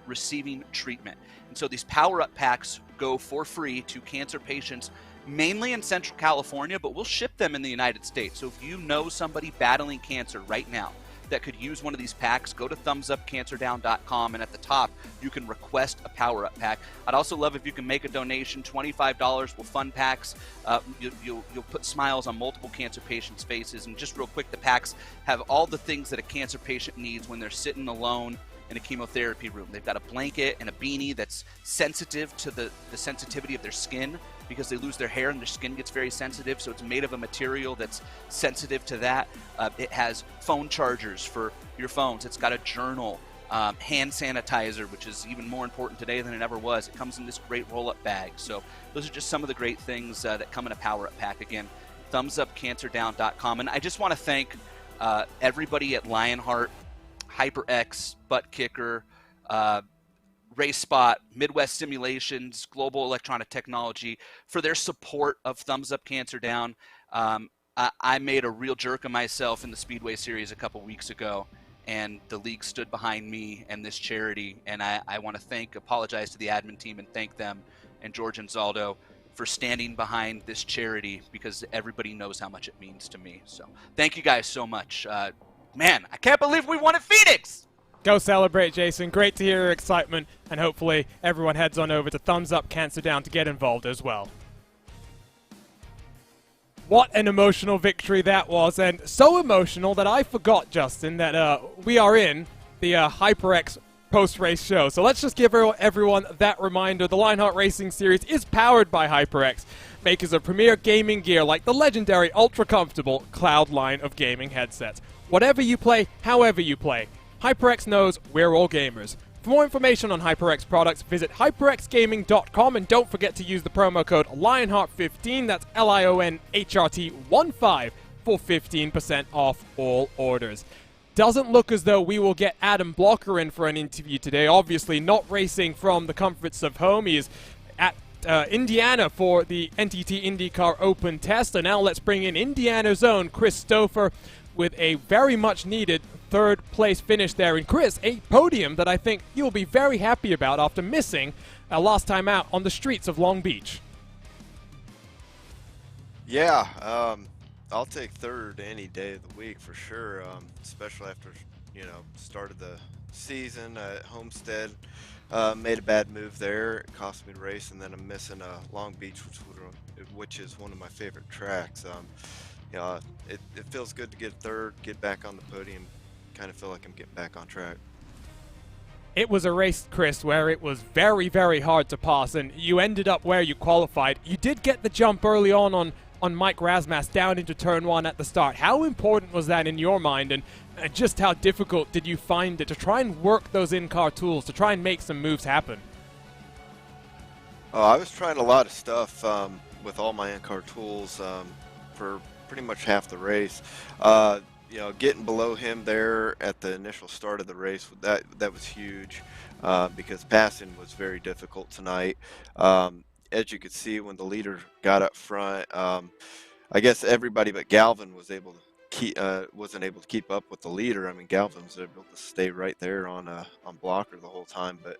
receiving treatment? And so these power-up packs go for free to cancer patients, mainly in Central California, but we'll ship them in the United States. So if you know somebody battling cancer right now that could use one of these packs, go to thumbsupcancerdown.com, and at the top you can request a power-up pack. I'd also love if you can make a donation. $25 will fund packs. You'll put smiles on multiple cancer patients' faces. And just real quick, the packs have all the things that a cancer patient needs when they're sitting alone in a chemotherapy room. They've got a blanket and a beanie that's sensitive to the sensitivity of their skin, because they lose their hair and their skin gets very sensitive, so it's made of a material that's sensitive to that. It has phone chargers for your phones. It's got a journal, hand sanitizer, which is even more important today than it ever was. It comes in this great roll-up bag. So those are just some of the great things that come in a power-up pack. Again, thumbsupcancerdown.com. And I just want to thank everybody at Lionheart, HyperX, Buttkicker, RaceSpot, Midwest Simulations, Global Electronic Technology for their support of Thumbs Up Cancer Down. I made a real jerk of myself in the Speedway Series a couple weeks ago, and the league stood behind me and this charity. And I want to apologize to the admin team and thank them and George and Zaldo for standing behind this charity, because everybody knows how much it means to me. So thank you guys so much. Man, I can't believe we won at Phoenix! Go celebrate, Jason. Great to hear your excitement, and hopefully everyone heads on over to Thumbs Up Cancer Down to get involved as well. What an emotional victory that was, and so emotional that I forgot, Justin, that we are in the HyperX post-race show. So let's just give everyone that reminder. The Lionheart Racing Series is powered by HyperX, makers of premier gaming gear like the legendary ultra-comfortable Cloud line of gaming headsets. Whatever you play, however you play, HyperX knows we're all gamers. For more information on HyperX products, visit hyperxgaming.com, and don't forget to use the promo code Lionheart15, that's LIONHRT15, for 15% off all orders. Doesn't look as though we will get Adam Blocker in for an interview today. Obviously not racing from the comforts of home. He is at Indiana for the NTT IndyCar Open test. And now let's bring in Indiana's own Chris Stouffer with a very much needed third place finish there. And Chris, a podium that I think you'll be very happy about after missing last time out on the streets of Long Beach. Yeah, I'll take third any day of the week for sure, especially after, start of the season at Homestead. Made a bad move there. It cost me the race, and then I'm missing Long Beach, which is one of my favorite tracks. It feels good to get third, get back on the podium, kind of feel like I'm getting back on track. It was a race, Chris, where it was very, very hard to pass, and you ended up where you qualified. You did get the jump early on Mike Razmas down into turn one at the start. How important was that in your mind, and just how difficult did you find it to try and work those in-car tools, to try and make some moves happen? I was trying a lot of stuff with all my in-car tools for pretty much half the race. Getting below him there at the initial start of the race, that was huge because passing was very difficult tonight. As you could see when the leader got up front, I guess everybody but Galvin was able to wasn't able to keep up with the leader. I mean, Galvin was able to stay right there on blocker the whole time, but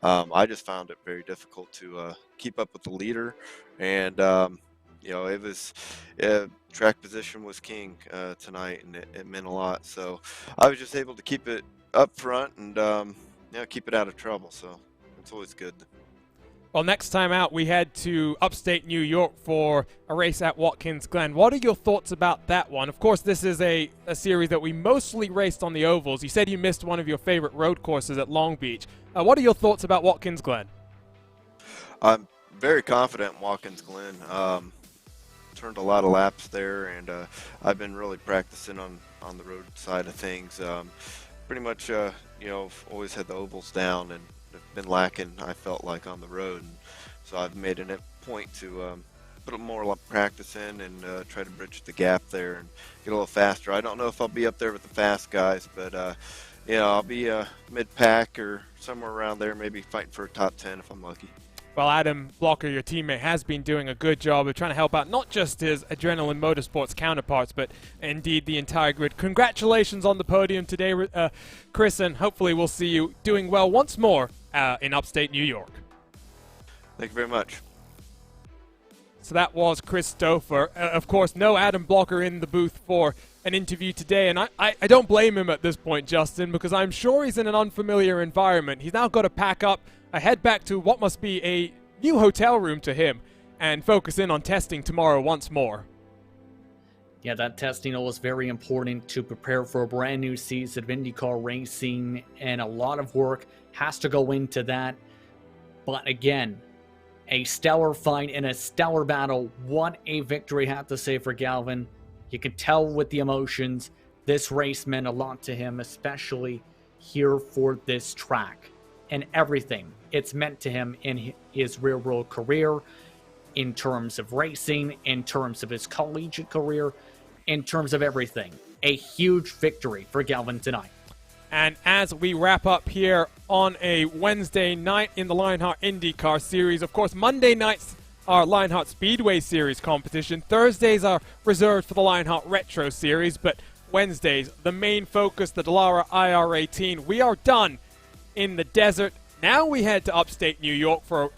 I just found it very difficult to keep up with the leader, and it was track position was king tonight, and it meant a lot. So I was just able to keep it up front and keep it out of trouble. So it's always good. Well, next time out, we head to upstate New York for a race at Watkins Glen. What are your thoughts about that one? Of course, this is a series that we mostly raced on the ovals. You said you missed one of your favorite road courses at Long Beach. What are your thoughts about Watkins Glen? I'm very confident in Watkins Glen. Turned a lot of laps there, and I've been really practicing on the road side of things. Pretty much, always had the ovals down, and been lacking, I felt like, on the road, and so I've made a point to put more practice in and try to bridge the gap there and get a little faster. I don't know if I'll be up there with the fast guys, but I'll be mid-pack or somewhere around there, maybe fighting for a top 10 if I'm lucky. Well, Adam Blocker, your teammate, has been doing a good job of trying to help out not just his Adrenaline Motorsports counterparts, but indeed the entire grid. Congratulations on the podium today, Chris, and hopefully we'll see you doing well once more in upstate New York. Thank you very much. So that was Chris Stouffer. Of course, no Adam Blocker in the booth for an interview today, and I don't blame him at this point, Justin, because I'm sure he's in an unfamiliar environment. He's now got to pack up, head back to what must be a new hotel room to him, and focus in on testing tomorrow once more. Yeah, that testing was very important to prepare for a brand new season of IndyCar racing, and a lot of work has to go into that. But again, a stellar fight in a stellar battle. What a victory, I have to say, for Galvin. You can tell with the emotions, this race meant a lot to him, especially here for this track. And everything it's meant to him in his real-world career, in terms of racing, in terms of his collegiate career, in terms of everything. A huge victory for Galvin tonight. And as we wrap up here on a Wednesday night in the Lionheart IndyCar Series, of course, Monday nights are Lionheart Speedway Series competition. Thursdays are reserved for the Lionheart Retro Series, but Wednesdays, the main focus, the Dallara IR18. We are done in the desert. Now we head to upstate New York for a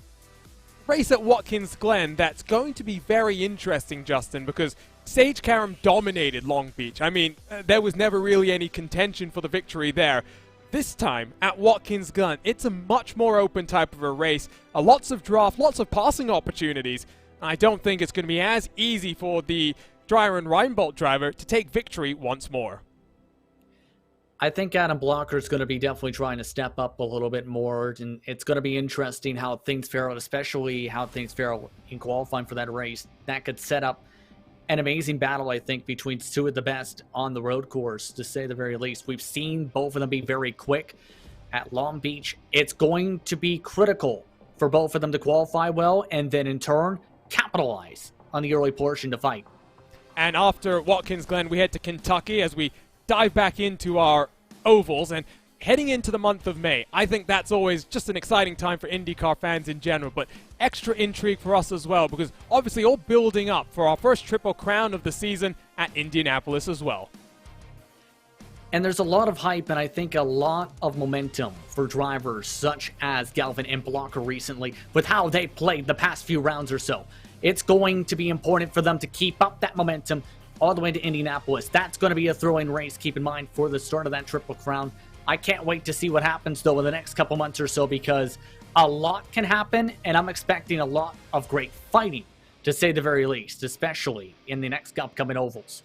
race at Watkins Glen that's going to be very interesting, Justin, because Sage Karam dominated Long Beach. I mean, there was never really any contention for the victory there. This time, at Watkins Glen, it's a much more open type of a race. Lots of draft, lots of passing opportunities. I don't think it's going to be as easy for the Dryron Reinbold driver to take victory once more. I think Adam Blocker is going to be definitely trying to step up a little bit more, and it's going to be interesting how things fare out, especially how things fare out in qualifying for that race. That could set up an amazing battle, I think, between two of the best on the road course, to say the very least. We've seen both of them be very quick at Long Beach. It's going to be critical for both of them to qualify well, and then in turn, capitalize on the early portion to fight. And after Watkins Glen, we head to Kentucky as we dive back into our ovals, and heading into the month of May, I think that's always just an exciting time for IndyCar fans in general, but extra intrigue for us as well, because obviously all building up for our first Triple Crown of the season at Indianapolis as well. And there's a lot of hype and I think a lot of momentum for drivers such as Galvin and Blocker recently with how they played the past few rounds or so. It's going to be important for them to keep up that momentum all the way to Indianapolis. That's going to be a thrilling race, keep in mind, for the start of that Triple Crown. I can't wait to see what happens, though, in the next couple months or so, because a lot can happen, and I'm expecting a lot of great fighting, to say the very least, especially in the next upcoming ovals.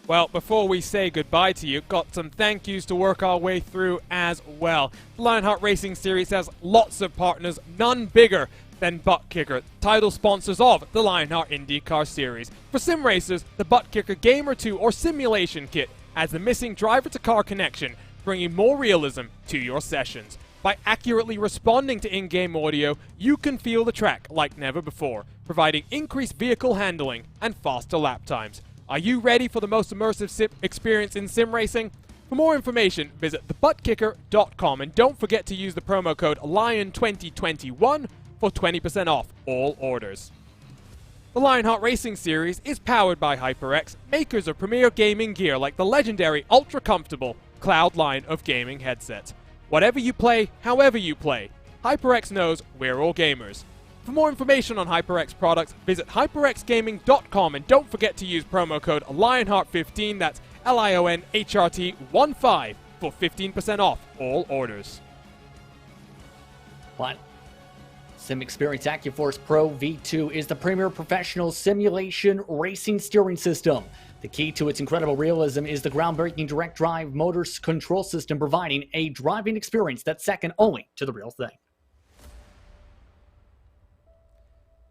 Well, before we say goodbye to you, got some thank yous to work our way through as well. The Lionheart Racing Series has lots of partners, none bigger than buttkicker, title sponsors of the Lionheart IndyCar Series. For sim racers, the buttkicker Gamer 2 or Simulation Kit adds the missing driver-to-car connection, bringing more realism to your sessions. By accurately responding to in-game audio, you can feel the track like never before, providing increased vehicle handling and faster lap times. Are you ready for the most immersive sim experience in sim racing? For more information, visit thebuttkicker.com, and don't forget to use the promo code LION2021 for 20% off all orders. The Lionheart Racing Series is powered by HyperX, makers of premier gaming gear like the legendary ultra-comfortable Cloud line of gaming headsets. Whatever you play, however you play, HyperX knows we're all gamers. For more information on HyperX products, visit hyperxgaming.com, and don't forget to use promo code Lionheart15, that's LIONHRT15, for 15% off all orders. But Sim Experience AccuForce Pro V2 is the premier professional simulation racing steering system. The key to its incredible realism is the groundbreaking direct drive motors control system, providing a driving experience that's second only to the real thing.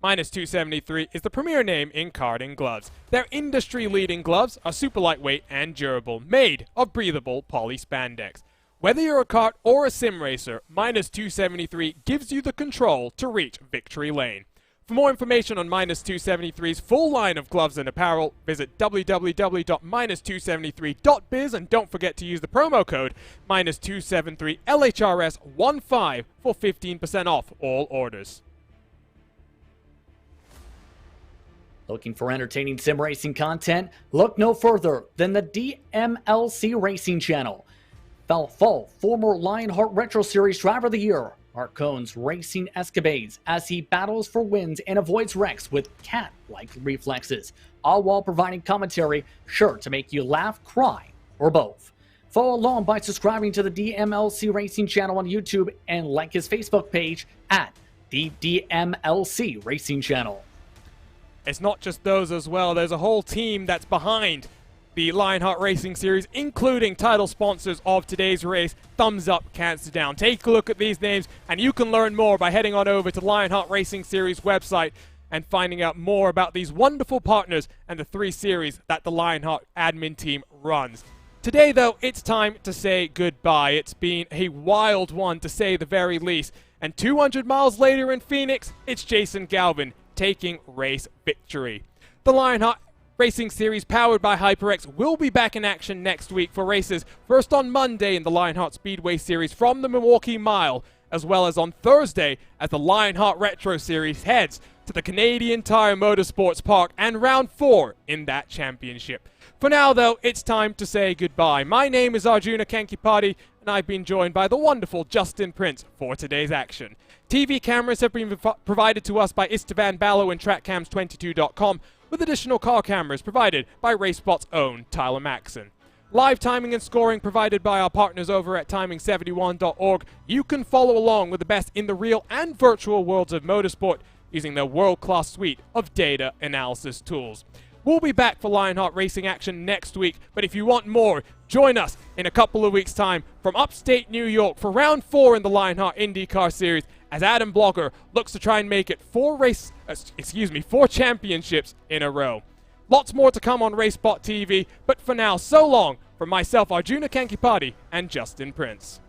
Minus 273 is the premier name in karting gloves. Their industry-leading gloves are super lightweight and durable, made of breathable poly spandex. Whether you're a kart or a sim racer, Minus 273 gives you the control to reach victory lane. For more information on Minus 273's full line of gloves and apparel, visit www.minus273.biz, and don't forget to use the promo code Minus 273 LHRS15 for 15% off all orders. Looking for entertaining sim racing content? Look no further than the DMLC Racing Channel. Fall former Lionheart Retro Series Driver of the Year, Mark Cohn's racing escapades as he battles for wins and avoids wrecks with cat-like reflexes, all while providing commentary sure to make you laugh, cry, or both. Follow along by subscribing to the DMLC Racing Channel on YouTube and like his Facebook page at the DMLC Racing Channel. It's not just those as well. There's a whole team that's behind the Lionheart Racing Series, including title sponsors of today's race, Thumbs Up, Cancer Down. Take a look at these names, and you can learn more by heading on over to the Lionheart Racing Series website and finding out more about these wonderful partners and the 3 series that the Lionheart admin team runs. Today, though, it's time to say goodbye. It's been a wild one, to say the very least. And 200 miles later in Phoenix, it's Jason Galvin taking race victory. The Lionheart Racing Series, powered by HyperX, will be back in action next week for races, first on Monday in the Lionheart Speedway Series from the Milwaukee Mile, as well as on Thursday as the Lionheart Retro Series heads to the Canadian Tire Motorsports Park and round 4 in that championship. For now, though, it's time to say goodbye. My name is Arjuna Kankipati, and I've been joined by the wonderful Justin Prince for today's action. TV cameras have been provided to us by Istvan Ballo and TrackCams22.com, with additional car cameras provided by RaceSpot's own Tyler Maxson. Live timing and scoring provided by our partners over at timing71.org. You can follow along with the best in the real and virtual worlds of motorsport using their world-class suite of data analysis tools. We'll be back for Lionheart Racing action next week, but if you want more, join us in a couple of weeks' time from upstate New York for round 4 in the Lionheart IndyCar Series as Adam Blogger looks to try and make it 4 championships in a row. Lots more to come on RaceSpot TV, but for now, so long from myself, Arjuna Kankipati, and Justin Prince.